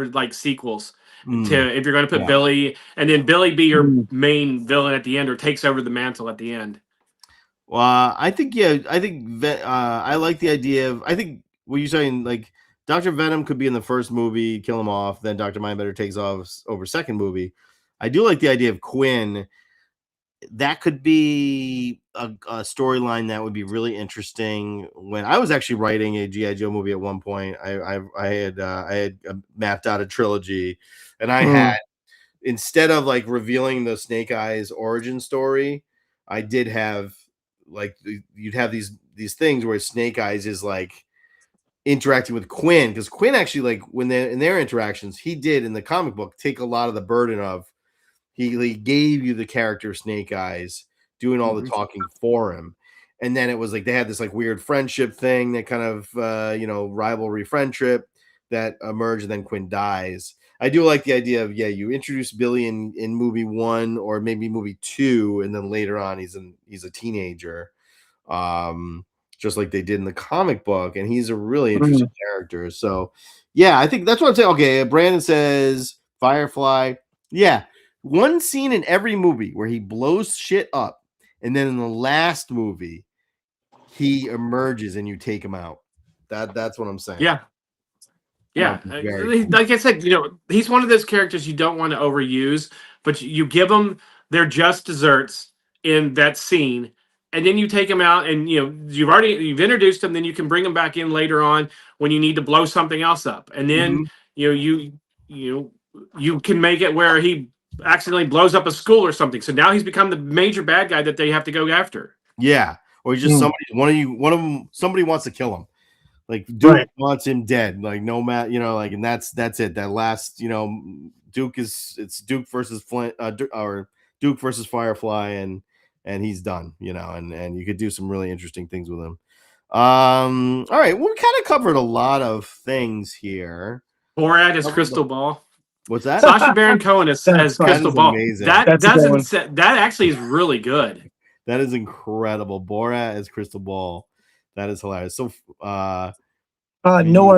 [SPEAKER 2] like sequels. If you're going to put Billy, and then Billy be your main villain at the end, or takes over the mantle at the end.
[SPEAKER 1] Well, I think I like the idea of. I think what you're saying, like Dr. Venom could be in the first movie, kill him off, then Dr. Mindbender takes off over second movie. I do like the idea of Quinn. That could be a storyline that would be really interesting. When I was actually writing a G.I. Joe movie at one point, I had mapped out a trilogy, and I had, instead of like revealing the Snake Eyes origin story, I did have like you'd have these things where Snake Eyes is like interacting with Quinn, because Quinn actually, like when they're in their interactions, he did in the comic book take a lot of the burden of he gave you the character Snake Eyes doing all the talking for him, and then it was like they had this like weird friendship thing that kind of rivalry friendship that emerged, and then Quinn dies. I do like the idea of you introduce Billy in movie 1 or maybe movie 2, and then later on he's a teenager. Just like they did in the comic book, and he's a really interesting character. So, yeah, I think that's what I'm saying. Okay, Brandon says Firefly. Yeah, one scene in every movie where he blows shit up, and then in the last movie, he emerges and you take him out. That's what I'm saying.
[SPEAKER 2] Yeah. Like I said, he's one of those characters you don't want to overuse, but you give them their just desserts in that scene, and then you take them out, and you've introduced them. Then you can bring them back in later on when you need to blow something else up, and then you can make it where he accidentally blows up a school or something. So now he's become the major bad guy that they have to go after.
[SPEAKER 1] Yeah, or just somebody wants to kill him. Like Duke wants him dead. Like no matter, like, and that's it. That last, it's Duke versus Flint, or Duke versus Firefly, and he's done. And you could do some really interesting things with him. All right, well, we kind of covered a lot of things here.
[SPEAKER 2] Borat as Crystal Ball.
[SPEAKER 1] What's that?
[SPEAKER 2] Sacha Baron Cohen as Crystal Ball.
[SPEAKER 1] Amazing.
[SPEAKER 2] That actually is really good.
[SPEAKER 1] That is incredible. Borat as Crystal Ball. That is hilarious. So,
[SPEAKER 3] Noah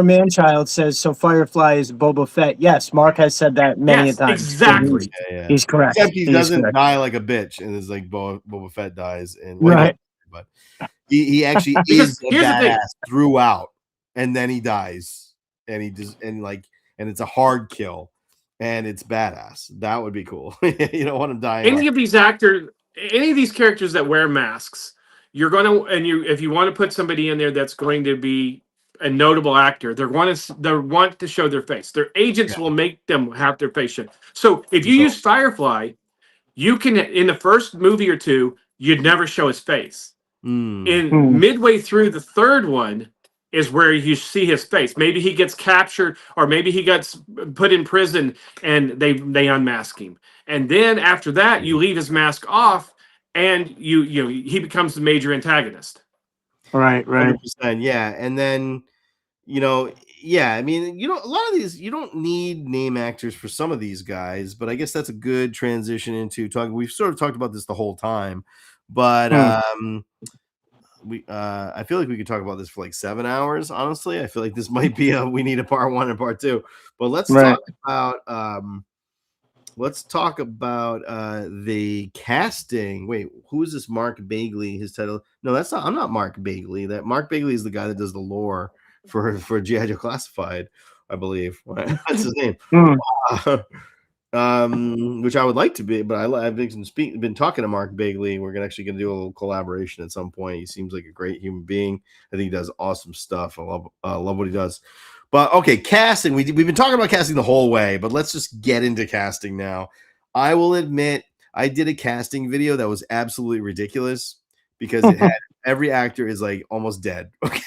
[SPEAKER 3] Manchild says, so Firefly is Boba Fett. Yes, Mark has said that many times.
[SPEAKER 2] Exactly.
[SPEAKER 3] He's correct.
[SPEAKER 1] Except he doesn't die like a bitch, and it's like Boba Fett dies. And but he actually is a badass throughout, and then he dies, and it's a hard kill, and it's badass. That would be cool. You don't want him dying.
[SPEAKER 2] Any of these characters that wear masks, if you want to put somebody in there that's going to be a notable actor, they want to show their face. Their agents will make them have their face shown. So if you use Firefly, you can, in the first movie or two, you'd never show his face. Midway through the third one is where you see his face. Maybe he gets captured, or maybe he gets put in prison and they unmask him. And then after that, you leave his mask off, and he becomes the major antagonist.
[SPEAKER 3] Right.
[SPEAKER 1] 100%, yeah. And then, I mean, a lot of these, you don't need name actors for some of these guys, but I guess that's a good transition into talking. We've sort of talked about this the whole time, but I feel like we could talk about this for like 7 hours. Honestly, I feel like this might be we need a part 1 and part 2, but let's talk about the casting. Wait, who is this? Mark Bagley, his title? No, I'm not Mark Bagley. That Mark Bagley is the guy that does the lore for G.I. Joe Classified, I believe. That's his name. Which I would like to be, but I've been talking to Mark Bagley. We're actually going to do a little collaboration at some point. He seems like a great human being. I think he does awesome stuff. I love what he does. But okay, casting. We've been talking about casting the whole way, but let's just get into casting now. I will admit, I did a casting video that was absolutely ridiculous because it had every actor is like almost dead. Okay.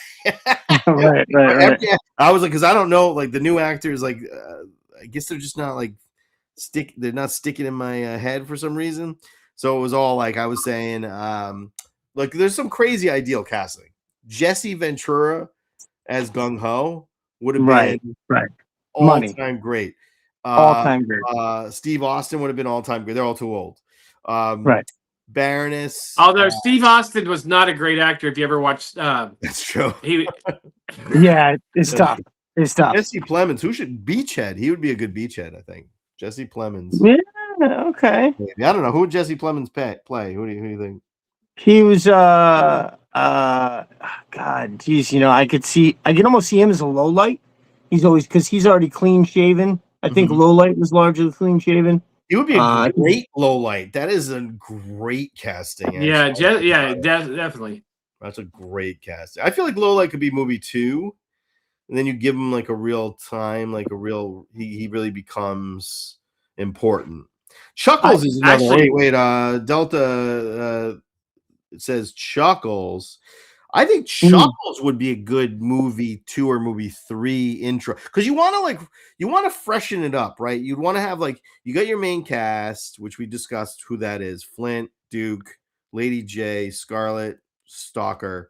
[SPEAKER 3] Right.
[SPEAKER 1] I was like, because I don't know, like the new actors, like I guess they're just not like they're not sticking in my head for some reason. So it was all like I was saying, like there's some crazy ideal casting. Jesse Ventura as Gung Ho would have been all-time great.
[SPEAKER 3] All-time great.
[SPEAKER 1] Steve Austin would have been all-time great. They're all too old. Baroness.
[SPEAKER 2] Although Steve Austin was not a great actor. If you ever watched,
[SPEAKER 1] that's true.
[SPEAKER 3] It's tough.
[SPEAKER 1] Jesse Plemons, who should Beachhead? He would be a good Beachhead, I think. Jesse Plemons.
[SPEAKER 3] Yeah. Okay.
[SPEAKER 1] I don't know who would Jesse Plemons play. Who do you think?
[SPEAKER 3] He was God, geez, I can almost see him as a low light. He's always, because he's already clean shaven. I think low light was largely clean shaven.
[SPEAKER 1] He would be a great low light. That is a great casting.
[SPEAKER 2] Actually. Definitely.
[SPEAKER 1] That's a great casting. I feel like low light could be movie 2, and then you give him like a real time, like a real. He really becomes important. Chuckles is another. Wait. Delta. It says Chuckles. I think Chuckles would be a good movie 2 or movie 3 intro, because you want to freshen it up, right? You'd want to have you got your main cast, which we discussed who that is: Flint, Duke, Lady J, Scarlet, Stalker,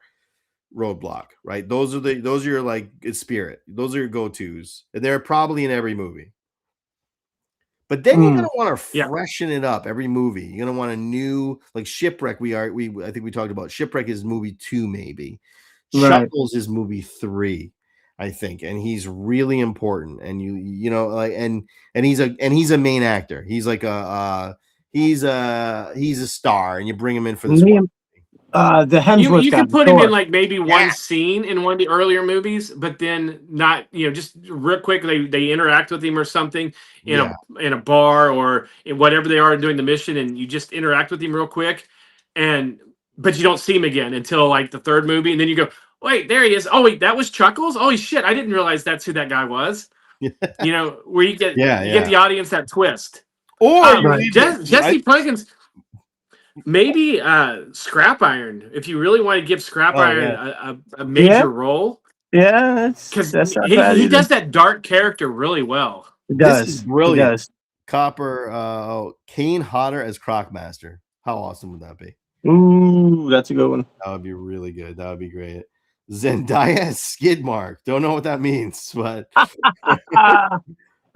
[SPEAKER 1] Roadblock, right? Those are your it's Spirit. Those are your go-tos, and they're probably in every movie. But then you're gonna want to freshen it up every movie. You're gonna want a new, like Shipwreck. I think we talked about Shipwreck is movie 2, maybe. Right. Chuckles is movie 3, I think, and he's really important. And and he's a main actor. He's like he's a star, and you bring him in for this one.
[SPEAKER 3] The Hemsworth
[SPEAKER 2] you can put him in maybe one scene in one of the earlier movies, but then not just real quick they interact with him or something in a bar or in whatever they are doing the mission, and you just interact with him real quick, and but you don't see him again until like the third movie, and then you go, wait, there he is. Oh wait, that was Chuckles. Holy shit, I didn't realize that's who that guy was. You know, where you get the audience that twist.
[SPEAKER 1] Or
[SPEAKER 2] Jesse Plemons, maybe Scrap Iron, if you really want to give Scrap Iron a major role.
[SPEAKER 3] Yeah,
[SPEAKER 2] because he does that dark character really well.
[SPEAKER 3] It does.
[SPEAKER 1] This is brilliant. Copper, Kane Hodder as Crocmaster. How awesome would that be?
[SPEAKER 3] Ooh, that's a good one.
[SPEAKER 1] That would be really good. That would be great. Zendaya as Skidmark. Don't know what that means, but have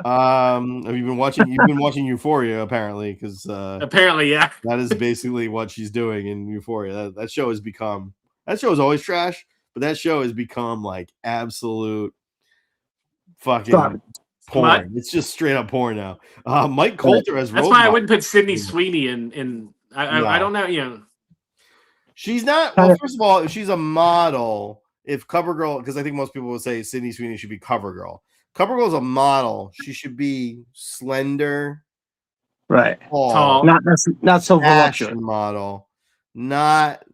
[SPEAKER 1] you been watching? You've been watching Euphoria, apparently, because
[SPEAKER 2] apparently, yeah,
[SPEAKER 1] that is basically what she's doing in Euphoria. That show has become. That show is always trash, but that show has become like absolute fucking porn. It's just straight up porn now. Mike Coulter as
[SPEAKER 2] That's why I wouldn't put Sydney Sweeney in. I don't know. You know,
[SPEAKER 1] she's not. Well, first of all, if she's a model, if CoverGirl, because I think most people would say Sydney Sweeney should be CoverGirl. CoverGirl's a model. She should be slender,
[SPEAKER 3] right?
[SPEAKER 1] Tall,
[SPEAKER 3] not so voluptuous
[SPEAKER 1] model, not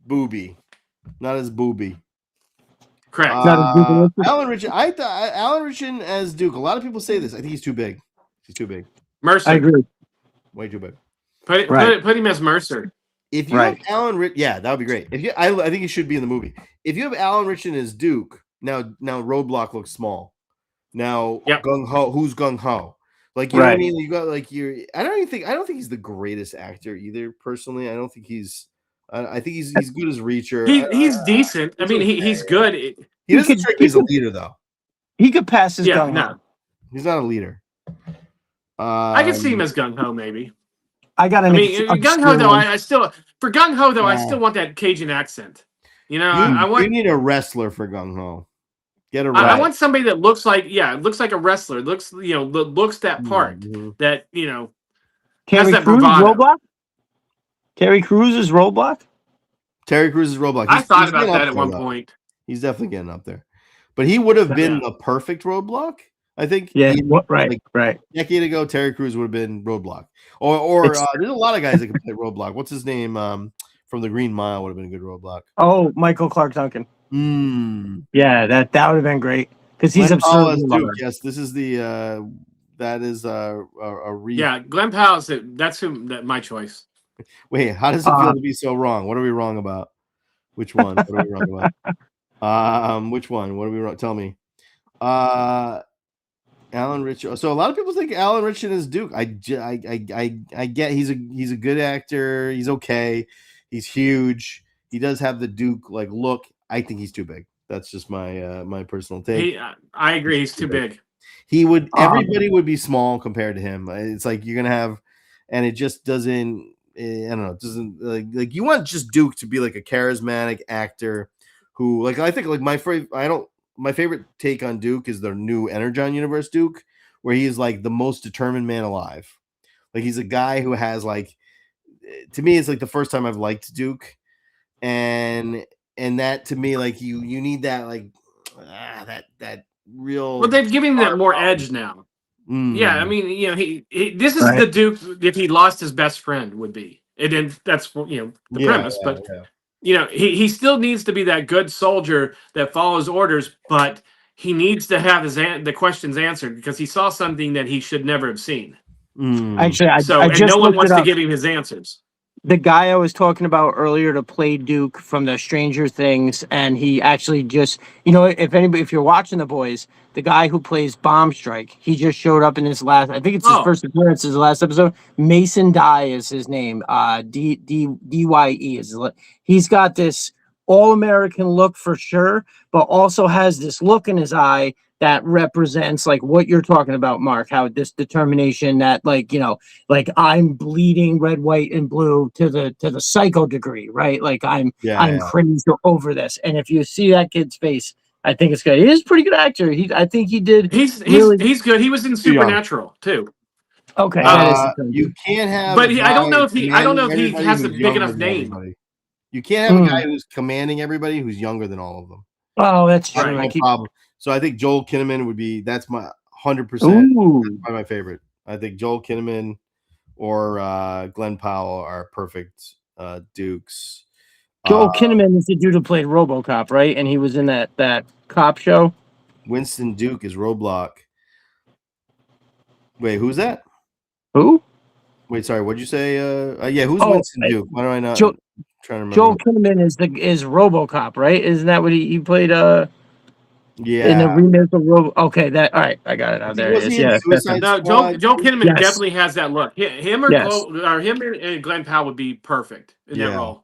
[SPEAKER 1] booby, not as booby.
[SPEAKER 2] Correct.
[SPEAKER 1] Alan Richardson. I thought Alan Richardson as Duke. A lot of people say this. I think he's too big. He's too big.
[SPEAKER 2] Mercer.
[SPEAKER 3] I agree.
[SPEAKER 1] Way too big.
[SPEAKER 2] Put him as Mercer.
[SPEAKER 1] If you have Alan, that would be great. If you, I think he should be in the movie. If you have Alan Richardson as Duke, now Roadblock looks small. Now Gung Ho, who's Gung Ho? Like you know what I mean? You got like I don't think he's the greatest actor either. Personally, I don't think he's. I think he's good as Reacher.
[SPEAKER 2] He's decent. I mean, he's good.
[SPEAKER 1] He doesn't strike me as a leader though.
[SPEAKER 3] He could pass his Gung Ho.
[SPEAKER 1] No, he's not a leader.
[SPEAKER 2] I could see him as Gung Ho, maybe.
[SPEAKER 3] Gung
[SPEAKER 2] Ho though. I still want that Cajun accent. You know,
[SPEAKER 1] you need a wrestler for Gung Ho. Get a.
[SPEAKER 2] I want somebody that looks like a wrestler. Looks that part that
[SPEAKER 3] Terry Crews Roadblock. Terry Crews is Roadblock.
[SPEAKER 1] Terry Crews is Roadblock.
[SPEAKER 2] I thought about that at one point.
[SPEAKER 1] He's definitely getting up there, but he would have been the perfect Roadblock. I think.
[SPEAKER 3] Yeah. Right.
[SPEAKER 1] A decade ago, Terry Crews would have been Roadblock. Or there's a lot of guys that can play Roadblock. What's his name? From the Green Mile would have been a good Roadblock.
[SPEAKER 3] Oh, Michael Clark Duncan. Yeah, that would have been great because he's absurd.
[SPEAKER 1] Yes, this is the that is a
[SPEAKER 2] Glenn Powell. That's my choice.
[SPEAKER 1] Wait, how does it feel to be so wrong? What are we wrong about? Which one? What are we wrong about? Which one? What are we wrong? Tell me. Alan Richardson. So a lot of people think Alan Richardson is Duke. I get he's a good actor. He's okay. He's huge. He does have the Duke like look. I think he's too big. That's just my my personal take.
[SPEAKER 2] I agree. He's too big.
[SPEAKER 1] He would. Everybody would be small compared to him. It's like you're gonna have, and it just doesn't. I don't know. It doesn't like you want just Duke to be like a charismatic actor who like I think like my favorite take on Duke is the new Energon Universe Duke, where he is like the most determined man alive. Like he's a guy who has like, to me, it's like the first time I've liked Duke, and that to me like you need that like that real.
[SPEAKER 2] Well, they've given him that more edge now. Yeah, I mean, he this is the Duke if he lost his best friend would be, and then that's the premise, but. He still needs to be that good soldier that follows orders, but he needs to have the questions answered because he saw something that he should never have seen.
[SPEAKER 3] Actually,
[SPEAKER 2] no one wants to give him his answers.
[SPEAKER 3] The guy I was talking about earlier to play Duke from the Stranger Things, and he actually just, if you're watching The Boys, the guy who plays Bomb Strike, he just showed up in his last, I think it's his first appearance, his last episode. Mason Dye is his name. D-Y-E is his name. He's got this all-American look for sure, but also has this look in his eye that represents like what you're talking about, Mark, how this determination that like I'm bleeding red, white, and blue to the psycho degree, right? Like I'm crazy over this. And if you see that kid's face, I think it's good. He is a pretty good actor. I think he did.
[SPEAKER 2] He's good. He was in Supernatural too.
[SPEAKER 3] Okay.
[SPEAKER 1] You can't have,
[SPEAKER 2] but I don't know if he has a big enough name.
[SPEAKER 1] Everybody. You can't have a guy who's commanding everybody who's younger than all of them.
[SPEAKER 3] Oh, that's true.
[SPEAKER 1] No problem. So I think Joel Kinnaman that's my 100%. My favorite. I think Joel Kinnaman or Glenn Powell are perfect Dukes.
[SPEAKER 3] Joel Kinnaman is the dude who played RoboCop, right? And he was in that cop show.
[SPEAKER 1] Winston Duke is Roblox. Wait, who's that?
[SPEAKER 3] Who?
[SPEAKER 1] Wait, sorry. What'd you say? Yeah, who's Winston Duke? Why do I not?
[SPEAKER 3] Joel,
[SPEAKER 1] trying to remember.
[SPEAKER 3] Joel Kinnaman is RoboCop, right? Isn't that what he played?
[SPEAKER 1] Yeah.
[SPEAKER 3] In the remake of Okay, that all right. I got it. There
[SPEAKER 1] was
[SPEAKER 3] it is.
[SPEAKER 1] he in
[SPEAKER 3] Yeah.
[SPEAKER 1] Suicide
[SPEAKER 2] No,
[SPEAKER 1] Squad?
[SPEAKER 2] Joel Kinnaman
[SPEAKER 3] Yes.
[SPEAKER 2] definitely has that look. Him or
[SPEAKER 3] Yes.
[SPEAKER 2] him and Glenn Powell would be perfect in that role.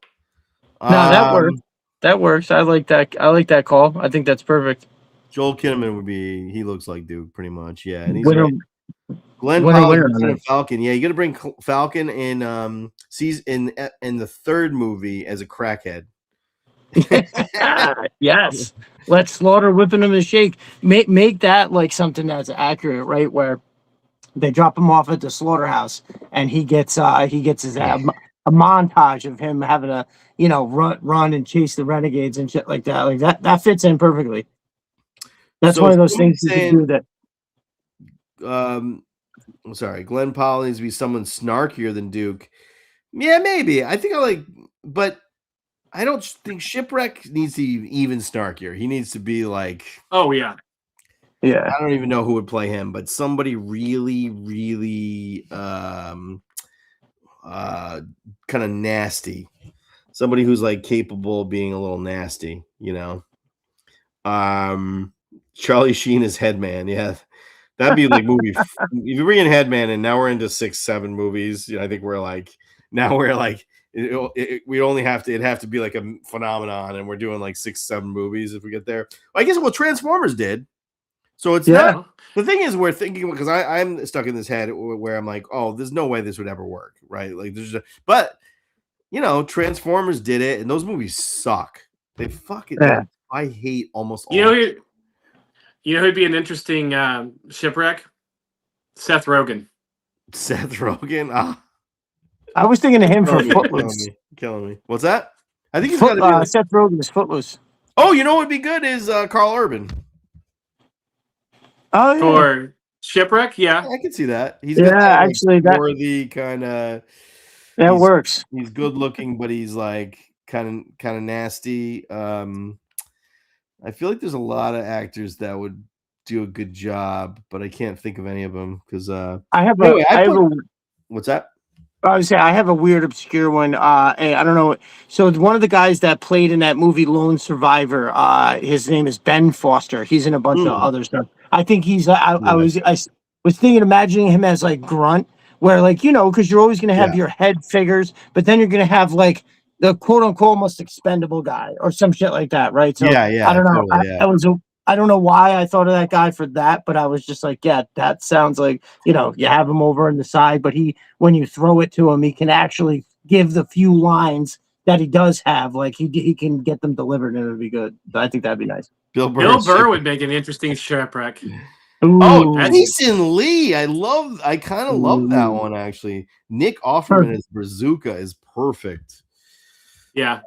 [SPEAKER 3] No, that works. That works. I like that. I like that call. I think that's perfect.
[SPEAKER 1] Joel Kinnaman would be. He looks like Duke pretty much. Yeah, and he's Glenn
[SPEAKER 3] winner,
[SPEAKER 1] Powell, Falcon. Yeah, you got to bring Falcon in. In the third movie as a crackhead.
[SPEAKER 3] Yes. Let Slaughter whipping him a shake. Make that like something that's accurate, right? Where they drop him off at the slaughterhouse and he gets his a montage of him having to run and chase the renegades and shit like that. Like that fits in perfectly. That's one of those things you can do that.
[SPEAKER 1] I'm sorry, Glenn Powell needs to be someone snarkier than Duke. Yeah, maybe. I think but I don't think Shipwreck needs to be even snarkier. He needs to be like,
[SPEAKER 2] oh yeah.
[SPEAKER 3] Yeah.
[SPEAKER 1] I don't even know who would play him, but somebody really, really kind of nasty. Somebody who's like capable of being a little nasty, Charlie Sheen is Headman, yeah. That'd be like movie. If you bring in Headman, and now we're into 6-7 movies. I think we're like we only it'd have to be like a phenomenon, and we're doing like 6-7 movies if we get there. I guess Transformers did. So it's not. The thing is, we're thinking because I'm stuck in this head where I'm like, oh, there's no way this would ever work, right? Like but Transformers did it, and those movies suck. They fucking. I hate almost all.
[SPEAKER 2] You know who'd be an interesting Shipwreck? Seth Rogen.
[SPEAKER 1] Seth Rogen? Ah.
[SPEAKER 3] I was thinking of him for Footloose.
[SPEAKER 1] Killing me. What's that? I think he's got to be
[SPEAKER 3] Seth Rogen is Footloose.
[SPEAKER 1] Oh, you know what would be good is Carl Urban.
[SPEAKER 3] Oh, yeah.
[SPEAKER 2] For Shipwreck? Yeah.
[SPEAKER 1] I can see that. He's
[SPEAKER 3] got that, actually
[SPEAKER 1] worthy kind of.
[SPEAKER 3] That works.
[SPEAKER 1] He's good looking, but he's like kind of nasty. I feel like there's a lot of actors that would do a good job, but I can't think of any of them because what's that?
[SPEAKER 3] I was saying I have a weird, obscure one. I don't know. So one of the guys that played in that movie Lone Survivor, his name is Ben Foster. He's in a bunch of other stuff. I think he's. I was thinking, imagining him as like Grunt, where like because you're always gonna have your head figures, but then you're gonna have like the quote unquote most expendable guy or some shit like that, right? So I don't know. Totally, I don't know why I thought of that guy for that, but I was just like, yeah, that sounds like you have him over on the side, but when you throw it to him, he can actually give the few lines that he does have, like he can get them delivered, and it'd be good. So I think that'd be nice.
[SPEAKER 2] Bill Burr would make an interesting Shipwreck.
[SPEAKER 1] Oh, Jason Lee. I kind of love that one actually. Nick Offerman as Bazooka is perfect.
[SPEAKER 2] Yeah,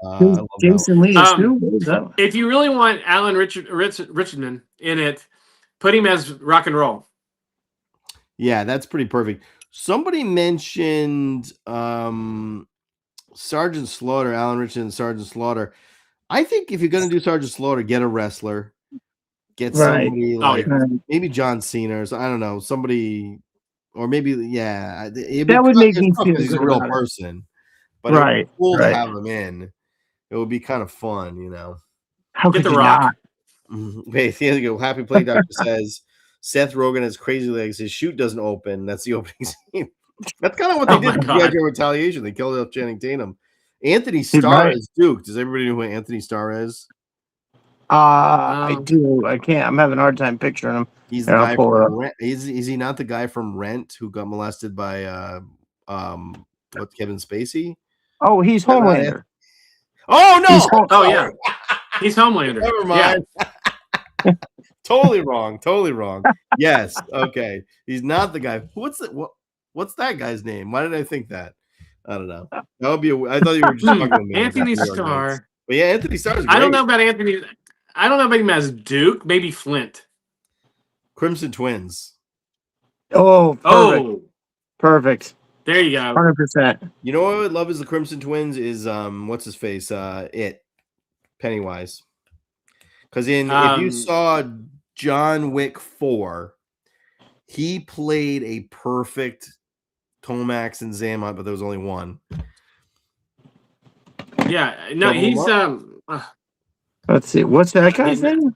[SPEAKER 3] Jason Lee is
[SPEAKER 2] if you really want Alan Richardman in it, put him as Rock and Roll.
[SPEAKER 1] Yeah, that's pretty perfect. Somebody mentioned Sergeant Slaughter, Alan Richardson, Sergeant Slaughter. I think if you're going to do Sergeant Slaughter, get a wrestler. Get somebody maybe John Cena or I don't know, somebody, or maybe
[SPEAKER 3] that would make me feel
[SPEAKER 1] he's a real person. But it would be cool to have him in. It would be kind of fun,
[SPEAKER 3] How could you not?
[SPEAKER 1] Wait, here we go. Happy Play Doctor says Seth Rogen has crazy legs. His chute doesn't open. That's the opening scene. That's kind of what they did in G.I. Joe Retaliation. They killed off Channing Tatum. Anthony Starr is Duke. Does everybody know who Anthony Starr is?
[SPEAKER 3] I do. I can't. I'm having a hard time picturing him.
[SPEAKER 1] He's the guy from Rent. Is he not the guy from Rent who got molested by Kevin Spacey?
[SPEAKER 3] Oh, he's Homelander.
[SPEAKER 1] Oh no!
[SPEAKER 2] Yeah, he's Homelander.
[SPEAKER 1] Never mind. Yeah. Totally wrong. Yes. Okay. He's not the guy. What's that guy's name? Why did I think that? I don't know. That would be. I thought you were just talking about
[SPEAKER 2] Anthony Starr.
[SPEAKER 1] But yeah, Anthony Starr is great.
[SPEAKER 2] I don't know about Anthony. I don't know about him as Duke. Maybe Flint.
[SPEAKER 1] Crimson Twins.
[SPEAKER 3] Oh, perfect.
[SPEAKER 2] There you go.
[SPEAKER 3] 100%.
[SPEAKER 1] You know what I would love is the Crimson Twins is what's his face? Pennywise. Because if you saw John Wick 4, he played a perfect Tomax and Xamot, but there was only one.
[SPEAKER 2] Yeah, no, he's
[SPEAKER 3] Let's see. What's that guy's name?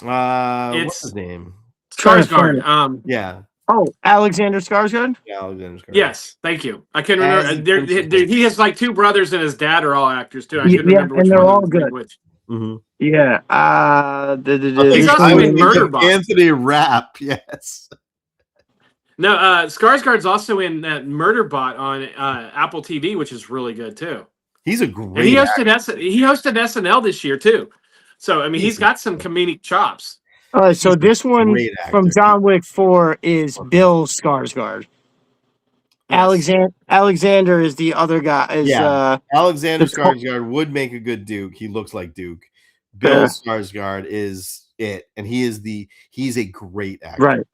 [SPEAKER 1] What's his name?
[SPEAKER 2] Skarsgård.
[SPEAKER 1] Yeah.
[SPEAKER 3] Oh, Alexander Skarsgård?
[SPEAKER 1] Yeah, Alexander Skarsgård.
[SPEAKER 2] Yes, thank you. I can remember. He has like two brothers, and his dad are all actors too. I couldn't remember which
[SPEAKER 3] and they're
[SPEAKER 2] one.
[SPEAKER 3] all good.
[SPEAKER 2] Which.
[SPEAKER 1] Mm-hmm.
[SPEAKER 3] Yeah.
[SPEAKER 2] He's also in Murderbot.
[SPEAKER 1] Anthony Rapp, yes.
[SPEAKER 2] No, Skarsgård's also in that Murderbot on Apple TV, which is really good too.
[SPEAKER 1] He's a great.
[SPEAKER 2] And he hosted SNL this year too. So I mean, he's got some comedic chops.
[SPEAKER 3] All right, so this one from John Wick 4 is Bill Skarsgård. Yes. Alexander is the other guy.
[SPEAKER 1] Alexander Skarsgård would make a good Duke. He looks like Duke. Bill Skarsgård is it, and he's a great actor.
[SPEAKER 3] Right.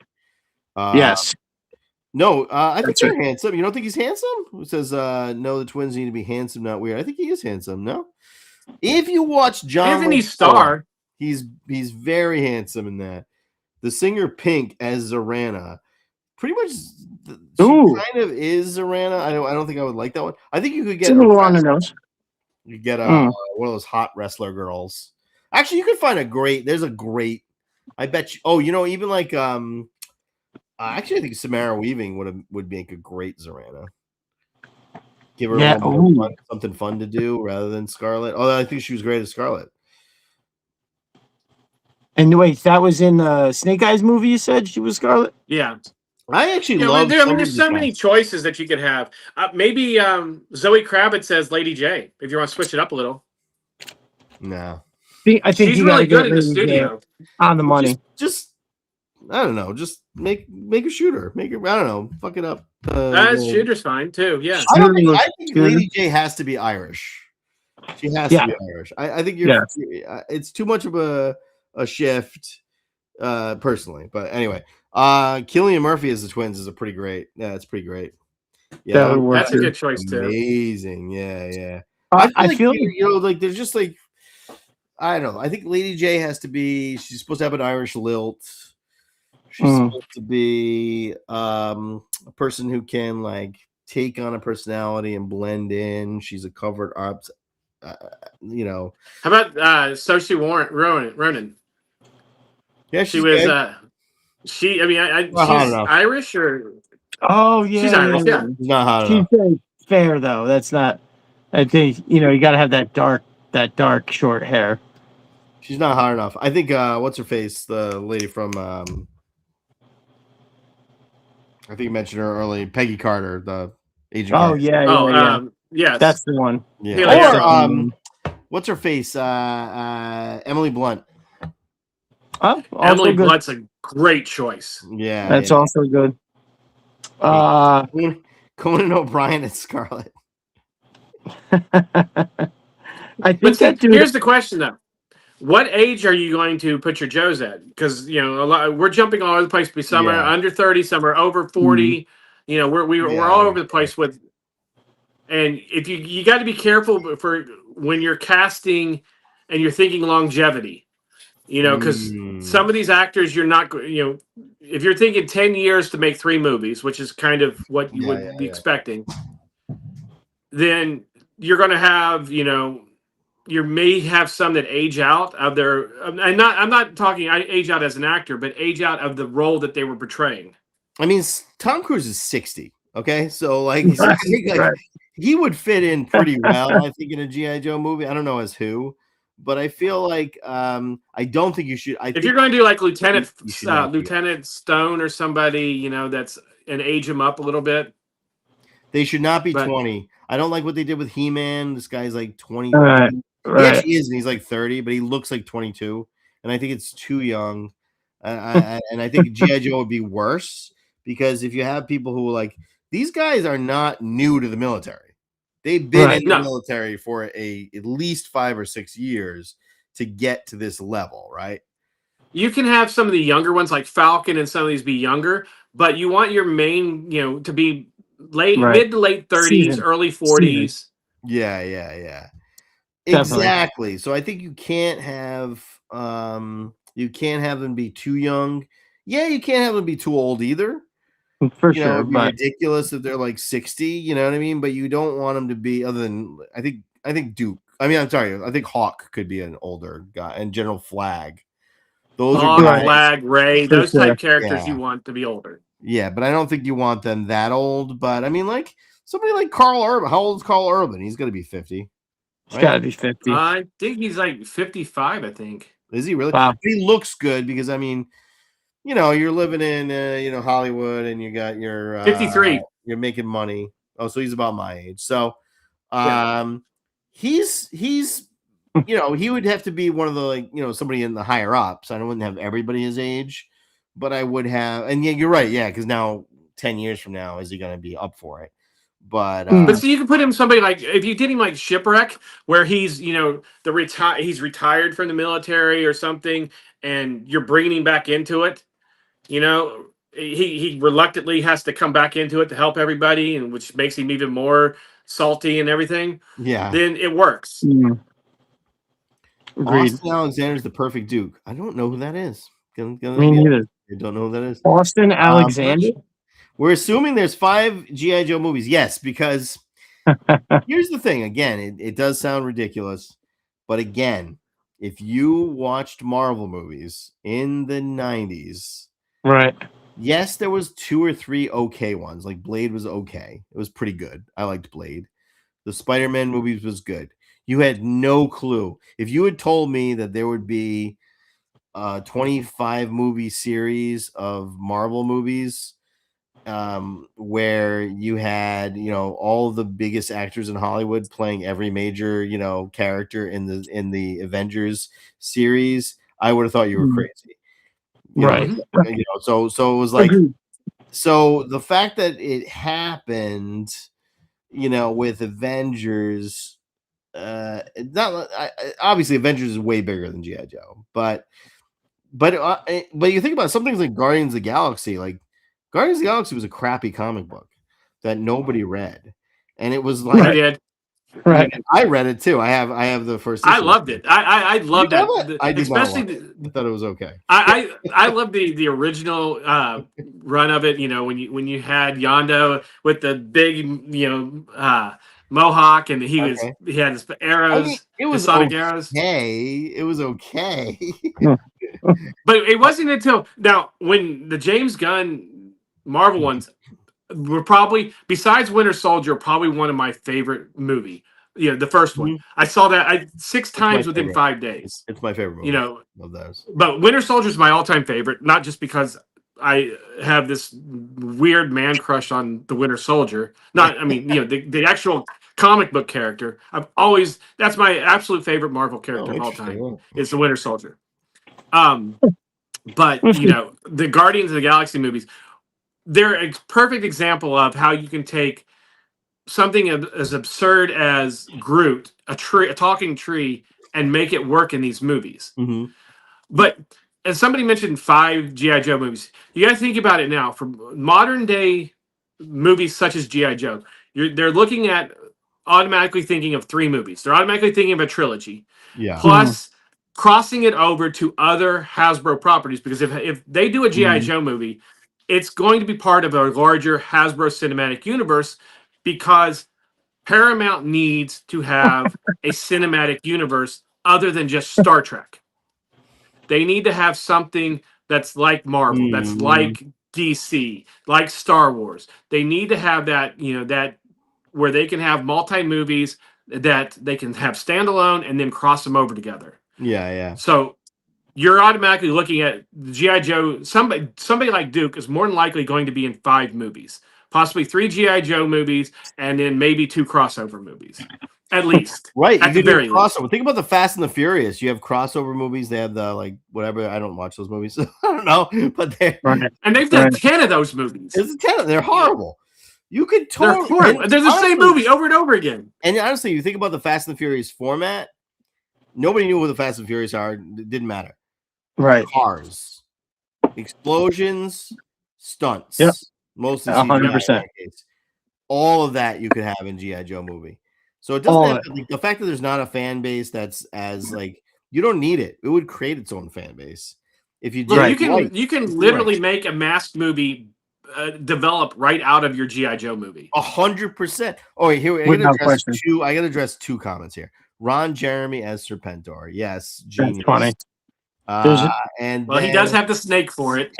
[SPEAKER 1] Yes. No, I think they're handsome. You don't think he's handsome? Who says no? The twins need to be handsome, not weird. I think he is handsome. No, if you watch John
[SPEAKER 2] Anthony Starr,
[SPEAKER 1] he's very handsome in that. The singer Pink as Zorana, pretty much. She kind of is Zorana. I don't think I would like that one. I think you could get
[SPEAKER 3] a little on the nose.
[SPEAKER 1] You get one of those hot wrestler girls. Actually, you could find there's a great. I bet you. Oh, even like actually, I think Samara Weaving would make a great Zorana. Give her something fun to do rather than Scarlet. Oh, I think she was great as Scarlet.
[SPEAKER 3] And wait, that was in the Snake Eyes movie. You said she was Scarlet.
[SPEAKER 2] Yeah,
[SPEAKER 1] I actually love.
[SPEAKER 2] I mean, there's so many choices that you could have. Maybe Zoe Kravitz says Lady J. If you want to switch it up a little.
[SPEAKER 1] No,
[SPEAKER 3] I think
[SPEAKER 2] she's really good in the studio.
[SPEAKER 3] On the money.
[SPEAKER 1] Just I don't know. Just make a shooter. Make it. I don't know. Fuck it up.
[SPEAKER 2] Shooter's fine too. Yeah.
[SPEAKER 1] I think Lady J has to be Irish. She has to be Irish. I think you're. It's too much of a shift, personally. But anyway, Cillian Murphy as the twins is a pretty great. Yeah, it's pretty great. Yeah,
[SPEAKER 2] that's a good choice too.
[SPEAKER 1] Amazing. Yeah.
[SPEAKER 3] I feel
[SPEAKER 1] like there's just like I don't know. I think Lady J has to be. She's supposed to have an Irish lilt. She's supposed to be a person who can like take on a personality and blend in. She's a covered up,
[SPEAKER 2] How about Saoirse Ronan?
[SPEAKER 1] Yeah,
[SPEAKER 2] she was. I mean, she's Irish or.
[SPEAKER 3] Oh yeah,
[SPEAKER 2] she's Irish. Yeah,
[SPEAKER 1] she's not hot enough.
[SPEAKER 3] She's fair though. That's not. I think you got to have that dark short hair.
[SPEAKER 1] She's not hot enough. I think what's her face? The lady from I think you mentioned her early, Peggy Carter, the agent.
[SPEAKER 3] Oh yeah.
[SPEAKER 2] Yes,
[SPEAKER 3] that's the one.
[SPEAKER 1] Yeah. Or what's her face? Emily Blunt.
[SPEAKER 3] Oh,
[SPEAKER 2] Emily Blunt's a great choice.
[SPEAKER 1] Yeah,
[SPEAKER 3] that's also good.
[SPEAKER 1] Conan O'Brien and Scarlett.
[SPEAKER 3] I think
[SPEAKER 2] here's the question though. What age are you going to put your Joes at? Because we're jumping all over the place. Some are under 30, some are over 40. We're all over the place with. And if you got to be careful for when you're casting and you're thinking longevity, because some of these actors you're not, if you're thinking 10 years to make 3 movies, which is kind of what you would be expecting, then you're going to have, you may have some that age out of their. I'm not talking age out as an actor, but age out of the role that they were portraying.
[SPEAKER 1] I mean, Tom Cruise is 60. Okay, so like, he would fit in pretty well. I think in a G.I. Joe movie. I don't know as who, but I feel like I don't think you should.
[SPEAKER 2] If you're going to do like Lieutenant Stone or somebody, that's and age him up a little bit.
[SPEAKER 1] They should not be 20. I don't like what they did with He-Man. This guy's like 20.
[SPEAKER 3] Right.
[SPEAKER 1] He actually is, and he's like 30, but he looks like 22. And I think it's too young. And I think G.I. Joe would be worse because if you have people who like these guys are not new to the military. They've been in the military for at least 5 or 6 years to get to this level, right?
[SPEAKER 2] You can have some of the younger ones like Falcon and some of these be younger, but you want your main, to be mid to late 30s, early 40s.
[SPEAKER 1] Yeah.
[SPEAKER 3] Definitely.
[SPEAKER 1] Exactly. So I think you can't have them be too young. Yeah, you can't have them be too old either.
[SPEAKER 3] For
[SPEAKER 1] You know,
[SPEAKER 3] sure,
[SPEAKER 1] it'd be
[SPEAKER 3] but
[SPEAKER 1] ridiculous if they're like 60, you know what I mean? But you don't want them to be other than I think Duke. I mean, I'm sorry, I think Hawk could be an older guy and General Flag. Those are
[SPEAKER 2] Hawk,
[SPEAKER 1] guys.
[SPEAKER 2] Flag, Ray,
[SPEAKER 3] For
[SPEAKER 2] those
[SPEAKER 3] sure.
[SPEAKER 2] type characters
[SPEAKER 1] Yeah.
[SPEAKER 2] you want to be older.
[SPEAKER 1] Yeah, but I don't think you want them that old. But I mean, like somebody like Carl Urban. How old is Carl Urban? He's gonna be 50.
[SPEAKER 3] It's
[SPEAKER 1] Right?
[SPEAKER 3] got to be 50.
[SPEAKER 2] I think he's like 55, I think.
[SPEAKER 1] Is he really?
[SPEAKER 3] Wow.
[SPEAKER 1] He looks good because I mean, you know, you're living in Hollywood and you got your
[SPEAKER 2] 53.
[SPEAKER 1] You're making money. Oh, so he's about my age. So
[SPEAKER 2] Yeah.
[SPEAKER 1] he's you know, he would have to be one of the like, you know, somebody in the higher ups. I wouldn't have everybody his age, but I would have, and yeah, you're right, yeah, because now 10 years from now, is he gonna be up for it? But
[SPEAKER 2] But so you can put him somebody like if you did him like Shipwreck, where he's he's retired from the military or something, and you're bringing him back into it. You know, he reluctantly has to come back into it to help everybody, and which makes him even more salty and everything.
[SPEAKER 1] yeah,
[SPEAKER 2] Then it works.
[SPEAKER 3] Agreed.
[SPEAKER 1] Austin Alexander's the perfect Duke. I don't know who that is.
[SPEAKER 3] Me neither.
[SPEAKER 1] I don't know who that is.
[SPEAKER 3] Austin Alexander?
[SPEAKER 1] We're assuming there's 5 G.I. Joe movies. Yes, because here's the thing. Again, it does sound ridiculous. But again, if you watched Marvel movies in the 90s,
[SPEAKER 3] Right.
[SPEAKER 1] yes, there was 2 or 3 okay ones. Like Blade was okay. It was pretty good. I liked Blade. The Spider-Man movies was good. You had no clue. If you had told me that there would be a 25 movie series of Marvel movies where you had, you know, all the biggest actors in Hollywood playing every major, you know, character in the Avengers series, I would have thought you were crazy. You
[SPEAKER 3] Right.
[SPEAKER 1] know, you know, so it was like, so the fact that it happened, you know, with Avengers, obviously Avengers is way bigger than GI Joe, but you think about some things like Guardians of the Galaxy. Like Guardians of the Galaxy was a crappy comic book that nobody read, and it was like
[SPEAKER 2] I did.
[SPEAKER 3] Right.
[SPEAKER 1] I read it too. I have the first.
[SPEAKER 2] I
[SPEAKER 1] issue.
[SPEAKER 2] loved it. I loved
[SPEAKER 1] You know
[SPEAKER 2] that.
[SPEAKER 1] what? I did not
[SPEAKER 2] Especially
[SPEAKER 1] love it. I thought it was okay.
[SPEAKER 2] I love the original run of it. You know, when you had Yondo with the big mohawk, and he had his arrows,
[SPEAKER 1] I mean, it was
[SPEAKER 2] his sonic arrows.
[SPEAKER 1] It was okay.
[SPEAKER 2] But it wasn't until now when the James Gunn Marvel ones were probably, besides Winter Soldier, probably one of my favorite movie. You know, the first one. I saw that 6 times within
[SPEAKER 1] favorite.
[SPEAKER 2] 5 days.
[SPEAKER 1] It's my favorite movie.
[SPEAKER 2] You know,
[SPEAKER 1] of those.
[SPEAKER 2] But Winter Soldier is my all-time favorite, not just because I have this weird man crush on the Winter Soldier. Not, I mean, you know, the actual comic book character. That's my absolute favorite Marvel character of all time. Is the Winter Soldier. But you know, the Guardians of the Galaxy movies, they're a perfect example of how you can take something as absurd as Groot, a talking tree, and make it work in these movies.
[SPEAKER 1] Mm-hmm.
[SPEAKER 2] But as somebody mentioned, 5 G.I. Joe movies. You got to think about it now. For modern day movies such as G.I. Joe, they're looking at automatically thinking of 3 movies. They're automatically thinking of a trilogy.
[SPEAKER 1] Yeah.
[SPEAKER 2] Plus crossing it over to other Hasbro properties, because if they do a G.I. Joe movie, it's going to be part of a larger Hasbro cinematic universe, because Paramount needs to have a cinematic universe other than just Star Trek. They need to have something that's like Marvel, that's like DC, like Star Wars. They need to have that, you know, that where they can have multi-movies that they can have standalone and then cross them over together.
[SPEAKER 1] Yeah.
[SPEAKER 2] So you're automatically looking at the G.I. Joe. Somebody like Duke is more than likely going to be in 5 movies, possibly 3 G.I. Joe movies, and then maybe 2 crossover movies, at least.
[SPEAKER 1] Right.
[SPEAKER 2] At the very least.
[SPEAKER 1] Think about the Fast and the Furious. You have crossover movies. They have the like whatever. I don't watch those movies. So I don't know, but
[SPEAKER 2] and they've done 10 of those movies.
[SPEAKER 1] It's 10. They're horrible. You could totally.
[SPEAKER 2] They're horrible. They're the same movie over and over again.
[SPEAKER 1] And honestly, you think about the Fast and the Furious format. Nobody knew what the Fast and Furious are. It didn't matter.
[SPEAKER 3] Right.
[SPEAKER 1] Cars, explosions, stunts.
[SPEAKER 3] Yep.
[SPEAKER 1] Mostly
[SPEAKER 3] 100%.
[SPEAKER 1] all of that you could have in G.I. Joe movie. So it doesn't have to, like, the fact that there's not a fan base that's as like you don't need it. It would create its own fan base if you did.
[SPEAKER 2] Look, you can literally make a masked movie develop right out of your G.I. Joe movie.
[SPEAKER 1] 100%. Oh, wait, here I gotta address two comments here. Ron Jeremy as Serpentor. Yes, genius.
[SPEAKER 3] That's funny.
[SPEAKER 1] And
[SPEAKER 2] well, he does have the snake for it.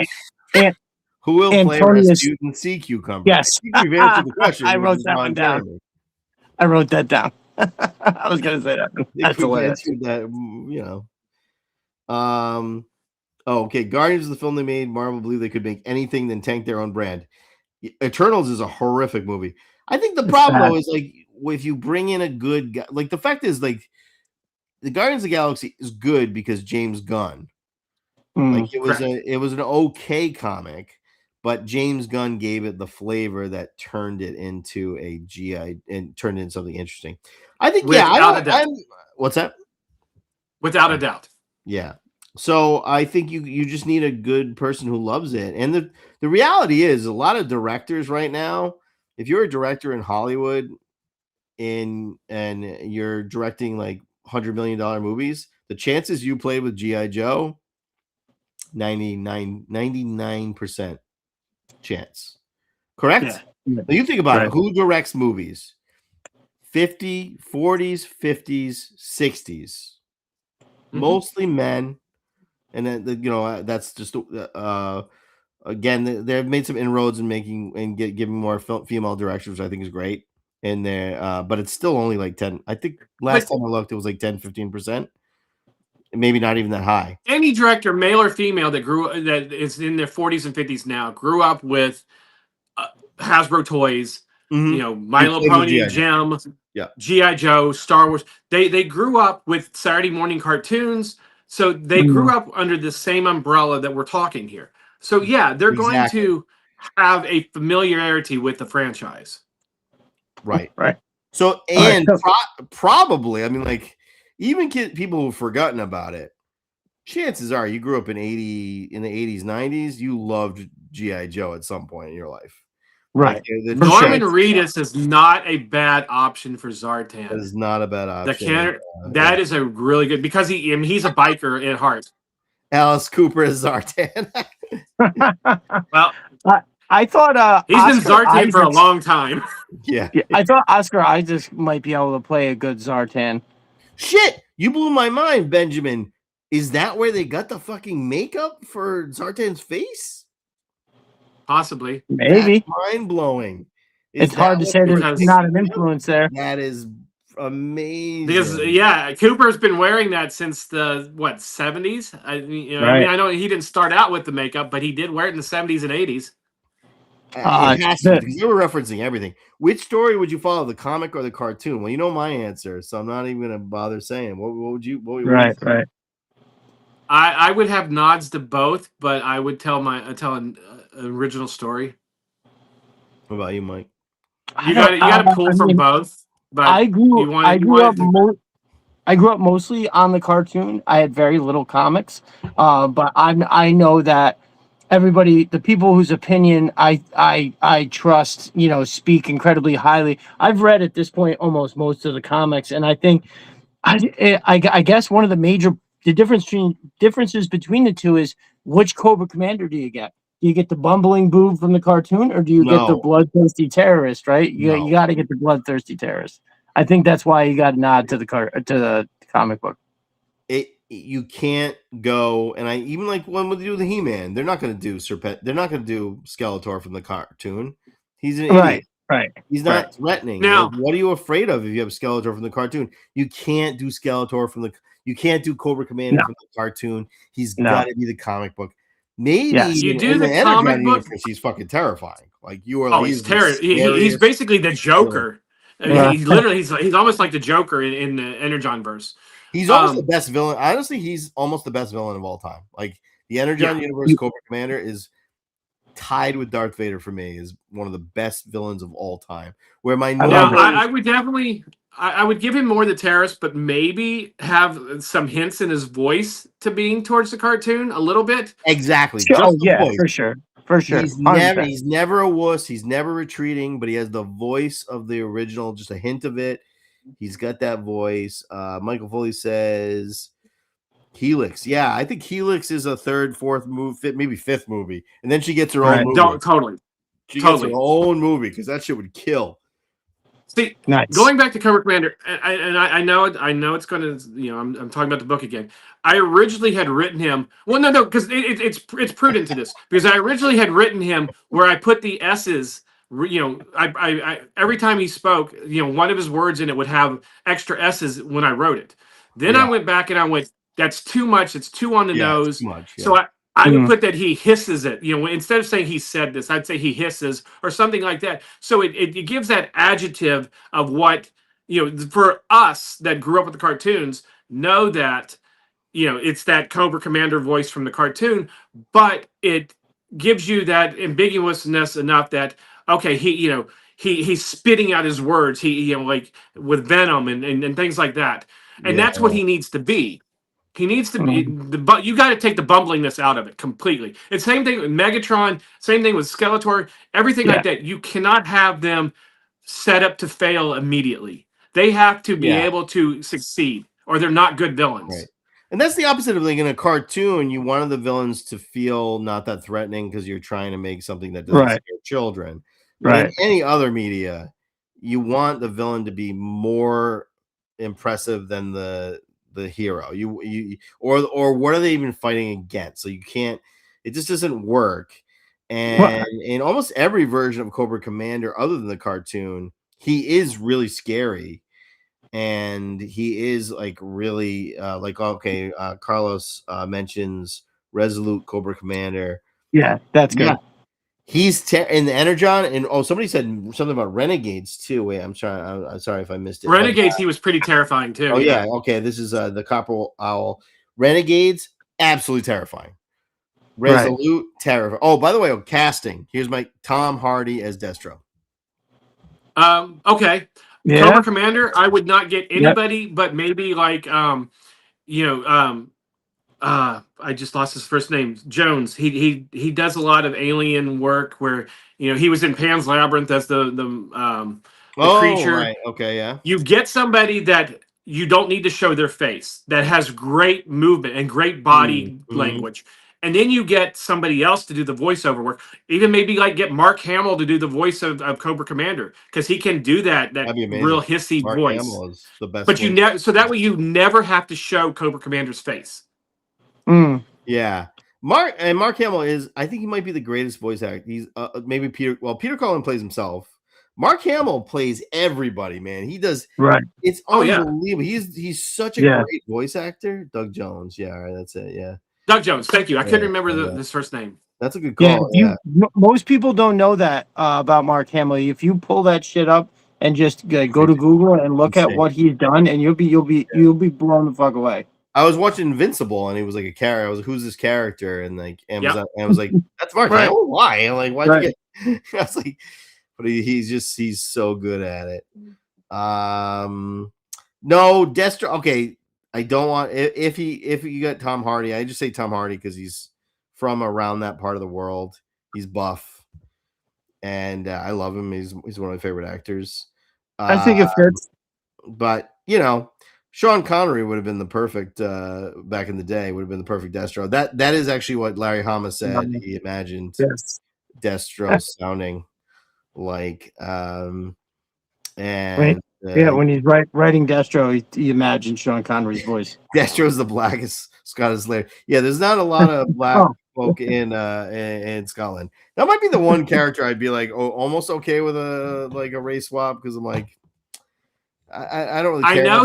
[SPEAKER 3] And
[SPEAKER 1] who will play Rasputin Sea Cucumber?
[SPEAKER 3] Yes.
[SPEAKER 1] I think we've answered the question.
[SPEAKER 3] I wrote that one down. Jeremy. I wrote that down. I was going to say that. That's hilarious.
[SPEAKER 1] That, you know. Oh, okay. Guardians of the film they made, Marvel believe they could make anything then tank their own brand. Eternals is a horrific movie. I think the problem though is like if you bring in a good guy, like the fact is like the Guardians of the Galaxy is good because James Gunn. Like it was an okay comic, but James Gunn gave it the flavor that turned it into a GI and turned it into something interesting. I think what's that?
[SPEAKER 2] Without a doubt.
[SPEAKER 1] Yeah. So I think you just need a good person who loves it. And the reality is a lot of directors right now, if you're a director in Hollywood and you're directing like $100 million movies, the chances you played with G.I. Joe, 99% chance. Correct? Yeah. Now you think about it. Who directs movies? 40s, 50s, 60s. Mostly men. And then that's just again they've made some inroads in making and giving more female directors, which I think is great. And there, but it's still only like 10. I think last time I looked, it was like 10-15%. Maybe not even that high.
[SPEAKER 2] Any director, male or female, that is in their 40s and 50s now, grew up with Hasbro toys. You know, My Little Pony, Gem, G.I. Joe, Star Wars. They grew up with Saturday morning cartoons. So they grew up under the same umbrella that we're talking here. So yeah, they're going to have a familiarity with the franchise.
[SPEAKER 1] Right. So probably, I mean, like even people who've forgotten about it, chances are you grew up in the 80s, 90s, you loved G.I. Joe at some point in your life.
[SPEAKER 2] Right. Norman Reedus is not a bad option for Zartan.
[SPEAKER 1] That is not a bad option.
[SPEAKER 2] That is a really good, because he's a biker at heart.
[SPEAKER 1] Alice Cooper is Zartan.
[SPEAKER 2] Well,
[SPEAKER 3] I thought
[SPEAKER 2] he's been Zartan for a long time.
[SPEAKER 1] Yeah.
[SPEAKER 3] I thought Oscar Isaac might be able to play a good Zartan.
[SPEAKER 1] Shit, you blew my mind, Benjamin. Is that where they got the fucking makeup for Zartan's face?
[SPEAKER 2] Possibly.
[SPEAKER 3] Maybe.
[SPEAKER 1] Mind blowing.
[SPEAKER 3] It's hard to say there's not an influence there.
[SPEAKER 1] That is amazing.
[SPEAKER 2] Because Cooper's been wearing that since the 70s. I mean, I know he didn't start out with the makeup, but he did wear it in the 70s and 80s.
[SPEAKER 1] It has to, because you were referencing everything. Which story would you follow, the comic or the cartoon? Well, you know my answer, so I'm not even going to bother saying. What would you?
[SPEAKER 3] Right.
[SPEAKER 2] I would have nods to both, but I would tell an original story.
[SPEAKER 1] What about you, Mike?
[SPEAKER 2] You got to pull from both. But
[SPEAKER 3] I grew up mostly on the cartoon. I had very little comics, but I know that everybody, the people whose opinion I trust, speak incredibly highly. I've read at this point almost most of the comics, and I think I guess one of the major differences between the two is which Cobra Commander do you get? Do you get the bumbling boob from the cartoon, or do you get the bloodthirsty terrorist? Right? You got to get the bloodthirsty terrorist. I think that's why you got a nod to the comic book.
[SPEAKER 1] You can't go, and I even like when they do the He-Man, they're not going to do They're not going to do Skeletor from the cartoon. He's an idiot.
[SPEAKER 3] Right.
[SPEAKER 1] He's not threatening.
[SPEAKER 2] Now,
[SPEAKER 1] what are you afraid of if you have Skeletor from the cartoon? You can't do Skeletor you can't do Cobra Commander from the cartoon. He's got to be the comic book. Maybe
[SPEAKER 2] you do the comic book.
[SPEAKER 1] He's fucking terrifying. Like you are.
[SPEAKER 2] He's terrible. He's basically the Joker. He's almost like the Joker in the Energon verse.
[SPEAKER 1] He's almost the best villain. Honestly, he's almost the best villain of all time. Like the Energon universe, Cobra Commander is tied with Darth Vader for me. Is one of the best villains of all time. Where
[SPEAKER 2] I would definitely. I would give him more the terrorist, but maybe have some hints in his voice to being towards the cartoon a little bit.
[SPEAKER 1] Exactly.
[SPEAKER 3] For sure. for sure.
[SPEAKER 1] He's
[SPEAKER 3] 100%.
[SPEAKER 1] never a wuss. He's never retreating, but he has the voice of the original, just a hint of it. He's got that voice. Michael Foley says Helix. Yeah, I think Helix is a third, fourth movie, maybe fifth movie. And then she gets her own movie.
[SPEAKER 2] Totally.
[SPEAKER 1] She gets her own movie because that shit would kill.
[SPEAKER 2] See, going back to Cobra Commander, and I know it's going to, I'm talking about the book again. I originally had written him. Well, no, because it's prudent to this because I originally had written him where I put the S's. I every time he spoke, one of his words in it would have extra S's when I wrote it. Then I went back and I went, that's too much. It's too on the nose.
[SPEAKER 1] Too much, yeah.
[SPEAKER 2] So I would put that he hisses it. Instead of saying he said this, I'd say he hisses or something like that. So it gives that adjective of what, for us that grew up with the cartoons, know that, it's that Cobra Commander voice from the cartoon, but it gives you that ambiguousness enough that, okay, he's spitting out his words, like with venom and things like that. And that's what he needs to be. He needs to be but you got to take the bumblingness out of it completely. It's same thing with Megatron, same thing with Skeletor, everything like that. You cannot have them set up to fail immediately. They have to be able to succeed, or they're not good villains.
[SPEAKER 1] Right. And that's the opposite of like in a cartoon. You wanted the villains to feel not that threatening because you're trying to make something that doesn't scare children. But in any other media, you want the villain to be more impressive than the hero. Or what are they even fighting against? So you can't. It just doesn't work. And in almost every version of Cobra Commander, other than the cartoon, he is really scary. And he is like really Carlos mentions Resolute Cobra Commander.
[SPEAKER 3] Yeah, that's good.
[SPEAKER 1] Yeah. He's in the Energon, and somebody said something about Renegades too. Wait, I'm sorry if I missed it.
[SPEAKER 2] Renegades, he was pretty terrifying too.
[SPEAKER 1] Oh yeah, okay. This is the Copper Owl. Renegades, absolutely terrifying. Resolute, terrifying. Oh, by the way, casting. Here's my Tom Hardy as Destro.
[SPEAKER 2] Okay. Yeah. Cobra Commander, I would not get anybody, but maybe like I just lost his first name, Jones. He does a lot of alien work where he was in Pan's Labyrinth as the creature.
[SPEAKER 1] Right. Okay, yeah.
[SPEAKER 2] You get somebody that you don't need to show their face, that has great movement and great body language. And then you get somebody else to do the voiceover work. Even maybe like get Mark Hamill to do the voice of Cobra Commander, because he can do that real hissy
[SPEAKER 1] Mark
[SPEAKER 2] voice.
[SPEAKER 1] Hamill is the best.
[SPEAKER 2] But so that way you never have to show Cobra Commander's face.
[SPEAKER 1] Yeah. Mark Hamill is, I think he might be the greatest voice actor. He's maybe Peter Cullen plays himself. Mark Hamill plays everybody, man. He does.
[SPEAKER 3] Right.
[SPEAKER 1] It's unbelievable. He's such a great voice actor. Doug Jones. Yeah, right, that's it. Yeah.
[SPEAKER 2] Doug Jones. Thank you. I couldn't remember his first name.
[SPEAKER 1] That's a good call.
[SPEAKER 3] Most people don't know that about Mark Hamill. If you pull that shit up and just go to Google and look at what he's done, and you'll be blown the fuck away.
[SPEAKER 1] I was watching Invincible, and he was like a character. I was like, "Who's this character?" And like, I was like, "That's Mark Hamill." Why? I'm like, why'd you get? I was like, but he's so good at it. No, Destro. Okay, I don't want if you got Tom Hardy. I just say Tom Hardy because he's from around that part of the world. He's buff, and I love him. He's one of my favorite actors.
[SPEAKER 3] I think it fits.
[SPEAKER 1] But Sean Connery would have been the perfect back in the day. Would have been the perfect Destro. That is actually what Larry Hama said. He imagined Destro sounding like. And
[SPEAKER 3] when he's writing Destro, he imagined Sean Connery's voice.
[SPEAKER 1] Destro's the blackest Scottish Slayer. Yeah, there's not a lot of black folk in Scotland. That might be the one character I'd be like, almost okay with a race swap, because I'm like, I don't really care.
[SPEAKER 2] I know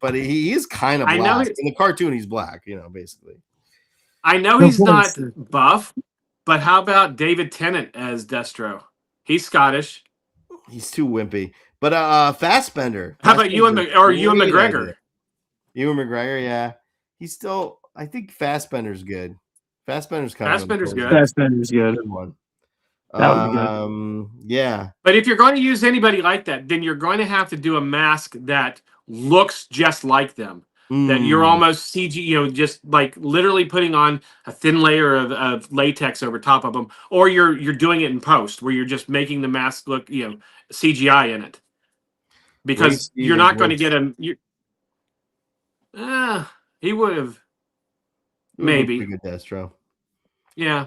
[SPEAKER 1] but he is kind of black. In the cartoon, he's black, basically.
[SPEAKER 2] I know he's not buff, but how about David Tennant as Destro? He's Scottish.
[SPEAKER 1] He's too wimpy. But Fassbender.
[SPEAKER 2] How about Ewan McGregor?
[SPEAKER 1] Ewan McGregor, yeah. He's still. I think Fassbender's good. Fassbender's good.
[SPEAKER 3] Fassbender's good.
[SPEAKER 1] One.
[SPEAKER 3] That would be good.
[SPEAKER 1] Yeah.
[SPEAKER 2] But if you're going to use anybody like that, then you're going to have to do a mask that looks just like them. that you're almost CG, just like literally putting on a thin layer of latex over top of them, or you're doing it in post where you're just making the mask look, CGI in it, because you're not going to get him. He would have maybe
[SPEAKER 1] pretty good Destro.
[SPEAKER 2] Yeah.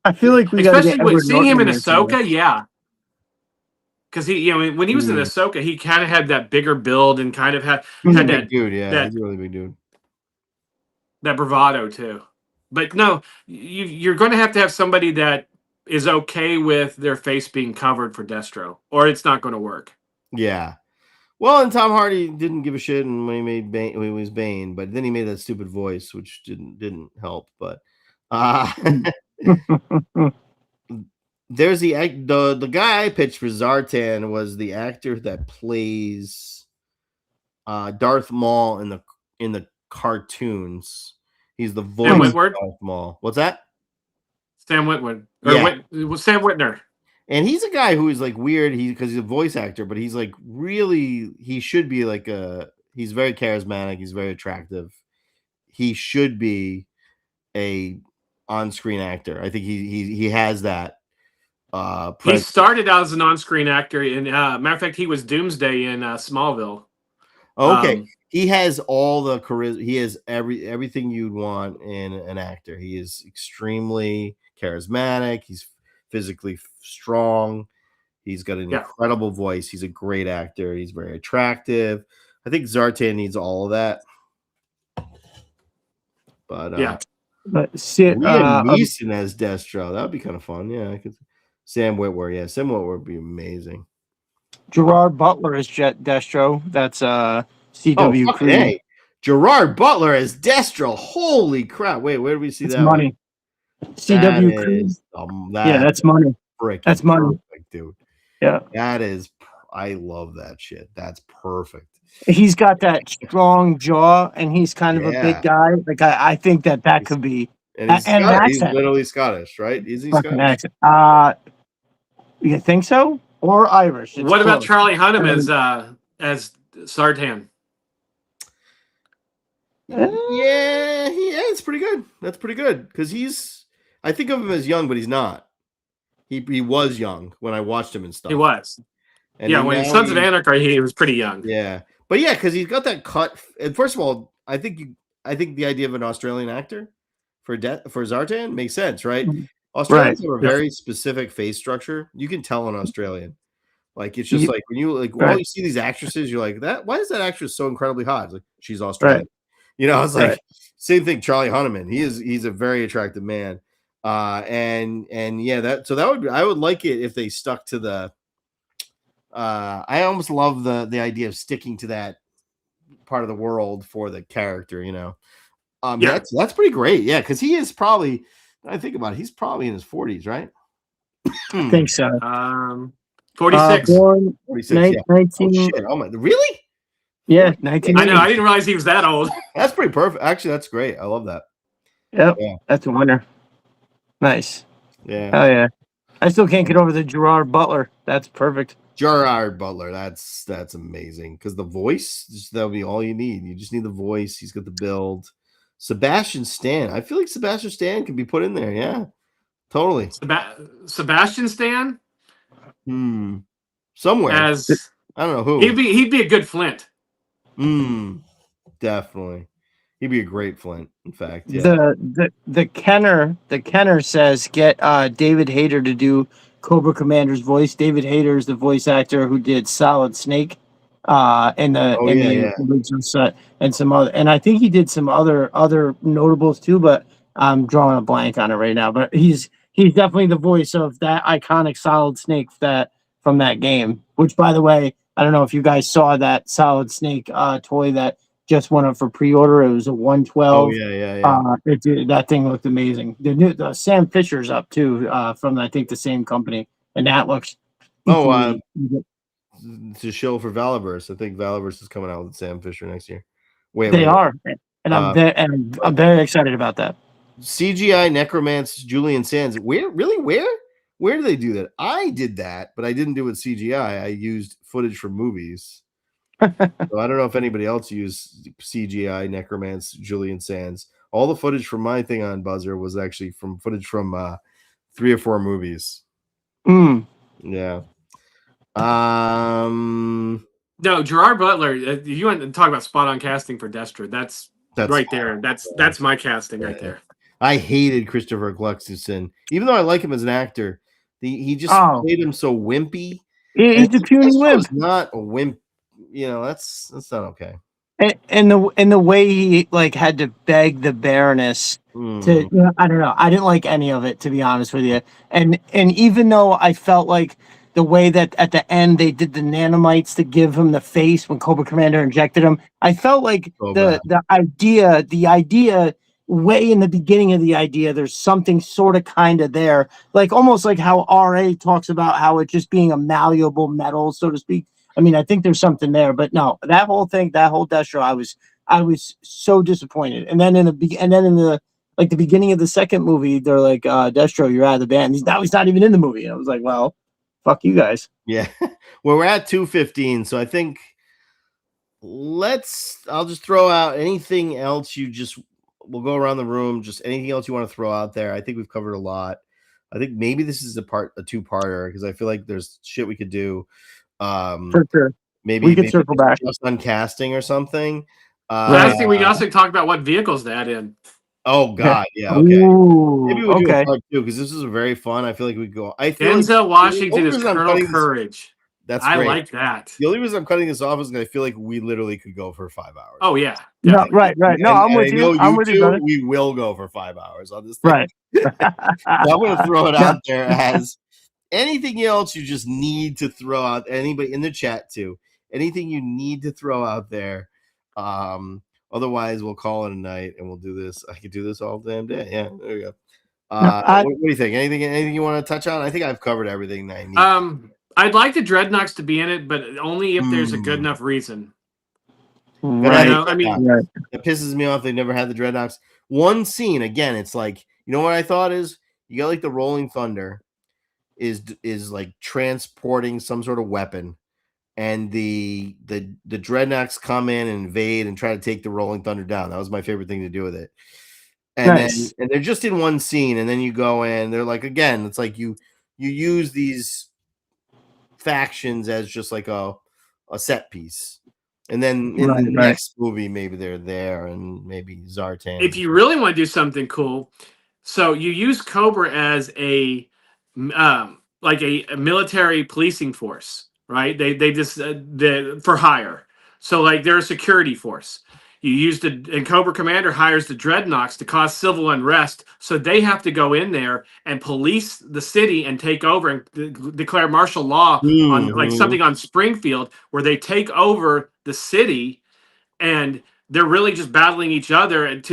[SPEAKER 3] I feel like we got to get
[SPEAKER 2] especially seeing him in
[SPEAKER 3] there
[SPEAKER 2] Ahsoka, yeah. Because he, when he was in Ahsoka, he kind of had that bigger build and kind of had
[SPEAKER 1] that
[SPEAKER 2] big
[SPEAKER 1] dude. Yeah, he's a really big dude.
[SPEAKER 2] That bravado too. But no, you're going to have somebody that is okay with their face being covered for Destro, or it's not going to work.
[SPEAKER 1] Yeah. Well, and Tom Hardy didn't give a shit when he made Bane, when he was Bane, but then he made that stupid voice, which didn't help. But there's the guy I pitched for Zartan was the actor that plays Darth Maul in the cartoons. He's the voice of Darth Maul. What's that?
[SPEAKER 2] Sam Witwer. Sam Witwer.
[SPEAKER 1] And he's a guy who is like weird. Because he's a voice actor, but he's like really. He should be like he's very charismatic. He's very attractive. He should be a on-screen actor. I think he has that.
[SPEAKER 2] He started out as an on-screen actor. And matter of fact, he was Doomsday in Smallville.
[SPEAKER 1] Okay, he has all the charisma. He has everything you'd want in an actor. He is extremely charismatic. He's physically strong. He's got an incredible voice. He's a great actor. He's very attractive. I think Zartan needs all of that. But
[SPEAKER 3] Liam
[SPEAKER 1] Neeson as Destro, that would be kind of fun. Yeah, I could. Sam Witwer, yeah, Sam Witwer would be amazing.
[SPEAKER 3] Gerard Butler is Destro. That's CW Crew.
[SPEAKER 1] Hey, Gerard Butler as Destro. Holy crap! Wait, where do we see that?
[SPEAKER 3] Money. CW Crew. That's money. That's money,
[SPEAKER 1] perfect, dude.
[SPEAKER 3] Yeah,
[SPEAKER 1] that is. I love that shit. That's perfect.
[SPEAKER 3] He's got that strong jaw, and he's kind of a big guy. Like I think that could be.
[SPEAKER 1] And he's literally Scottish, right? Is he Scottish?
[SPEAKER 3] You think so? Or Irish?
[SPEAKER 2] What about Charlie Hunnam as Zartan?
[SPEAKER 1] Yeah, it's pretty good. That's pretty good because I think of him as young, but he's not. He was young when I watched him and stuff.
[SPEAKER 2] He was. And when Sons of Anarchy, he was pretty young.
[SPEAKER 1] Yeah, but because he's got that cut. And first of all, I think the idea of an Australian actor for Zartan makes sense, right? Australians have a very specific face structure. You can tell an Australian. Like it's just like when you all you see these actresses, you're like, that why is that actress so incredibly hot? It's like she's Australian. It's like same thing. Charlie Hunnam. He's a very attractive man. I would like it if they stuck to the I almost love the idea of sticking to that part of the world for the character, that's pretty great. Yeah, because he is probably, I think about it, he's probably in his 40s, right?
[SPEAKER 3] I think so.
[SPEAKER 2] 46.
[SPEAKER 3] Born
[SPEAKER 1] 46,
[SPEAKER 3] 19.
[SPEAKER 1] Oh, shit. Oh my, really?
[SPEAKER 3] Yeah, 19.
[SPEAKER 2] I know. I didn't realize he was that old.
[SPEAKER 1] That's pretty perfect. Actually, that's great. I love that.
[SPEAKER 3] Yep. Yeah. That's a winner. Nice.
[SPEAKER 1] Yeah.
[SPEAKER 3] Oh yeah. I still can't get over the Gerard Butler. That's perfect.
[SPEAKER 1] Gerard Butler. That's amazing. Because the voice, that'll be all you need. You just need the voice. He's got the build. Sebastian Stan. I feel like Sebastian Stan can be put in there. Yeah. Totally.
[SPEAKER 2] Sebastian Stan?
[SPEAKER 1] Somewhere.
[SPEAKER 2] I
[SPEAKER 1] don't know who.
[SPEAKER 2] He'd be a good Flint.
[SPEAKER 1] Definitely. He'd be a great Flint, in fact. Yeah.
[SPEAKER 3] The Kenner says get David Hayter to do Cobra Commander's voice. David Hayter is the voice actor who did Solid Snake in the original set and some other, and I think he did some other notables too, but I'm drawing a blank on it right now. But he's definitely the voice of that iconic Solid Snake from that game, which, by the way, I don't know if you guys saw that Solid Snake toy that just went up for pre-order. It was a 112.
[SPEAKER 1] Oh yeah.
[SPEAKER 3] That thing looked amazing. The Sam Fisher's up too, from I think the same company, and that looks.
[SPEAKER 1] It's a show for Valaverse. I think Valaverse is coming out with Sam Fisher next year.
[SPEAKER 3] They are, and I'm very excited about that.
[SPEAKER 1] CGI Necromance Julian Sands. Where do they do that? I did that, but I didn't do it with CGI. I used footage from movies. So I don't know if anybody else used CGI necromance Julian Sands. All the footage from my thing on Buzzer was actually from footage from 3 or 4 movies. Yeah.
[SPEAKER 2] No, Gerard Butler. If you want to talk about spot on casting for Destro, that's right there. That's my casting right there.
[SPEAKER 1] I hated Christopher Gluckson, even though I like him as an actor. He just made him so wimpy.
[SPEAKER 3] He's a puny wimp.
[SPEAKER 1] Not a wimp. You know, that's not okay.
[SPEAKER 3] And the way he like had to beg the Baroness to, I don't know. I didn't like any of it, to be honest with you. And even though I felt like the way that at the end they did the nanomites to give him the face when Cobra Commander injected him, I felt like the idea way in the beginning of the idea, there's something sort of kind of there, like almost like how RA talks about how it just being a malleable metal, so to speak. I mean, I think there's something there, but no, that whole Destro, I was so disappointed. And then in the beginning of the second movie, they're like, Destro, you're out of the band. He's not even in the movie. And I was like, well, fuck you guys.
[SPEAKER 1] Yeah. Well, we're at 2:15, so I think I'll just throw out anything else we'll go around the room, just anything else you want to throw out there. I think we've covered a lot. I think maybe this is a two-parter because I feel like there's shit we could do.
[SPEAKER 3] For sure.
[SPEAKER 1] Maybe
[SPEAKER 3] we could circle back
[SPEAKER 1] just on casting or something.
[SPEAKER 2] I think we can also talk about what vehicles to add in.
[SPEAKER 1] Oh God, yeah, okay.
[SPEAKER 3] Ooh,
[SPEAKER 1] maybe we'll do a part 2 because this is very fun. I feel like we go.
[SPEAKER 2] Denzel Washington is Colonel Courage.
[SPEAKER 1] That's great.
[SPEAKER 2] I like that.
[SPEAKER 1] The only reason I'm cutting this off is because I feel like we literally could go for 5 hours.
[SPEAKER 2] Oh yeah.
[SPEAKER 3] No, right. No, I'm with you. I'm with you.
[SPEAKER 1] We will go for 5 hours on this
[SPEAKER 3] thing. Right.
[SPEAKER 1] So I'm going to throw it out there as anything else you just need to throw out. Anybody in the chat too. Anything you need to throw out there. Otherwise, we'll call it a night and we'll do this. I could do this all damn day. Yeah, there you go. What do you think? Anything you want to touch on? I think I've covered everything that I need.
[SPEAKER 2] I'd like the Dreadnoks to be in it, but only if there's a good enough reason.
[SPEAKER 1] Right. It pisses me off they never had the Dreadnoks. One scene, again, it's like, you know what I thought is? You got like the Rolling Thunder is like transporting some sort of weapon, and the Dreadnoks come in and invade and try to take the Rolling Thunder down. That was my favorite thing to do with it. And then they're just in one scene, and then you go in. They're like, again, it's like you use these factions as just like a set piece, and then in the next movie maybe they're there, and maybe Zartan.
[SPEAKER 2] If you really want to do something cool, so you use Cobra as a military policing force, right? They just for hire. So like they're a security force. You use and Cobra Commander hires the Dreadnoks to cause civil unrest, so they have to go in there and police the city and take over and declare martial law on like something on Springfield, where they take over the city, and they're really just battling each other. And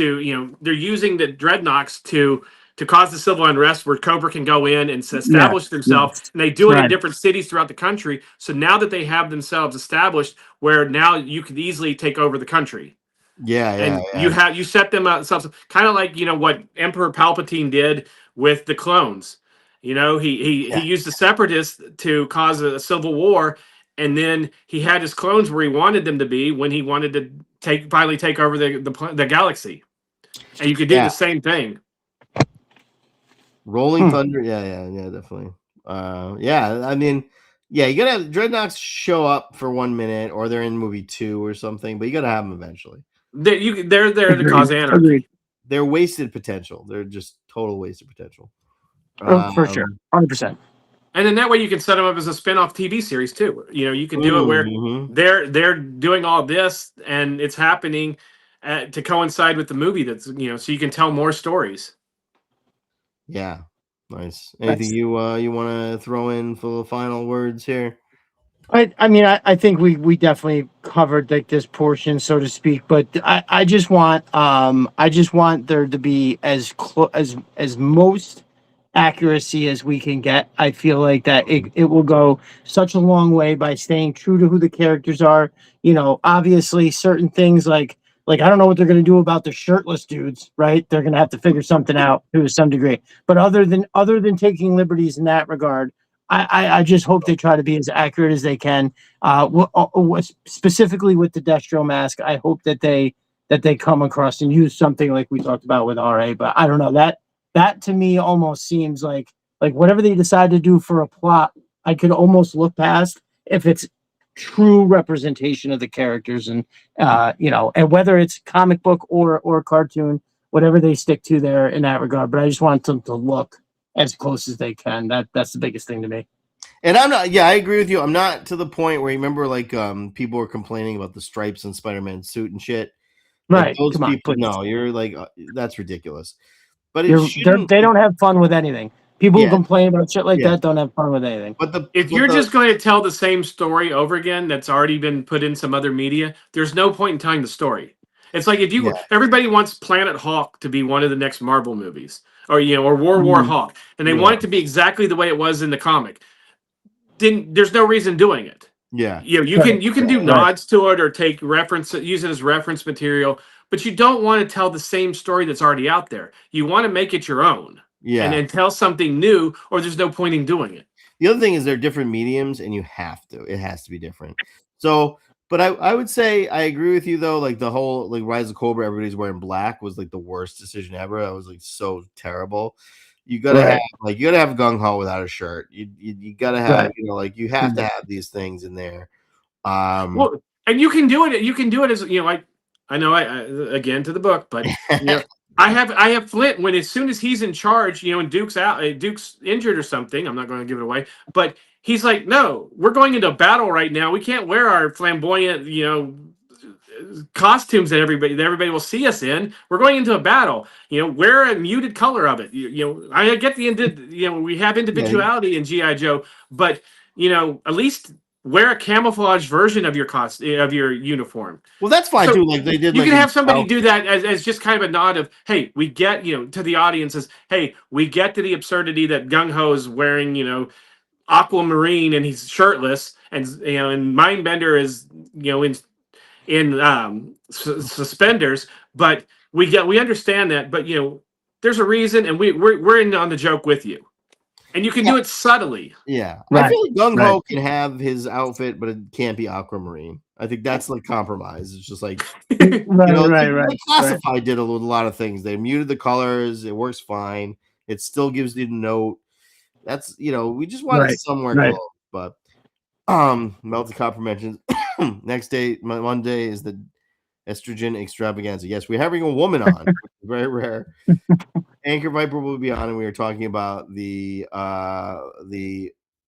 [SPEAKER 2] they're using the Dreadnoks to cause the civil unrest, where Cobra can go in and establish themselves. And they do it in different cities throughout the country. So now that they have themselves established, where now you could easily take over the country. You set them out, kind of like what Emperor Palpatine did with the clones. He used the Separatists to cause a civil war, and then he had his clones where he wanted them to be when he wanted to finally take over the galaxy. And you could do the same thing.
[SPEAKER 1] Rolling Thunder, yeah, definitely. I mean, you gotta have Dreadnoks show up for 1 minute, or they're in movie 2 or something, but you gotta have them eventually.
[SPEAKER 2] They're there to cause anarchy.
[SPEAKER 1] They're wasted potential. They're just total wasted potential.
[SPEAKER 3] For sure, 100%.
[SPEAKER 2] And then that way you can set them up as a spin-off TV series too. You can do it where they're doing all this, and it's happening to coincide with the movie. That's so you can tell more stories.
[SPEAKER 1] Yeah, nice. Anything you want to throw in for the final words here?
[SPEAKER 3] I mean, I think we definitely covered like this portion, so to speak, but I just want there to be as most accuracy as we can get. I feel like that it will go such a long way by staying true to who the characters are. Obviously certain things like I don't know what they're going to do about the shirtless dudes, right? They're going to have to figure something out to some degree. But other than taking liberties in that regard, I just hope they try to be as accurate as they can. Specifically with the Destro mask, I hope that they come across and use something like we talked about with RA. But I don't know, that to me almost seems like whatever they decide to do for a plot, I could almost look past if it's true representation of the characters, and and whether it's comic book or cartoon, whatever they stick to there in that regard. But I just want them to look as close as they can. That's the biggest thing to me.
[SPEAKER 1] And I'm not. Yeah, I agree with you. I'm not to the point where you remember people were complaining about the stripes on Spider-Man suit and shit.
[SPEAKER 3] Right.
[SPEAKER 1] Those
[SPEAKER 3] Come
[SPEAKER 1] people,
[SPEAKER 3] on,
[SPEAKER 1] no, you're like that's ridiculous. But it
[SPEAKER 3] they don't have fun with anything. People who complain about shit like
[SPEAKER 1] Yeah.
[SPEAKER 3] that don't have fun with anything.
[SPEAKER 1] But
[SPEAKER 2] If you're just going to tell the same story over again that's already been put in some other media, there's no point in telling the story. It's like if you everybody wants Planet Hulk to be one of the next Marvel movies, or or War Hulk, and they want it to be exactly the way it was in the comic. Then there's no reason doing it.
[SPEAKER 1] Yeah.
[SPEAKER 2] You can do nods to it or take reference, use it as reference material, but you don't want to tell the same story that's already out there. You want to make it your own.
[SPEAKER 1] Yeah.
[SPEAKER 2] And tell something new, or there's no point in doing it.
[SPEAKER 1] The other thing is they're different mediums, and you have to. It has to be different. So, but I would say I agree with you though. Like the whole Rise of Cobra, everybody's wearing black was like the worst decision ever. That was like so terrible. You gotta have Gung Ho without a shirt. You gotta have you have to have these things in there.
[SPEAKER 2] Well, and you can do it. You can do it as I know I again to the book, but I have Flint when as soon as he's in charge, and Duke's out, Duke's injured or something. I'm not going to give it away, but he's like, no, we're going into battle right now. We can't wear our flamboyant, costumes that everybody will see us in. We're going into a battle. Wear a muted color of it. I get we have individuality in GI Joe, but at least wear a camouflage version of your of your uniform.
[SPEAKER 1] Well, that's fine too. Like they did.
[SPEAKER 2] You can have somebody do that as just kind of a nod of, hey, we get to the audience as, hey, we get to the absurdity that Gung Ho is wearing aquamarine and he's shirtless, and and Mindbender is in suspenders, but we understand that, but there's a reason, and we're in on the joke with you. And you can do it subtly.
[SPEAKER 1] Yeah. Right. I feel like Gung Ho can have his outfit, but it can't be aquamarine. I think that's like compromise. It's just like Classified did a lot of things. They muted the colors. It works fine. It still gives you the note. That's we just wanted somewhere close. But Melted Copper mentions next day, Monday, is the estrogen extravaganza. Yes, we're having a woman on. Very rare. Anchor Viper will be on, and we were talking about the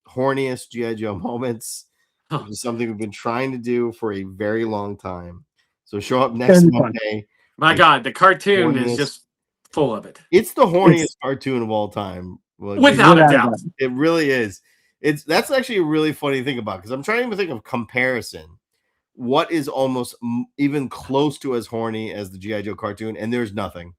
[SPEAKER 1] horniest G.I. Joe moments, which is something we've been trying to do for a very long time. So show up next Monday.
[SPEAKER 2] My God, the cartoon is just full of it.
[SPEAKER 1] It's the horniest cartoon of all time.
[SPEAKER 2] Without a doubt.
[SPEAKER 1] It really is. That's actually a really funny thing about, because I'm trying to think of comparison. What is almost even close to as horny as the G.I. Joe cartoon, and there's nothing.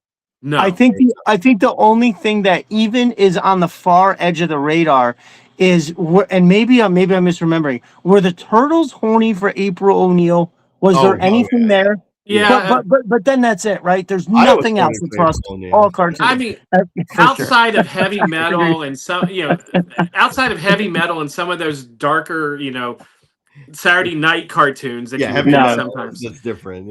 [SPEAKER 3] No, I think the only thing that even is on the far edge of the radar is, and maybe I'm misremembering, were the Turtles horny for April O'Neil? Was there anything there?
[SPEAKER 2] Yeah,
[SPEAKER 3] but then that's it, right? There's nothing else across all cartoons.
[SPEAKER 2] I mean, outside of heavy metal and some, outside of heavy metal and some of those darker, Saturday night cartoons that
[SPEAKER 1] heavy metal sometimes it's different,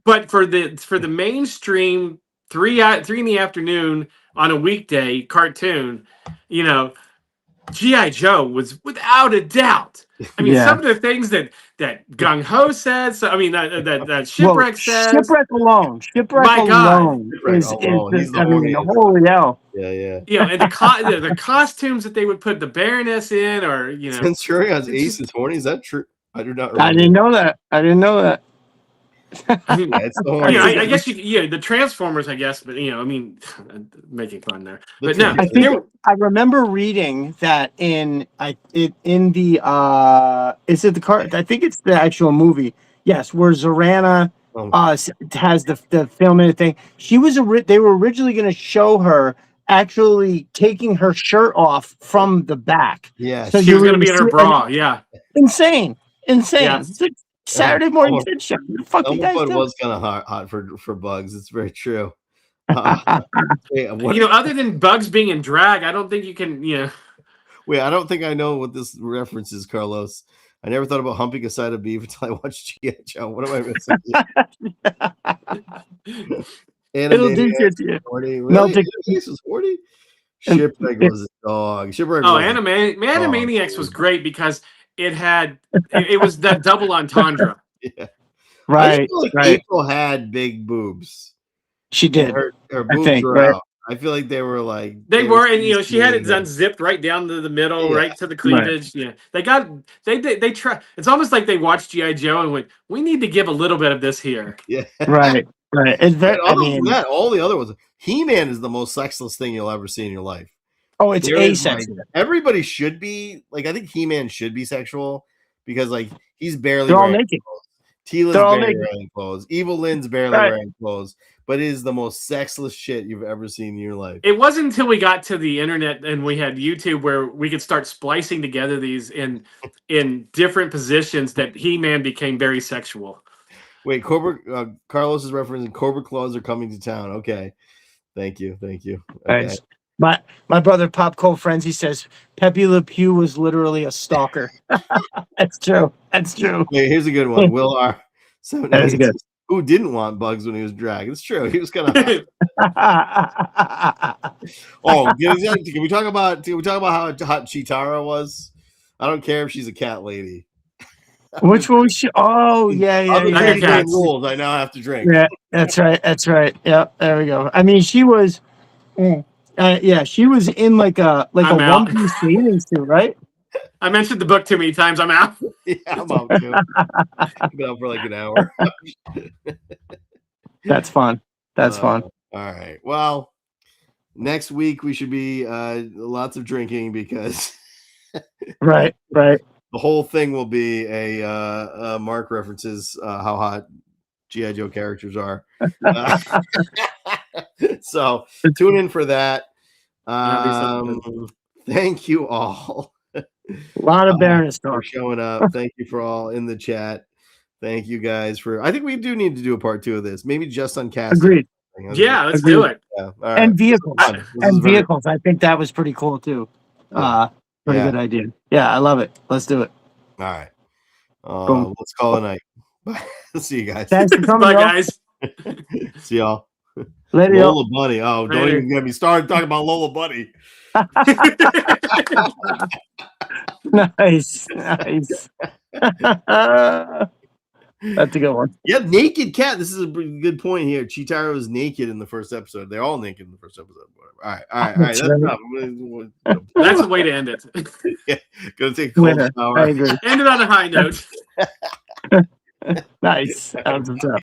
[SPEAKER 2] but for the mainstream 3 in the afternoon on a weekday cartoon, G.I. Joe was without a doubt. I mean, some of the things that Gung Ho said. So I mean, that Shipwreck says.
[SPEAKER 3] Shipwreck alone. Holy hell.
[SPEAKER 1] Yeah.
[SPEAKER 2] And the costumes that they would put the Baroness in, or
[SPEAKER 1] Centurion's Ace is horny. Is that true? I do not remember.
[SPEAKER 3] I didn't know that.
[SPEAKER 2] I mean, I guess the Transformers, I guess, but I mean, making fun there. But no,
[SPEAKER 3] I remember reading that in the is it the car? I think it's the actual movie. Yes, where Zorana has the film and thing. They were originally going to show her actually taking her shirt off from the back.
[SPEAKER 1] Yeah,
[SPEAKER 2] so she was going to be in her bra. Yeah,
[SPEAKER 3] insane.
[SPEAKER 2] Yeah.
[SPEAKER 3] Saturday morning kid show. Fuck you guys do.
[SPEAKER 1] Was kind of hot for Bugs. It's very true.
[SPEAKER 2] Other than Bugs being in drag, I don't think you can.
[SPEAKER 1] Wait, I don't think I know what this reference is, Carlos. I never thought about humping a side of beef until I watched G.I. Joe. What am I missing?
[SPEAKER 3] It'll do shit to you.
[SPEAKER 1] Really?
[SPEAKER 3] Melted-
[SPEAKER 1] Animaniacs was 40? Shipwreck was a dog. Shipwreck
[SPEAKER 2] Oh,
[SPEAKER 1] was
[SPEAKER 2] Animaniacs was great because it was that double entendre.
[SPEAKER 1] Yeah.
[SPEAKER 3] Right.
[SPEAKER 1] I just feel like
[SPEAKER 3] right.
[SPEAKER 1] April had big boobs.
[SPEAKER 3] She did.
[SPEAKER 1] Her
[SPEAKER 3] I
[SPEAKER 1] boobs
[SPEAKER 3] think,
[SPEAKER 1] were
[SPEAKER 3] right?
[SPEAKER 1] out. I feel like they were like
[SPEAKER 2] They were, and she had it
[SPEAKER 1] Yeah.
[SPEAKER 2] unzipped right down to the middle,
[SPEAKER 1] Yeah.
[SPEAKER 2] right to the cleavage. Yeah, they try. It's almost like they watched G.I. Joe and went, "We need to give a little bit of this here."
[SPEAKER 1] Yeah.
[SPEAKER 3] Right. It's very.
[SPEAKER 1] Other than that, all the other ones. He-Man is the most sexless thing you'll ever see in your life.
[SPEAKER 3] Oh, it's
[SPEAKER 1] There is,
[SPEAKER 3] asexual.
[SPEAKER 1] like, everybody should be like. I think He-Man should be sexual because like he's barely
[SPEAKER 3] They're all
[SPEAKER 1] wearing
[SPEAKER 3] naked.
[SPEAKER 1] clothes. Tila's
[SPEAKER 3] They're all
[SPEAKER 1] barely
[SPEAKER 3] naked.
[SPEAKER 1] wearing clothes. Evil Lynn's barely
[SPEAKER 3] Right.
[SPEAKER 1] wearing clothes. But it is the most sexless shit you've ever seen in your life.
[SPEAKER 2] It wasn't until we got to the internet and we had YouTube where we could start splicing together these in different positions that He-Man became very sexual.
[SPEAKER 1] Wait, Carlos is referencing Cobra Claws are coming to town. Okay. Thank you. Okay.
[SPEAKER 3] Nice. My brother Pop Cole Frenzy says Pepe Le Pew was literally a stalker. That's true.
[SPEAKER 1] Wait, here's a good one. Will R.
[SPEAKER 3] That is good.
[SPEAKER 1] Who didn't want Bugs when he was drag? It's true. He was kind of Oh, can we talk about how hot Chitara was? I don't care if she's a cat lady.
[SPEAKER 3] Which one was she? Oh, yeah.
[SPEAKER 1] Rules. I now have to drink.
[SPEAKER 3] Yeah, that's right. Yep, there we go. I mean, she was, she was in like a one-piece bathing suit, right?
[SPEAKER 2] I mentioned the book too many times. I'm out.
[SPEAKER 1] Yeah, I'm out too. I've been out for like an hour.
[SPEAKER 3] That's fun. Fun.
[SPEAKER 1] All right. Well, next week we should be lots of drinking because
[SPEAKER 3] right.
[SPEAKER 1] The whole thing will be a Mark references how hot G.I. Joe characters are. So tune in for that. Thank you all.
[SPEAKER 3] A lot of Baroness
[SPEAKER 1] for showing up. Thank you for all in the chat. Thank you guys for. I think we do need to do a part 2 of this. Maybe just on casting.
[SPEAKER 3] Agreed.
[SPEAKER 2] Yeah, let's do it.
[SPEAKER 1] Yeah. All
[SPEAKER 3] right.
[SPEAKER 1] And
[SPEAKER 3] vehicles. Vehicles. I think that was pretty cool too. Pretty good idea. Yeah, I love it. Let's do it.
[SPEAKER 1] All right. Let's call it a night. Bye. See you guys.
[SPEAKER 3] Thanks for coming,
[SPEAKER 2] bye, guys.
[SPEAKER 1] See y'all.
[SPEAKER 3] Later,
[SPEAKER 1] Lola Bunny. Oh, don't even get me started talking about Lola Bunny.
[SPEAKER 3] Nice. That's a good one.
[SPEAKER 1] Yeah, naked cat. This is a good point here. Chitara was naked in the first episode. They're all naked in the first episode. Whatever. All right. That's enough.
[SPEAKER 2] That's the way to end it.
[SPEAKER 1] Yeah, gonna take a cold shower.
[SPEAKER 3] I agree.
[SPEAKER 2] End it on a high note.
[SPEAKER 3] Nice. That was tough.